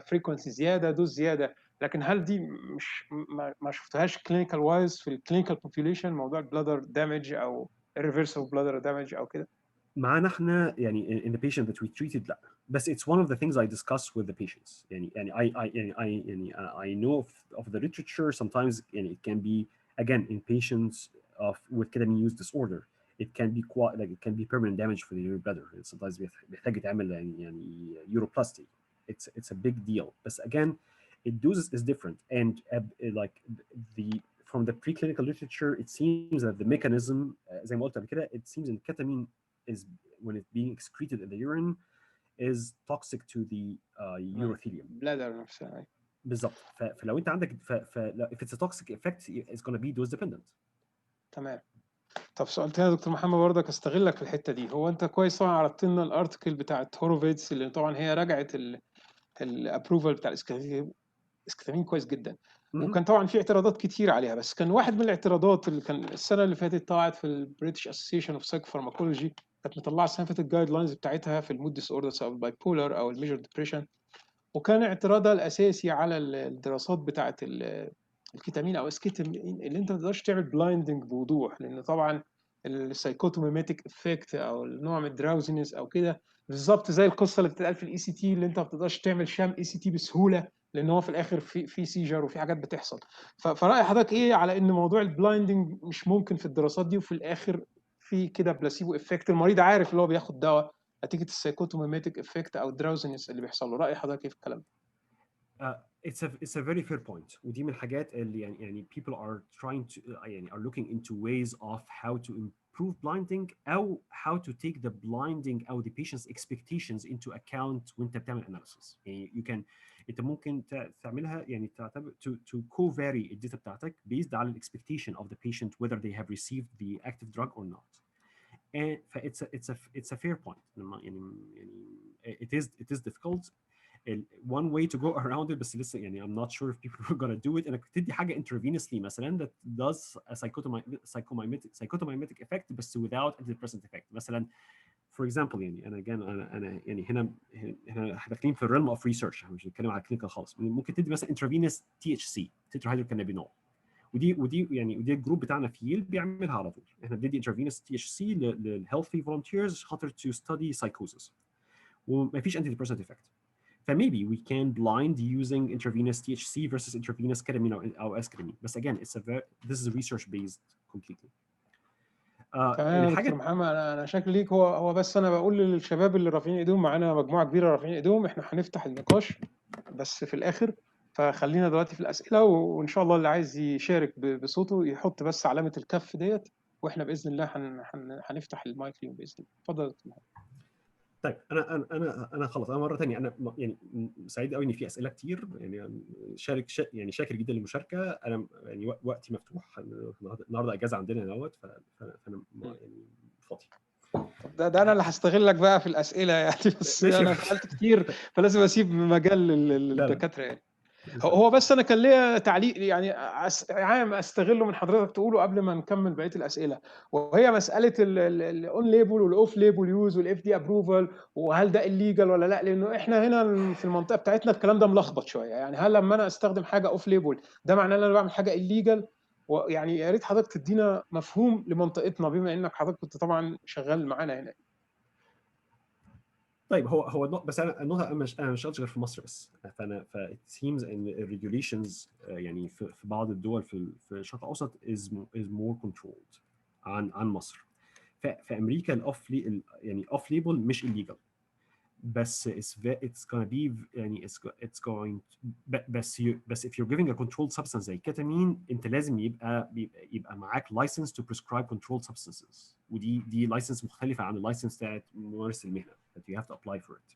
فريكونسي زياده، دوز زياده، لكن هل دي مش ما شفتهاش كلينيكال وايز في الكلينيكال بوبيوليشن موضوع البلادر دامج او irreversible bladder damage او كده؟ معانا احنا يعني in the patient that we treated لا، بس it's one of the things I discuss with the patients. I know of the literature. Sometimes it can be, again, in patients with ketamine use disorder, it can be quite like it can be permanent damage for the bladder. Sometimes بيحتاج يتعمل يعني uroplasty. It's a big deal. But again, it doses is different, and like from the preclinical literature, it seems that the mechanism, زي ما قلت قبل كده, it seems that ketamine is, when it's being excreted in the urine, is toxic to the urothelium. bladder نفسها. بالظبط. فلو انت عندك if it's a toxic effect, it's going to be dose dependent. تمام. طب سؤال تاني يا دكتور محمد برضك استغلك في الحته دي. هو انت كويس طبعا عرضت لنا الارتكل بتاعت هوروفيتس اللي طبعا هي رجعت الابروفال بتاع الاسكتامين كويس جدا، وكان طبعا في اعتراضات كتير عليها. بس كان واحد من الاعتراضات اللي كان السنه اللي فاتت طلعت في البريتش اسوسيشن اوف سايكوفارماكولوجي، كانت مطلعه السنه اللي فاتت الجايد لاينز بتاعتها في المود ديس اوردر سواء الباي بولر او الميجر ديبريشن، وكان اعتراضها الاساسي على الدراسات بتاعه الكيتامين او اسكيتامين اللي انت ما تقدرش تعمل بلايندنج بوضوح، لان طبعا السايكوتوميميتيك افكت او النوع من الدراوزنس او كده بالظبط زي القصه اللي بتتقال في الاي سي تي، اللي انت ما بتقدرش تعمل شام اي سي تي بسهوله لان هو في الاخر في سيجر وفي حاجات بتحصل. فراي حضرتك ايه على ان موضوع البلايندنج مش ممكن في الدراسات دي، وفي الاخر في كده بلاسيبو افكت، المريض عارف اللي هو بياخد دواء نتيجه السايكوتوميميتيك افكت او الدراوزنس اللي بيحصل له؟ راي حضرتك ايه في الكلام ده؟ It's a very fair point. ودي من الحاجات اللي يعني people are trying to يعني are looking into ways of how to improve blinding أو how to take the blinding أو the patient's expectations into account وأنت بتعمل analysis. يعني أنت ممكن تعملها يعني تعتبر to co-vary الداتا بتاعتك based على expectation of the patient whether they have received the active drug or not. And it's a fair point. يعني it is difficult. One way to go around it, بس لسه يعني I'm not sure if people are gonna do it, انك تدي حاجه intravenously مثلا that does a psychotomimetic effect بس without antidepressant effect. مثلا for example يعني انا يعني هنا داخلين في الريلم اوف ريسيرش، مش بنتكلم على كلينيكال خالص. ممكن تدي مثلا intravenous THC تتراهيدروكانابينول، ودي الجروب بتاعنا في ييل بيعملها على طول. احنا بندي intravenous THC للhealthy volunteers خاطر to study psychosis وما فيش antidepressant effect. فmaybe we can blind using intravenous THC versus intravenous ketamine or esketamine. But again, this is research based completely. تمام يا دكتور محمد، انا شاكر ليك. هو بس انا بقول للشباب اللي رافعين ايديهم، معانا مجموعه كبيره رافعين ايديهم، احنا هنفتح النقاش بس في الاخر، فخلينا دلوقتي في الاسئله، وان شاء الله اللي عايز يشارك بصوته يحط بس علامه الكف ديت، واحنا باذن الله هنفتح المايك ليهم باذن الله. اتفضل يا دكتور محمد. طيب انا خلاص، انا مره ثانيه انا يعني سعيد قوي ان في اسئله كتير، يعني يعني شاكر جدا للمشاركه. انا يعني وقتي مفتوح النهارده، اجازه عندنا هنا فانا يعني فاضي. ده انا اللي هستغلك بقى في الاسئله يعني، بس انا سالت كتير فلازم اسيب مجال للدكاتره يعني. هو بس انا كان ليا تعليق يعني عام استغله من حضرتك تقوله قبل ما نكمل بقيه الاسئله، وهي مساله الاون ليبل والاوف ليبل يوز والاف دي ابروفال، وهل ده الليجل ولا لا؟ لانه احنا هنا في المنطقه بتاعتنا الكلام ده ملخبط شويه. يعني هل لما انا استخدم حاجه اوف ليبل ده معناه ان انا بعمل حاجه الليجل، ويعني يا ريت حضرتك تدينا مفهوم لمنطقتنا بما انك حضرتك كنت طبعا شغال معانا هنا. طيب هو بس النقطه انا مش غير في مصر بس، it seems ان الريجوليشنز يعني في بعض الدول في الشرق الاوسط is more controlled عن مصر. في امريكا يعني اوف ليبل مش illegal، بس it's gonna be يعني it's going بس if you're giving a controlled substance زي كيتامين، انت لازم يبقى معاك license to prescribe controlled substances، ودي license مختلفه عن اللايسنس بتاعت ممارس المهنه that you have to apply for it.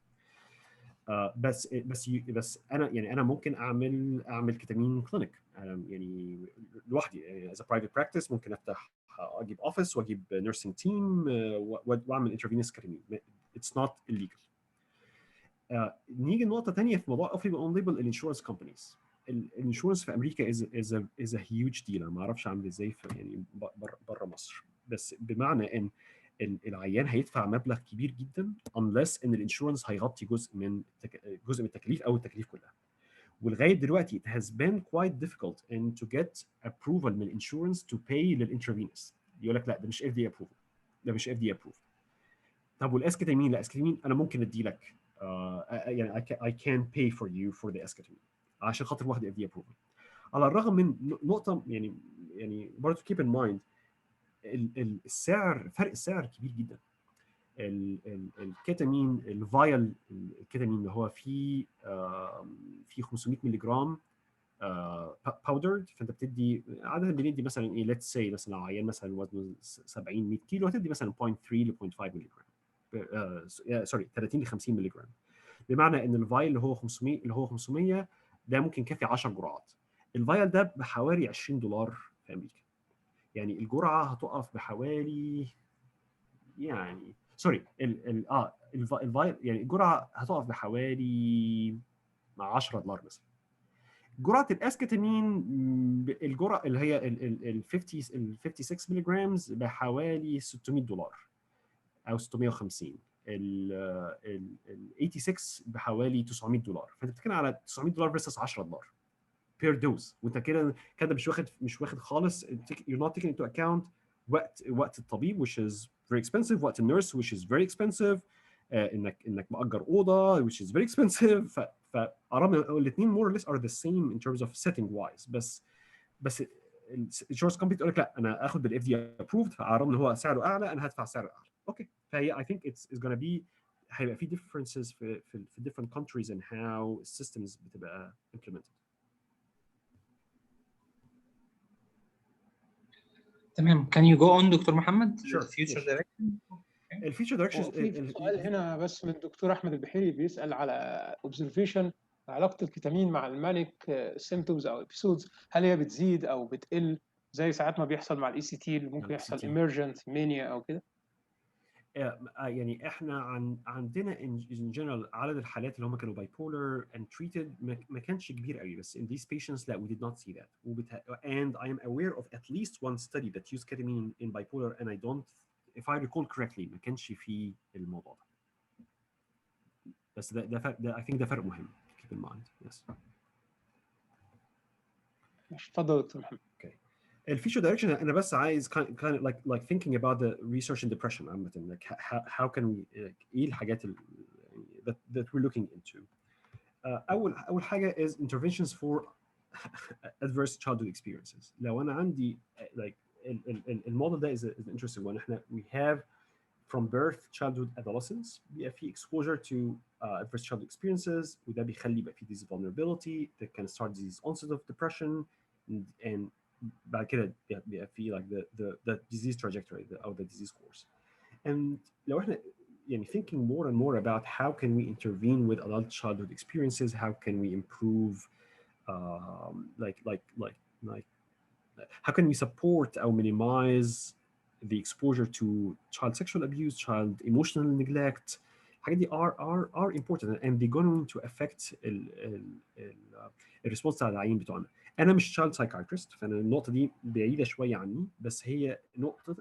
بس انا ممكن اعمل كيتامين كلينيك يعني لوحدي، يعني as a private practice ممكن افتح اجيب اوفيس واجيب نيرسينج تيم واعمل انترفينوس كيتامين. it's not illegal. نيجي لنقطه ثانيه في موضوع اوف ليبل اون ليبل، الانشورنس كومبانيز. الانشورنس في امريكا is a huge deal. ما اعرفش عامل ازاي يعني بره مصر، بس بمعنى ان العيان هيدفع مبلغ كبير جدا unless ان الانشورنس هيغطي جزء من التكاليف او التكاليف كلها. ولغايه دلوقتي it has been quite difficult to get approval من الانشورنس to pay للانترفينوس. يقول لك لا ده مش FDA approval، ده مش FDA approved. طب والاسكتامين، لا اسكتامين انا ممكن ادي لك يعني I can pay for you for the esketamine عشان خاطر واخد FDA approval. على الرغم من نقطه يعني برضه keep in mind فرق السعر كبير جدا. الكيتامين الفايل الكيتامين اللي هو فيه 500 مللي جرام باودرد، فانت بتدي عاده بندي مثلا ايه ليتس سي مثلا لو عيان مثلا وزنه 70 100 كيلو هتدي مثلا 0.3 ل 0.5 مللي جرام، سوري 30 ل 50 مللي جرام. بمعنى ان الفايل اللي هو 500 ده ممكن يكفي 10 جرعات. الفايل ده بحوالي $20 في امريكا. يعني الجرعه هتقف بحوالي يعني سوري الفايل يعني الجرعه هتقف بحوالي مع $10 مثلا. جرعه الاسكتامين الجرعه اللي هي ال 56 مللي جرامز بحوالي $600 او 650. ال 86 بحوالي $900. فانت بتتكلم على $900 versus $10 بير دوز، وانت كده مش واخد خالص you're not taking into account وقت الطبيب which is very expensive، وقت النيرس which is very expensive، انك مأجر اوضه which is very expensive. فارام الاثنين more or less are the same in terms of setting wise. بس الانشورنس كومباني تقول لك لا انا اخد بالاف دي ابروفد، فارام ان هو سعره اعلى انا هدفع سعر اعلى. اوكي، فهي I think it's gonna be هيبقى في differences في different countries and how systems بتبقى implemented. تمام. Can you go on دكتور محمد؟ Sure. future direction. الفيوتشر دايركشن في سؤال هنا بس من الدكتور احمد البحيري بيسال على اوبزرفيشن علاقه الكيتامين مع المانيك سيمتومز او ابيسودز، هل هي بتزيد او بتقل زي ساعات ما بيحصل مع الاي سي تي اللي ممكن يحصل ايمرجنت مانيا او كده؟ يعني احنا عندنا ان جنرال عدد الحالات اللي هم كانوا باي بولر and treated ما كانش كبير قوي، بس in these patients لا we did not see that. and I am aware of at least one study that used ketamine in bipolar and I don't if I recall correctly ما كانش فيه الموضوع ده. بس ده I think ده فرق مهم keep in mind. Yes. اتفضل دكتور محمد. Okay. الفيوتشر دايركشن انا بس عايز kind of like thinking about the research in depression عامة like how can we ايه الحاجات that we're looking into. اول حاجه is interventions for adverse childhood experiences. لو انا عندي like الموديل ده is an interesting one. احنا we have from birth childhood adolescence بيبقى في exposure to adverse childhood experiences، وده بيخلي يبقى في disease vulnerability that can start disease onset of depression and بعد كده بيبقى في like the disease trajectory or the disease course. And لو احنا يعني thinking more and more about how can we intervene with adult childhood experiences, how can we improve how can we support or minimize the exposure to child sexual abuse, child emotional neglect. الحاجات دي are important and they're going to affect الريسبونس بتاع العيين بتوعنا. انا مش child psychiatrist فانا النقطه دي بعيده شويه عني، بس هي نقطه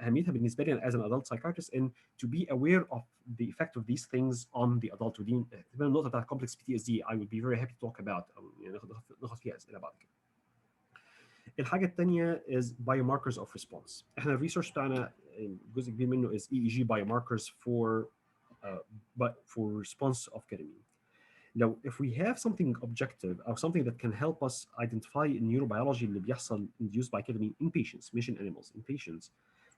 اهميتها بالنسبه لي as an adult psychiatrist and to be aware of the effect of these things on the adult. ودي النقطه بتاعت complex PTSD I would be very happy to talk about يعني ناخد فيها اسئله بعد كده. الحاجه الثانيه is biomarkers of response. احنا الريسيرش بتاعنا جزء كبير منه is EEG biomarkers for response of ketamine. لو if we have something objective or something that can help us identify neurobiology اللي بيحصل induced by ketamine in patients مش in animals, in patients,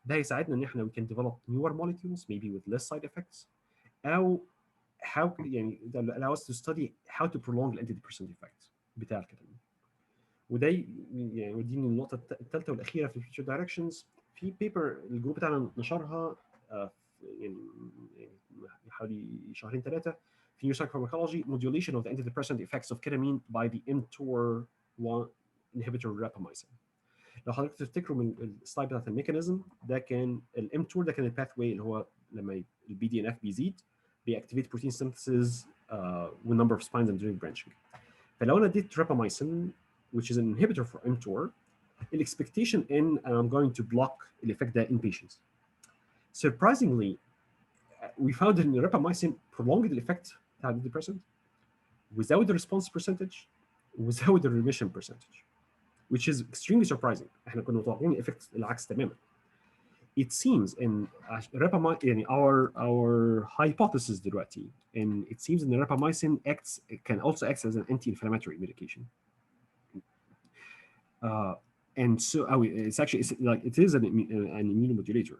ده هيساعدنا ان احنا we can develop newer molecules maybe with less side effects او how يعني that allow us to study how to prolong the antidepressant effect بتاع الكتامين. وده يعني يوديني النقطه الثالثه والاخيره في future directions. في بيبر الجروب بتاعنا نشرها يعني حوالي شهرين ثلاثه في neuropsychopharmacology modulation of the antidepressant effects of ketamine by the mTOR1 inhibitor rapamycin. لو حضرتك تفتكروا من السلايد بتاعت الميكانيزم ده كان الامتور ده كان الباث واي اللي هو لما البي دي ان اف بيزيد بيأكتيفيت بروتين سينثيسيس والنمبر اوف سباينز اند during branching. فلو انا اديت rapamycin which is an inhibitor for mTOR, the expectation in I'm going to block the effect that in patients. Surprisingly, we found that rapamycin prolonged the effect of antidepressant without the response percentage, without the remission percentage, which is extremely surprising. احنا كنا متوقعين effect العكس تماما. It seems in rapamycin, our hypothesis دلوقتي, and it seems that rapamycin can also act as an anti-inflammatory medication. And so it's actually it is an immunomodulator.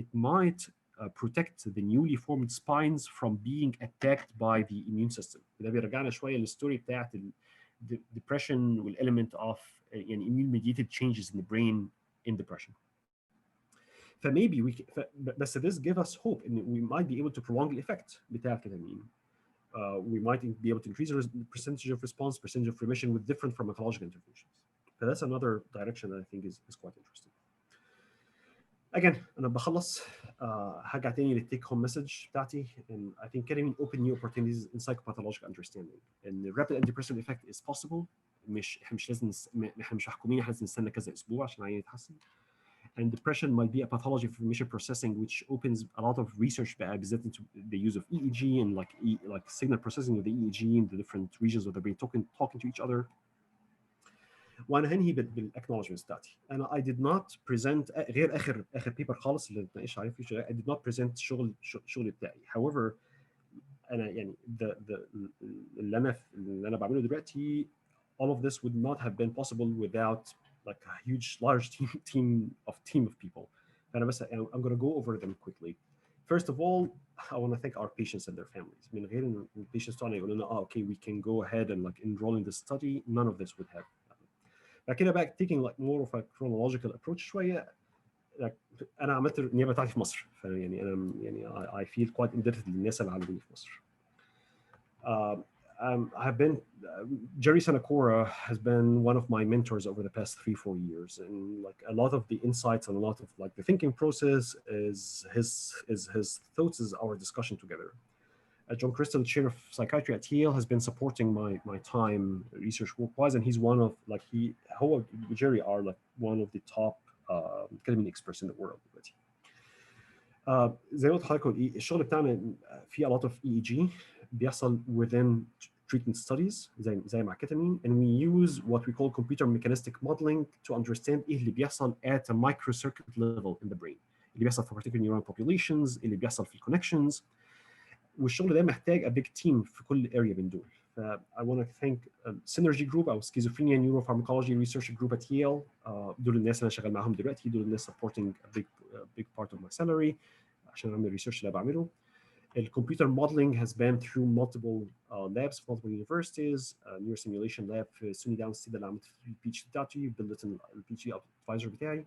It might protect the newly formed spines from being attacked by the immune system. ده بيرجعنا شويه للستوري بتاعت depression والاlement of يعني immune mediated changes in the brain in depression. فmaybe بس this give us hope and we might be able to prolong the effect بتاع الكتامين. We might be able to increase the percentage of response, percentage of remission with different pharmacological interventions. So that's another direction that I think is quite interesting. Again, أنا بخلص هرجع تاني للتيك هوم مسج بتاعتي, and I think ketamine open new opportunities in psychopathological understanding. And the rapid antidepressant effect is possible. احنا مش محكومين احنا لازم نستنى كذا اسبوع عشان العيان يتحسن. And depression might be a pathology of information processing, which opens a lot of research بالذات into the use of EEG and like signal processing of the EEG in the different regions of the brain talking to each other. وانا هنهي بالاكنولجمنتس بتاعتي. انا I did not present غير اخر بيبر خالص اللي اتناقش عليه في I did not present الشغل بتاعي. However انا يعني اللي انا بعمله دلوقتي all of this would not have been possible without like a large team of people. فانا بس I'm going to go over them quickly. First of all, I want to thank our patients and their families. من غير ان patients بتوعنا يقولوا لنا okay we can go ahead and like enroll in this study, none of this would have. بعد كده بقى taking like more of a chronological approach شويه. like انا عملت النيابه بتاعتي في مصر, فيعني انا يعني I feel quite indebted للناس اللي عملوني في مصر. I've been Jerry Sanacora has been one of my mentors over the past 3-4 years, and like a lot of the insights and a lot of like the thinking process is his thoughts, is our discussion together. John Crystal, chair of psychiatry at Yale, has been supporting my time research work-wise, and he's one of like هو Jerry are like one of the top ketamine experts in the world. زي ما قلت لحضرتك الشغل بتاعنا في a lot of EEG بيحصل within treatment studies زي مع ketamine, and we use what we call computer mechanistic modeling to understand ايه اللي بيحصل at a microcircuit level in the brain, اللي بيحصل في particular neuron populations, اللي بيحصل في connections. والشغل ده محتاج a big team في كل area من دول. I want to thank Synergy Group أو Schizophrenia Neuropharmacology Research Group at Yale. دول الناس اللي أنا شغال معاهم دلوقتي, دول الناس supporting a big part of my salary عشان أعمل الريسيرش اللي بعمله. Computer modeling has been through multiple labs, multiple universities. Neurosimulation lab في SUNY Downstate اللي عملت في البي اتش بتاعتي, built in البي اتش advisor بتاعي.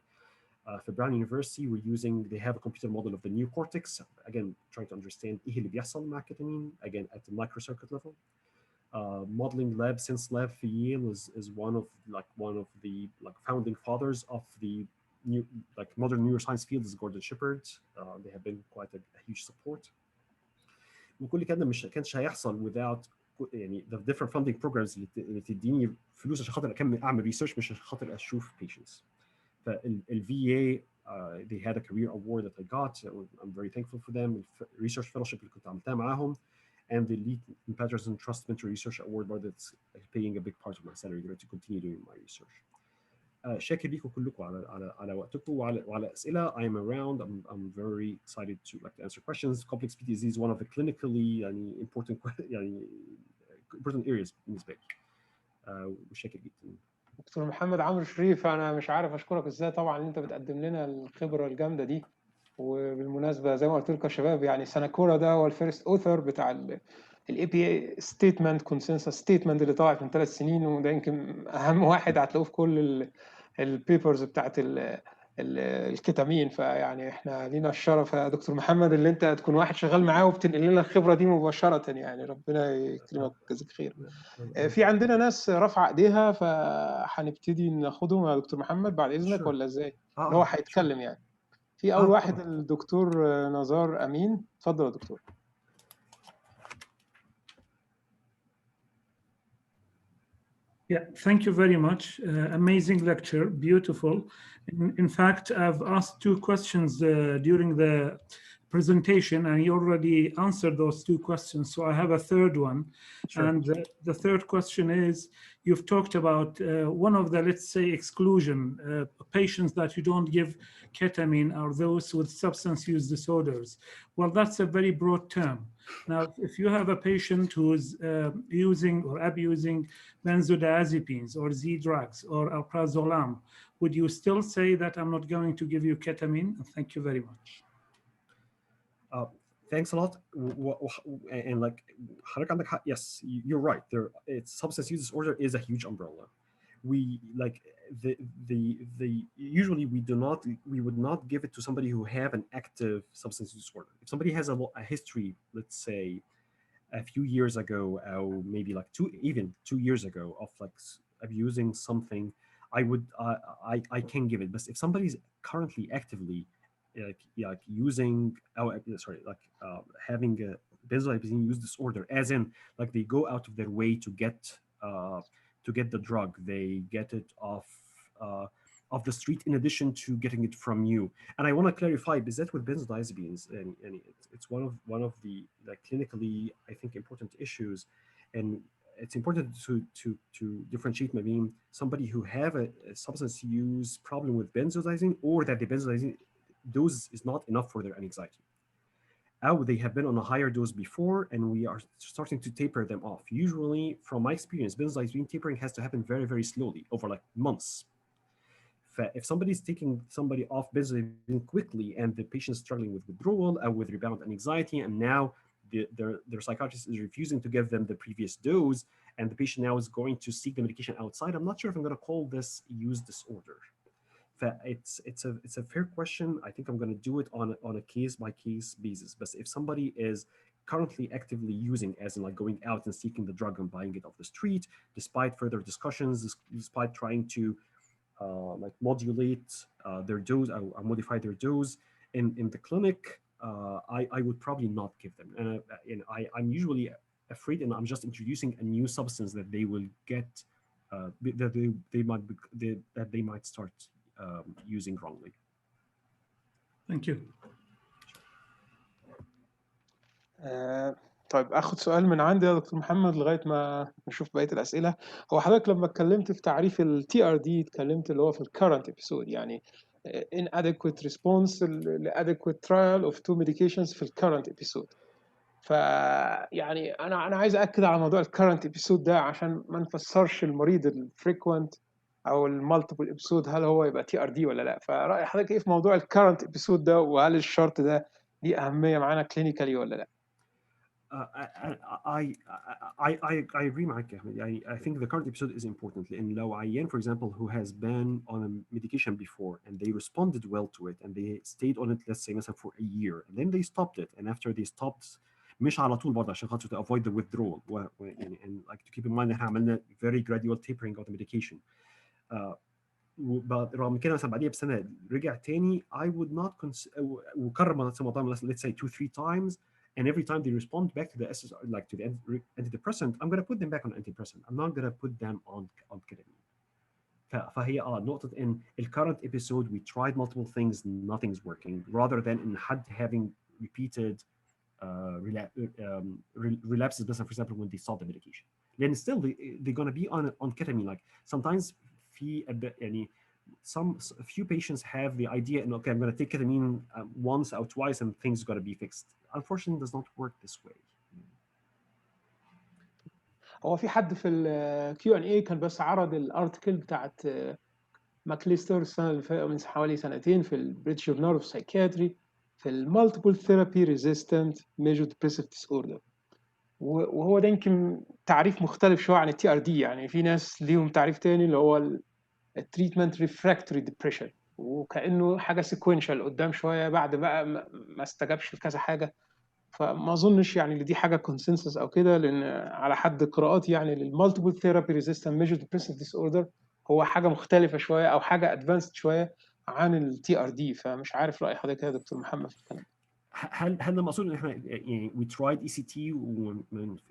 For Brown University, they have a computer model of the neocortex, again trying to understand ايه اللي بيحصل مع ketamine, again at the microcircuit level. Modeling lab, Sense Lab for Yale is one of the founding fathers of the new modern neuroscience field is Gordon Shepard. They have been quite a huge support. وكل كده مش كانش هيحصل without يعني the different funding programs اللي تديني فلوس عشان خاطر اكمل اعمل ريسيرش, مش عشان خاطر اشوف patients. فال VA they had a career award that I got. I'm very thankful for them. Research fellowship اللي كنت عملتها معاهم, and the Lead in Patterson Trust Mentor Research Award that's paying a big part of my salary to continue doing my research. شاكر ليكم كلكم على وقتكم وعلى اسئله. I'm around. I'm very excited to answer questions. Complex PTSD is one of the clinically يعني important يعني important areas بالنسبه لي. وشاكر جدا. دكتور محمد عمرو شريف، انا مش عارف اشكرك ازاي طبعا ان انت بتقدم لنا الخبره الجامده دي. وبالمناسبه زي ما قلت لكم يا شباب، يعني ساناكورا ده هو الفيرست اوثر بتاع الاي بي اي ستيتمنت كونسنسس ستيتمنت اللي طلعت من 3 سنين، وده يمكن اهم واحد هتلاقوه في كل البيبرز بتاعت الكيتامين. فيعني احنا لينا الشرف يا دكتور محمد اللي انت تكون واحد شغال معاه وبتنقل لنا الخبره دي مباشره، يعني ربنا يكرمك ويجزيك خير. في عندنا ناس رافعه ايديها، فهنبتدي ناخدهم يا دكتور محمد بعد اذنك ولا ازاي؟ اللي هو هيتكلم يعني. في اول واحد الدكتور نزار امين، اتفضل يا دكتور. Yeah, thank you very much. Amazing lecture, beautiful. In fact, I've asked 2 questions during the presentation, and you already answered those 2 questions. So I have a third one. Sure. And the third question is, you've talked about one of the, let's say, exclusion patients that you don't give ketamine are those with substance use disorders. Well, that's a very broad term. Now, if you have a patient who's using or abusing benzodiazepines or Z-drugs or alprazolam, would you still say that I'm not going to give you ketamine? Thank you very much. Thanks a lot. And like حضرتك عندك حق. Yes, you're right. It's substance use disorder is a huge umbrella. We like the usually we would not give it to somebody who have an active substance use disorder. If somebody has a history, let's say a few years ago, or maybe like 2 years ago, of like abusing something, I can give it. But if somebody's currently actively like using having a benzodiazepine use disorder, as in like they go out of their way to get the drug, they get it off the street in addition to getting it from you. And I want to clarify, is that with benzodiazepines, and it's one of the like clinically I think important issues, and it's important to differentiate between somebody who have a substance use problem with benzodiazepine, or that the benzodiazepine dose is not enough for their anxiety. They have been on a higher dose before, and we are starting to taper them off. Usually, from my experience, benzodiazepine tapering has to happen very, very slowly over like months. If somebody's taking somebody off benzodiazepine quickly and the patient is struggling with withdrawal or with rebound anxiety, and now their psychiatrist is refusing to give them the previous dose, and the patient now is going to seek the medication outside, I'm not sure if I'm going to call this use disorder. It's a fair question. I think I'm going to do it on a case by case basis. But if somebody is currently actively using, as in like going out and seeking the drug and buying it off the street, despite further discussions, despite trying to like modulate their dose or modify their dose in the clinic, I would probably not give them. And I'm usually afraid, and I'm just introducing a new substance that they will get that they might start using wrongly. Thank you. طيب اخد سؤال من عندي يا دكتور محمد لغايه ما نشوف بقيه الاسئله. هو حضرتك لما اتكلمت في تعريف التي ار دي اتكلمت اللي هو في الكرنت ابيسود، يعني inadequate response adequate trial of 2 medications في الكرنت ابيسود. فيعني انا عايز اكد على موضوع الكرنت ابيسود ده عشان ما نفسرش المريض الفريكوينت او المالتيبل ابيسود هل هو يبقى تي ار دي ولا لا. فراي حضرتك ايه في موضوع الكرنت ابيسود ده، وهل الشرط ده ليه اهميه معانا كلينيكالي ولا لا؟ I agree معاك يا أحمد. I think the current episode is important. لأن لو عيان for example who has been on a medication before and they responded well to it and they stayed on it, let's say مثلا for a year, and then they stopped it, and after they stopped مش على طول برضه عشان خاطر to avoid the withdrawal يعني and like to keep in mind احنا عملنا very gradual tapering of the medication. رغم كده مثلا بعديها بسنه رجع تاني, I would not وكرر مثلا let's say 2-3 times, and every time they respond back to the SSR, like to the antidepressant, I'm going to put them back on antidepressant. I'm not going to put them on ketamine. فهي نقطة in the current episode we tried multiple things, nothing's working, rather than in حد having repeated relapses, for example, when they stop the medication. Then still they're going to be on ketamine. Like sometimes في يعني a few patients have the idea, and okay, I'm going to take ketamine once or twice and things are going to be fixed. Unfortunately, it does not work this way. هو في حد في الكيو ان اي كان بس عرض الارتكل بتاعت ماكليستر السنه اللي فاتت من حوالي سنتين في البريتش جورنال اوف سايكياتري في المالتيبل ثيرابي ريزيستنت ميجور ديبريسيف ديس اوردر، وهو ده يمكن تعريف مختلف شويه عن التي ار دي. يعني في ناس ليهم تعريف تاني اللي هو التريتمنت ريفراكتوري ديبريشن، وكانه حاجه سيكوينشال قدام شويه بعد بقى ما استجابش لكذا حاجه. فما اظنش يعني ان دي حاجه كونسنسس او كده، لان على حد قراءاتي يعني للمالتيبل ثيرابي ريزيستنت ميجور ديبريسيف ديس اوردر هو حاجه مختلفه شويه او حاجه ادفانسد شويه عن التي ار دي. فمش عارف راي حضرتك يا دكتور محمد في الكلام. هل المقصود ان احنا يعني we tried ECT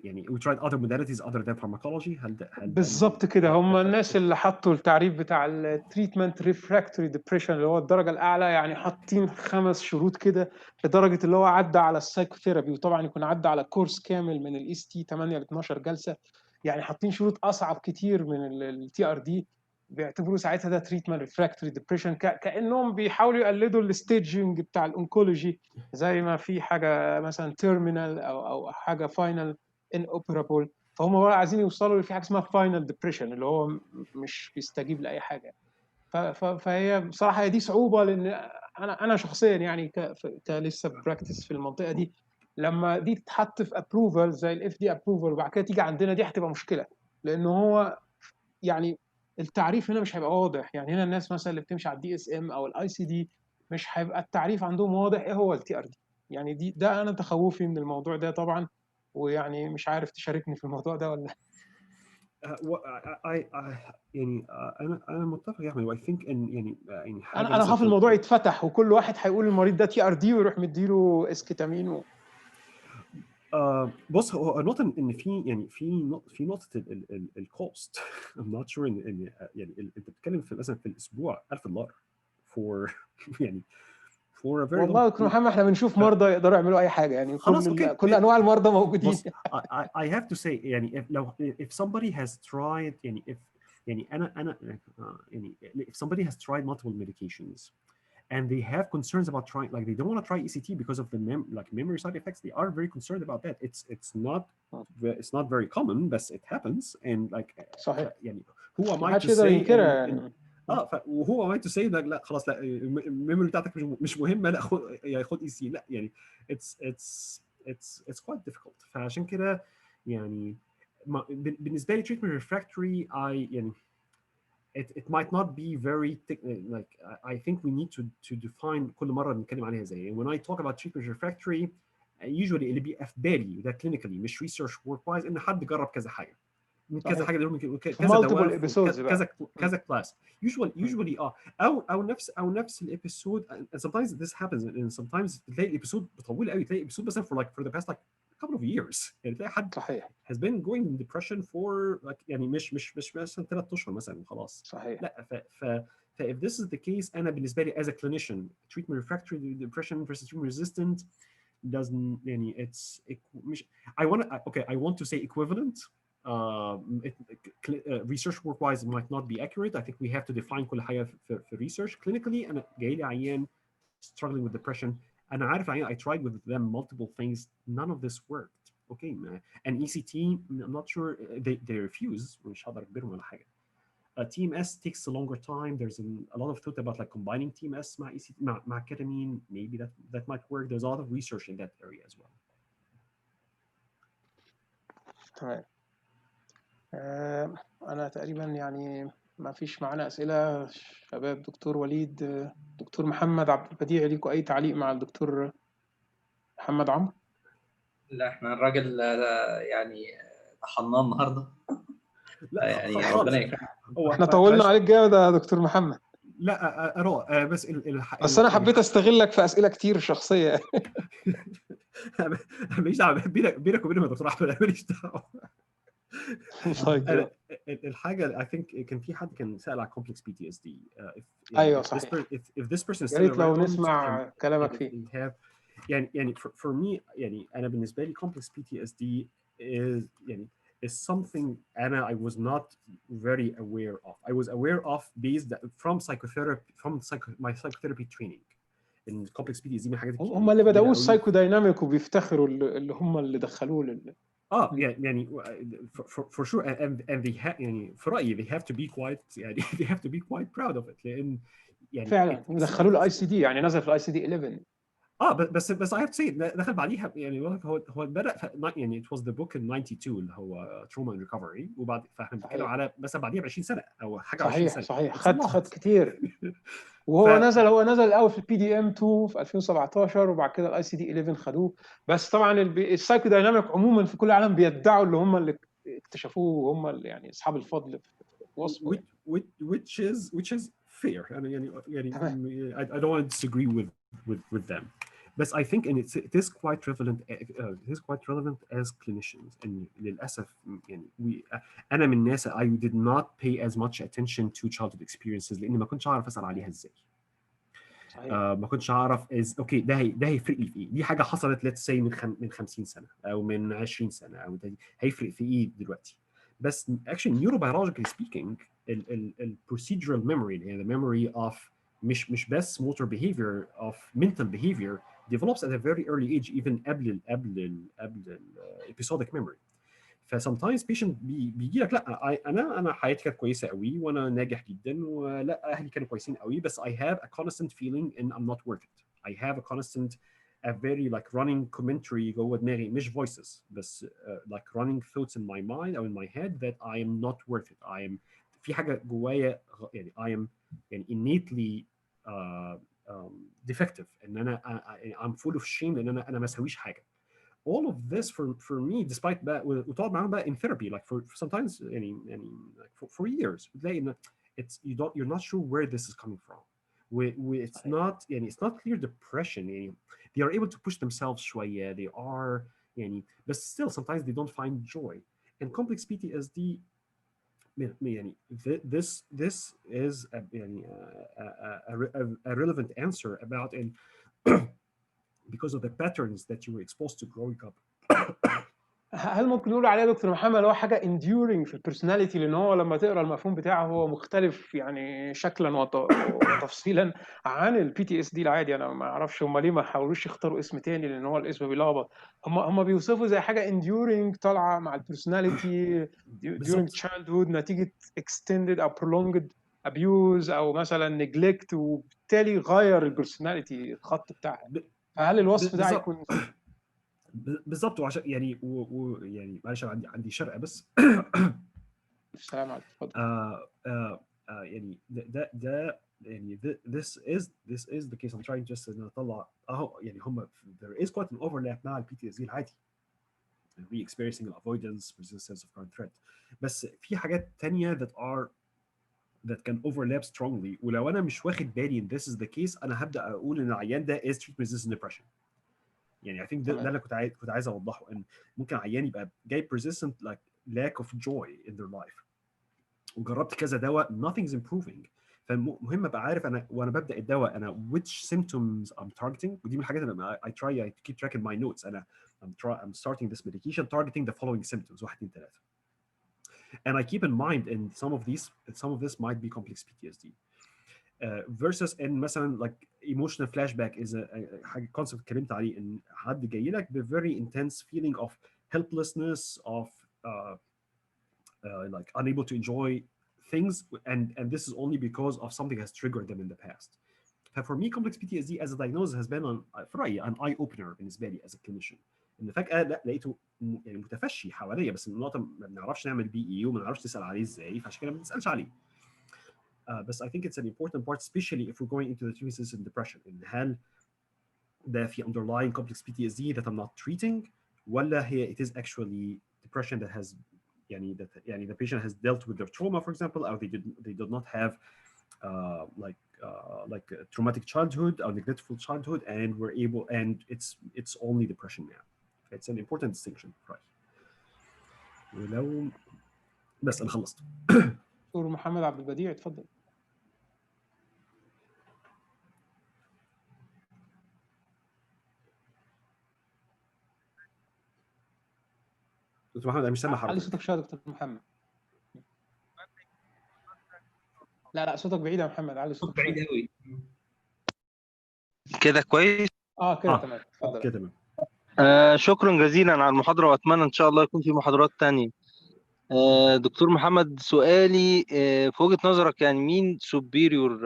يعني we tried other modalities other than pharmacology؟ هل بالظبط كده، هم الناس اللي حطوا التعريف بتاع التريتمنت ريفراكتوري ديبريشن اللي هو الدرجه الاعلى، يعني حاطين 5 شروط كده لدرجه اللي هو عدى على السايكوثيرابي، وطبعا يكون عدى على كورس كامل من الاي اس تي 8 ل 12 جلسه. يعني حاطين شروط اصعب كتير من التي ار دي، بيعتبروا ساعتها ده تريتمنت ريفراكتوري ديبريشن، كانهم بيحاولوا يقلدوا الستيجنج بتاع الانكولوجي، زي ما في حاجه مثلا تيرمينال او حاجه فاينل ان اوبرابل. فهم بقى عايزين يوصلوا لفي حاجه اسمها فاينل ديبريشن اللي هو مش بيستجيب لاي حاجه. فهي بصراحه دي صعوبه، لان انا شخصيا يعني كلسه براكتس في المنطقه دي، لما دي تتحط في ابروفال زي الاف دي ابروفال وبعد كده تيجي عندنا دي هتبقى مشكله، لان هو يعني التعريف هنا مش هيبقى واضح. يعني هنا الناس مثلا اللي بتمشي على الدي اس ام او الاي سي دي مش هيبقى التعريف عندهم واضح ايه هو التي ار دي. يعني ده انا تخوفي من الموضوع ده طبعا، ويعني مش عارف تشاركني في الموضوع ده ولا. يعني انا متفق يا احمد. واي ثينك ان يعني حاجه انا خاف الموضوع يتفتح وكل واحد هيقول المريض ده تي ار دي ويروح مديله اسكيتامين بص، هو نقطه ان في نقطه الكوست. I'm not sure ان يعني انت بتتكلم في مثلا في الاسبوع $1000 for يعني for a very والله يا دكتور محمد احنا بنشوف مرضى يقدروا يعملوا اي حاجه، يعني خلاص اوكي. كل انواع المرضى موجودين. بص I have to say يعني if somebody has tried يعني انا يعني if somebody has tried multiple medications and they have concerns about trying, like they don't want to try ECT because of the memory side effects, they are very concerned about that. It's not very common, but it happens. And like صحيح. يعني who am I to say وهو am I to say that لا خلاص لا الميموري بتاعتك مش مهمه، لا خد ECT. لا يعني it's quite difficult. فعشان كده يعني بالنسبه لي treatment refractory يعني it might not be very like I think we need to define كل مرة بنتكلم عليها ازاي. When I talk about treatment refractory usually اللي بيبقى في بالي ده clinically مش research work wise ان حد جرب كذا حاجة من كذا حاجة دول كذا دواء كذا كلاس usually او نفس الابيسود. And sometimes this happens and sometimes تلاقي الابيسود طويل قوي، تلاقي الابيسود مثلا for the past like couple of years. يعني تلاقي حد صحيح has been going in depression for like يعني مش مثلا 3 اشهر مثلا وخلاص. صحيح. لا if this is the case انا بالنسبه لي as a clinician treatment refractory depression versus treatment resistant doesn't يعني it's مش I want to say equivalent. Research work wise might not be accurate. I think we have to define كل حاجه في research. Clinically انا جاي لي عيان struggling with depression. أنا عارف I tried with them multiple things. None of this worked. Okay, and ECT, I'm not sure they refuse. مش هقدر أجبرهم ولا حاجة. TMS takes a longer time. There's a lot of thought about like combining TMS مع ECT مع ketamine. Maybe that might work. There's a lot of research in that area as well. تمام. أنا تقريبا يعني ما فيش معانا أسئلة شباب. دكتور وليد، دكتور محمد عبد البديع، ليكم أي تعليق مع الدكتور محمد عمرو؟ لا احنا الراجل يعني طحناه النهارده. لا يعني ربنا يكرمك. احنا طولنا عليك جامد يا دكتور محمد. لا بس بس انا حبيت استغلك في اسئله كتير شخصيه. ماليش دعوه بينك وبين الدكتور احمد، ماليش دعوه. الحاجه I think كان في حد كان سأل على complex PTSD. ايوه صحيح. if this person is يا ريت لو نسمع كلامك فيه. يعني for me يعني انا بالنسبه لي complex PTSD is يعني is something I was not very aware of. I was aware of based from psychotherapy, my psychotherapy training. ان complex PTSD من الحاجات هم اللي الكبيره بدأوه قوي. السايكو دايناميك وبيفتخروا اللي هم اللي دخلوه يعني for sure and they have يعني في رأيي they have to be quite يعني they have to be quite proud of it لأن يعني فعلا دخلوه الاي سي دي، يعني نزل في الاي سي دي 11. بس I have to say دخل بعديها يعني هو بدأ يعني it was the book in 92 اللي هو trauma and recovery، وبعد فاحنا بنتكلم على بس بعديها ب 20 سنه او حاجه 20 سنه. صحيح خد كتير. وهو نزل الاول في البي دي ام 2 في 2017 وبعد كده الاي سي دي 11 خدوه. بس طبعا السايكو دايناميك عموما في كل العالم بيدعوا اللي هم اللي اكتشفوه وهم اللي يعني اصحاب الفضل في وصفه. which is fair. يعني I don't want to disagree with them. But I think and it is quite relevant as clinicians. And للأسف يعني أنا من الناس I did not pay as much attention to childhood experiences لأني ما كنتش أعرف أسأل عليها إزاي. ما كنتش أعرف اوكي ده هيفرق لي في إيه؟ دي حاجة حصلت let's say من 50 سنة أو من 20 سنة أو هيفرق في إيه دلوقتي؟ بس actually neurobiologically speaking ال procedural memory يعني the memory of مش بس motor behavior of mental behavior develops at a very early age even قبل episodic memory. ف sometimes patient بيجي لك لا انا حياتي كانت كويسه قوي وانا ناجح جدا ولا اهلي كانوا كويسين قوي بس I have a constant feeling and I'm not worth it. I have a very like running commentary جوه دماغي مش voices بس like running thoughts in my mind or in my head that I am not worth it. I am في حاجه جوايا يعني I am يعني innately defective ان انا I'm full of shame لان انا ما اسويش حاجه. All of this for me despite بقى وتقعد معاهم بقى in therapy like for sometimes يعني like for years بتلاقي ان you're not sure where this is coming from. It's not يعني it's not clear depression يعني they are able to push themselves شوية they are يعني but still sometimes they don't find joy. And complex PTSD يعني this is a relevant answer about and because of the patterns that you were exposed to growing up. هل ممكن نقول عليه دكتور محمد هو حاجه enduring في البرسوناليتي لان هو لما تقرا المفهوم بتاعه هو مختلف يعني شكلا وتفصيلا عن البي تي اس دي العادي؟ انا ما اعرفش هم ليه ما حاولوش يختاروا اسم تاني لان هو الاسم بيلخبط. هم بيوصفوا زي حاجه enduring طالعه مع البرسوناليتي during childhood نتيجه extended او prolonged abuse او مثلا neglect وبالتالي غير البرسوناليتي الخط بتاعها. فهل الوصف ده هيكون بالظبط؟ وعشان يعني يعني معلش عندي شرقه بس. السلام عليكم اتفضل. يعني ده يعني this is the case I'm trying just ان اطلع اهو يعني هم there is quite an overlap مع البي تي اس دي العادي re-experiencing avoidance resistance of current threat بس في حاجات تانية that can overlap strongly ولو انا مش واخد بالي ان this is the case انا هبدا اقول ان العيان ده is treatment resistant depression. يعني I think ده اللي كنت عايز اوضحه ان ممكن عيان يبقى جاي persistent like lack of joy in their life وجربت كذا دواء nothing's improving. فمهم ابقى عارف انا وانا ببدا الدواء انا which symptoms I'm targeting ودي من الحاجات اللي I keep track in my notes. انا I'm starting this medication targeting the following symptoms 1 2 3 and I keep in mind and some of this might be complex PTSD. Versus ان مثلا like emotional flashback is a حاجه concept اتكلمت عليه ان حد جاي لك ب very intense feeling of helplessness of like unable to enjoy things and this is only because of something has triggered them in the past. For me complex PTSD as a diagnosis has been في رأيي an eye opener بالنسبه لي as a clinician ان فجاه لا لقيته يعني متفشي حواليا بس النقطه ما بنعرفش نعمل بي اي وما بنعرفش نسال عليه ازاي فعشان كده ما بنسالش عليه. But I think it's an important part, especially if we're going into the treatment-resistant depression. إن هل ده في underlying complex PTSD that I'm not treating ولا هي it is actually depression that has يعني the patient has dealt with their trauma for example or they did not have like a traumatic childhood or neglectful childhood and we're able and it's only depression now. It's an important distinction, right? ولو بس أنا خلصت. دكتور محمد عبد البديع اتفضل. دكتور محمد انا مش سامع علي حضرتك. صوتك شويه يا دكتور محمد. لا صوتك بعيد يا محمد، علي صوتك بعيد شويه. قوي. كده كويس؟ كده تمام، اتفضل. كده تمام. شكرا جزيلا على المحاضرة، وأتمنى إن شاء الله يكون في محاضرات تانية. دكتور محمد، سؤالي في وجهة نظرك يعني مين سوبيريور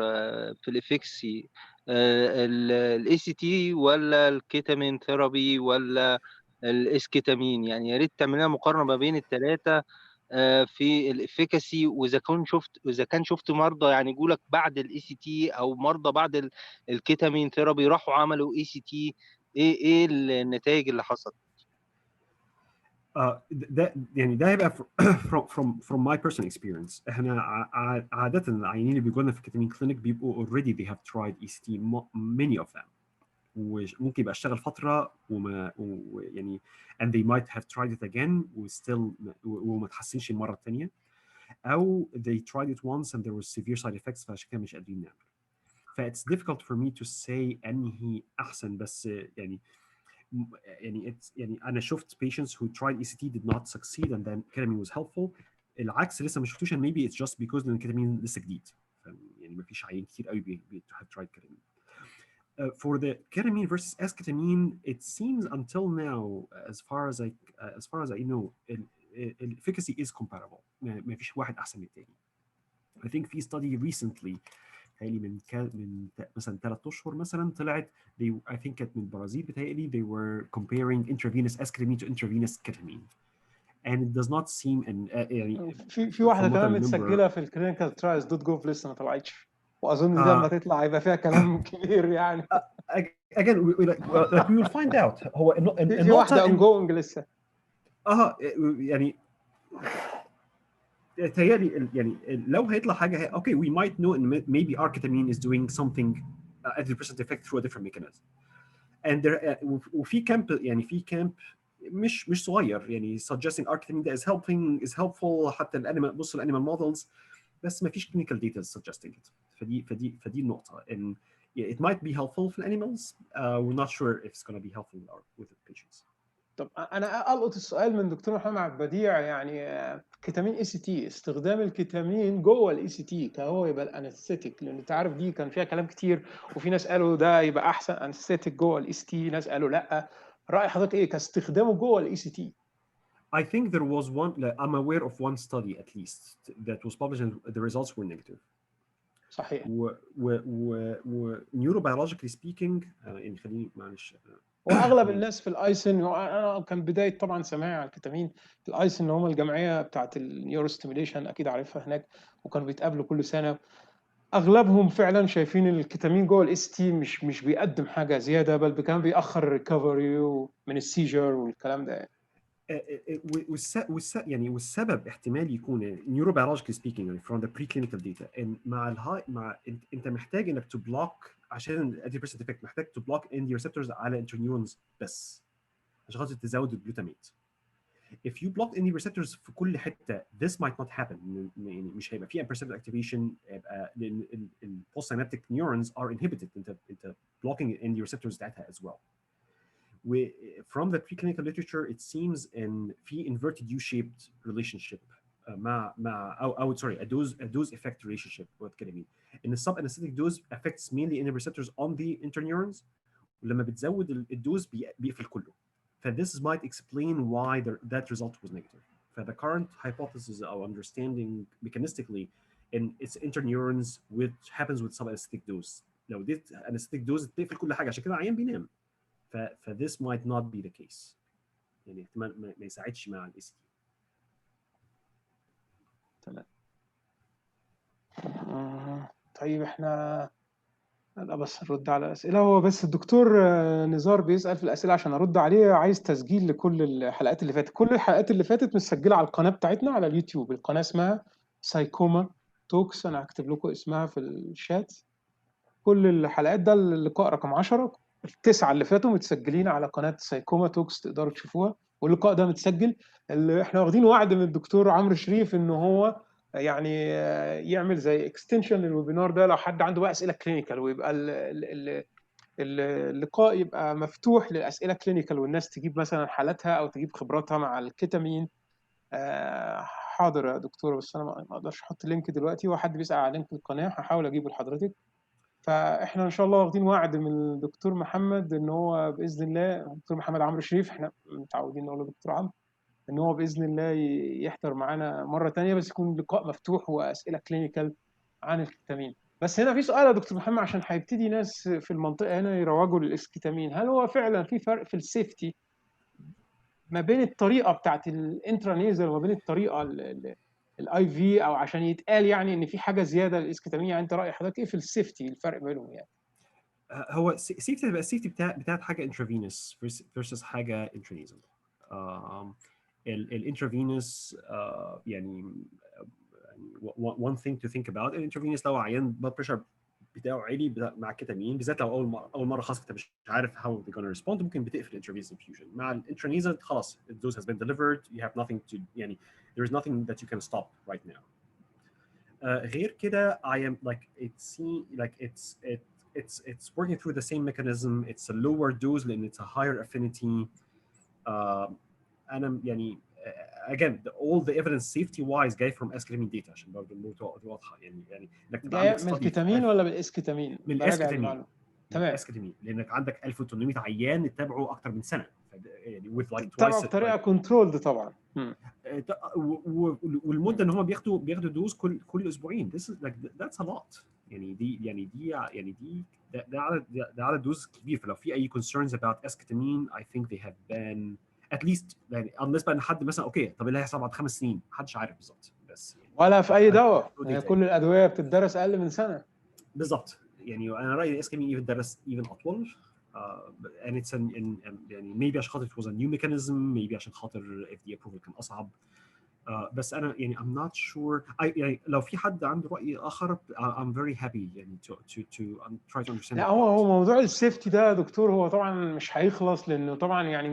في الإفكسي، الاي سي تي ولا الكيتامين ثيرابي ولا الاسكيتامين؟ يعني يا ريت تعمل لنا مقارنة ما بين الثلاثة في الافيكاسي، واذا كان شفت مرضى يعني يقول لك بعد الاي سي تي، او مرضى بعد الكيتامين ثيرابي راحوا عملوا اي سي تي، ايه النتائج اللي حصلت؟ ده يعني ده هيبقى from my personal experience. احنا عاده العيانين اللي بيجوا لنا في الكيتامين كلينيك بيبقوا already they have tried ECT many of them، وممكن يبقى اشتغل فتره يعني and they might have tried it again وما تحسنش المره الثانيه، او they tried it once and there was severe side effects فعشان كده مش قادرين نعمل. It's difficult for me to say انهي احسن، بس يعني انا شفت patients who tried ECT did not succeed and then ketamine was helpful. العكس لسه ما شفتوش، and maybe it's just because ان ketamine لسه جديد، يعني ما فيش عيان كتير قوي have tried ketamine. For the ketamine versus esketamine, it seems until now, as far as I know, efficacy is comparable. ما فيش واحد احسن من الثاني. I think في study recently من مثلا 3 اشهر مثلا طلعت I think كانت من البرازيل بتهيألي they were comparing intravenous esketamine to intravenous ketamine and it does not seem يعني في واحده كمان متسجله في الكلينيكال ترايلز دوت جوف لسه ما طلعتش، واظن دي لما تطلع هيبقى فيها كلام كبير يعني. again we will find out. هو في واحده ongoing لسه. يعني تهيألي يعني لو هيطلع حاجه okay we might know and maybe ketamine is doing something at the percent effect through a different mechanism. and there وفي كامب يعني في كامب مش صغير يعني suggesting ketamine that is helpful حتى الانيمال بص الانيمال مودلز، بس ما فيش clinical data suggesting it. فدي النقطه ان it might be helpful في الانيمالز. we're not sure if it's going to be helpful with the patients. طب انا القط السؤال من دكتور محمد عبد البديع، يعني كيتامين اي سي تي، استخدام الكيتامين جوه الاي سي تي كهو يبقى الانستيك، لان انت عارف دي كان فيها كلام كتير، وفي ناس قالوا ده يبقى احسن انستيك جوه الاي سي تي، ناس قالوا لا. راي حضرتك ايه كاستخدامه جوه الاي سي تي؟ I think there was I'm aware of one study at least that was published and the results were negative. صحيح. neurobiologically speaking يعني خليني معلش واغلب الناس في الايسن، انا كان بدايه طبعا سماعي على الكيتامين في الايسن اللي هم الجمعيه بتاعه النيورو ستيميليشن، اكيد عارفها هناك، وكانوا بيتقابلوا كل سنه. اغلبهم فعلا شايفين الكيتامين جوه الاس تي مش بيقدم حاجه زياده، بل كان بيأخر الريكفري من السيجر والكلام ده. يعني والسبب احتمال يكون neurobiologically speaking يعني from the preclinical data ان مع انت محتاج انك to block عشان الانتي بريسنت افكت، محتاج to block ND receptors على interneurons بس عشان خاطر تزود الجلوتاميت. if you block ND receptors في كل حته this might not happen، يعني مش هيبقى في perceptual activation، يبقى لان ال post synaptic neurons are inhibited. انت blocking ND receptors بتاعتها as well. From the preclinical literature it seems in في inverted U-shaped relationship مع أو sorry a dose effect relationship with ketamine. In the sub-anesthetic dose affects mainly NMDA receptors on the interneurons، ولما بتزود الدوز بيقفل كله. This might explain why that result was negative. The current hypothesis or understanding mechanistically in its interneurons which happens with sub-anesthetic dose. لو اديت anesthetic dose بتقفل كل حاجه عشان كده العيان بينام. this might not be the case. يعني احتمال ما يساعدش مع الاي سي تي. تمام. طيب احنا لا بس نرد على الاسئله. هو بس الدكتور نزار بيسال في الاسئله عشان ارد عليه، عايز تسجيل لكل الحلقات اللي فاتت. كل الحلقات اللي فاتت مسجله على القناه بتاعتنا على اليوتيوب. القناه اسمها سايكوما توكس، انا هكتب لكم اسمها في الشات. كل الحلقات ده اللقاء رقم 10 التسعه اللي فاتوا متسجلين على قناه سايكوما توكس، تقدروا تشوفوها. واللقاء ده متسجل. اللي احنا واخدين وعد من الدكتور عمرو شريف ان هو يعني يعمل زي اكستنشن للويبينار ده لو حد عنده بقى اسئله كلينيكال، ويبقى اللقاء يبقى مفتوح للاسئله كلينيكال، والناس تجيب مثلا حالاتها او تجيب خبراتها مع الكيتامين حاضر يا دكتور، بس انا ما اقدرش احط اللينك دلوقتي، وحد بيسأل على لينك القناه هحاول اجيبه لحضرتك. فاحنا ان شاء الله واخدين وعد من الدكتور محمد ان هو باذن الله، دكتور محمد عمرو شريف، احنا متعودين نقول له دكتور عمرو، ان هو باذن الله يحضر معانا مره ثانيه، بس يكون لقاء مفتوح واسئله كلينيكال عن الكتامين. بس هنا في سؤال يا دكتور محمد، عشان هيبتدي ناس في المنطقه هنا يروجوا للاسكتامين، هل هو فعلا في فرق في السيفتي ما بين الطريقه بتاعت الانترانيزل وما بين الطريقه الاي في، او عشان يتقال يعني ان في حاجه زياده للاسكتامين؟ يعني انت راي حضرتك ايه في السيفتي، الفرق بينهم يعني؟ هو سيفتي تبقى السيفتي بتاعت حاجه انترافينوس versus حاجه انترانيزل. الانترافينوس يعني one thing to think about. الانترافينوس لو عيان blood pressure بتاعه عالي مع الكتامين، بالذات لو اول مره خاصه انت مش عارف how they're going to respond، ممكن بتقفل الانترافينوس infusion. مع الانترانيزل خلاص the dose has been delivered, you have nothing to يعني there is nothing that you can stop right now. غير كده I am like it's working through the same mechanism. It's a lower dose لأن it's a higher affinity. أنا يعني again all the evidence safety wise جاي from esketamine data عشان برضه النقطة واضحة. يعني إنك تبقى عندك من الكتامين ولا بالاسكتامين؟ من الاسكتامين. تمام. الاسكتامين لأنك عندك 1800 عيان اتبعوا أكتر من سنة، يعني with like تبعوا بطريقة كنترولد طبعا. والمده ان هم بياخدوا دوز كل اسبوعين. this is like that's a lot. يعني دي ده عدد دوز كبير. فلو في اي concerns about esketamine I think they have been at least يعني unless بقى ان حد مثلا اوكي طب اللي هيحصل بعد 5 سنين محدش عارف بالظبط، بس يعني ولا في اي دواء يعني كل الادويه بتدرس اقل من سنه بالظبط. يعني انا رايي esketamine يدرس even اطول. and it's يعني maybe عشان خاطر it was a new mechanism, maybe عشان خاطر FDA approval كان اصعب. بس انا يعني I'm not sure. يعني لو في حد عنده رأي آخر I'm very happy يعني to try to understand. لا هو موضوع السيفتي ده يا دكتور هو طبعا مش هيخلص، لأنه طبعا يعني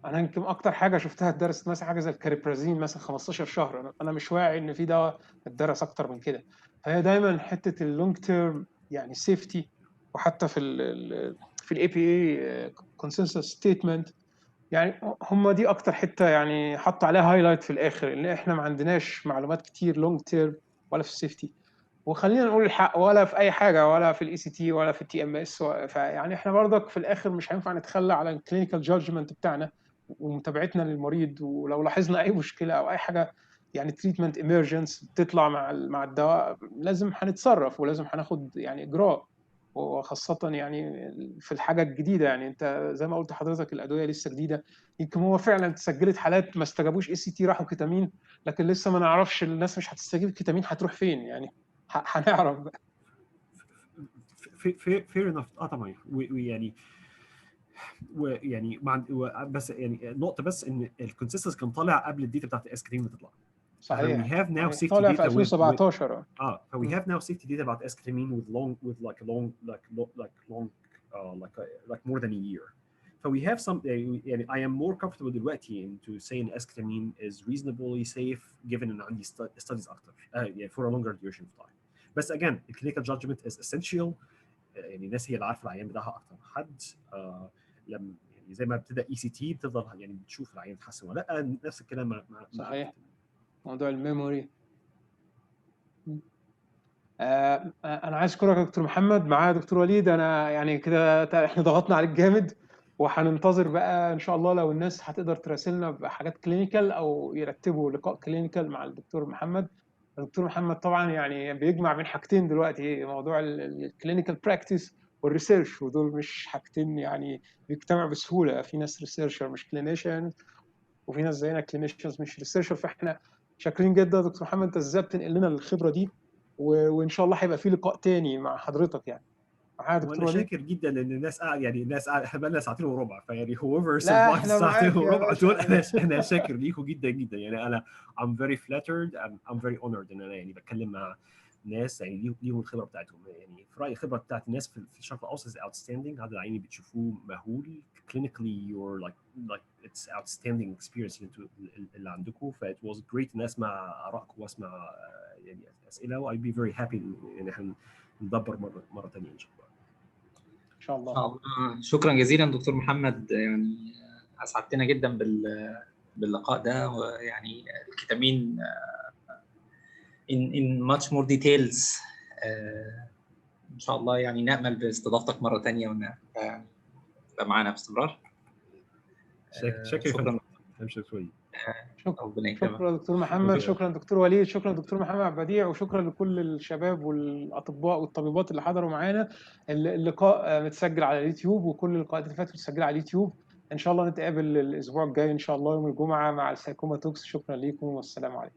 يمكن أكتر حاجة شفتها اتدرست مثلا حاجة زي الكاريبرازين مثلا 15 شهر. أنا مش واعي إن في دواء اتدرس أكتر من كده. فهي دايما حتة اللونج تيرم يعني سيفتي، وحتى في الاي بي اي كونسنسس ستيتمنت يعني هم دي اكتر حته يعني حطوا عليها هايلايت في الاخر، ان احنا ما عندناش معلومات كتير لونج تيرم ولا في السيفتي، وخلينا نقول الحق، ولا في اي حاجه، ولا في الاي سي تي ولا في التي ام اس. فيعني احنا برضك في الاخر مش هينفع نتخلى على الكلينيكال جادجمنت بتاعنا ومتابعتنا للمريض، ولو لاحظنا اي مشكله او اي حاجه يعني تريتمنت ايمرجنس بتطلع مع الدواء لازم هنتصرف ولازم هناخد يعني اجراء، وخاصة يعني في الحاجة الجديدة. يعني انت زي ما قلت حضرتك الأدوية لسه جديدة، يمكن هو فعلا تسجلت حالات ما استجابوش اي سي تي راحوا كيتامين، لكن لسه ما نعرفش الناس مش هتستجيب كيتامين هتروح فين يعني. هنعرف بقى. fair enough. طبعا ويعني بس يعني نقطة بس ان الكونسيستنس كان طالع قبل الداتا بتاعت الاسكتامين بتطلع. صحيح. we have now safety طالع في data 2017. so we have now safety data about esketamine with like more than a year. So we have some يعني I am more comfortable دلوقتي to say ان esketamine is reasonably safe given ان عندي studies اكتر يعني for a longer duration of time. بس again clinical judgment is essential. يعني الناس هي اللي عارفه العيان بتاعها اكتر من حد. لما يعني زي ما بتبدا اي سي تي بتفضل يعني بتشوف العيان اتحسن ولا لا، نفس الكلام صحيح. موضوع الميموري. انا عايز اشكرك يا دكتور محمد. معايا دكتور وليد. انا يعني كده احنا ضغطنا عليك جامد، وهننتظر بقى ان شاء الله لو الناس هتقدر تراسلنا بحاجات كلينيكال او يرتبوا لقاء كلينيكال مع الدكتور محمد. الدكتور محمد طبعا يعني بيجمع بين حاجتين دلوقتي، موضوع الكلينيكال براكتس والريسيرش، ودول مش حاجتين يعني بيجتمعوا بسهوله. في ناس ريسيرشر مش كلينيشن، وفي ناس زينا كلينيشنز مش ريسيرشر. فاحنا شاكرين جدا يا دكتور محمد انت ازاي بتنقل لنا الخبره دي، وان شاء الله هيبقى في لقاء تاني مع حضرتك يعني. معايا دكتور وليد. وانا شاكر جدا لان الناس يعني الناس احنا بقى لنا ساعتين وربع، فيعني whoever لا survived احنا ساعتين معاك يا وربع باشا. دول انا شاكر ليكم جدا جدا. يعني انا I'm very flattered I'm very honored ان انا يعني بتكلم مع ناس يعني ليهم الخبره بتاعتهم. يعني في رايي الخبره بتاعت الناس في الشرق الاوسط is outstanding. هذا العيني بتشوفوه مهول clinically you're like it's outstanding experience اللي عندكم. ف it was great ان اسمع ارائكم واسمع يعني اسئله، و I'd be very happy ان احنا ندبر مره ثانيه ان شاء الله. ان شاء الله. شكرا جزيلا دكتور محمد، يعني اسعدتنا جدا باللقاء ده، ويعني الكتامين in much more details. ان شاء الله يعني نأمل باستضافتك مرة تانية تبقى معانا باستمرار. شكرا. شكرا دكتور محمد، شكرا دكتور وليد، شكرا دكتور محمد عبد البديع، وشكرا لكل الشباب والاطباء والطبيبات اللي حضروا معانا. اللقاء متسجل على اليوتيوب، وكل اللقاءات اللي فاتت متسجله على اليوتيوب. ان شاء الله نتقابل الاسبوع الجاي ان شاء الله يوم الجمعه مع السايكوما توكس. شكرا لكم والسلام عليكم.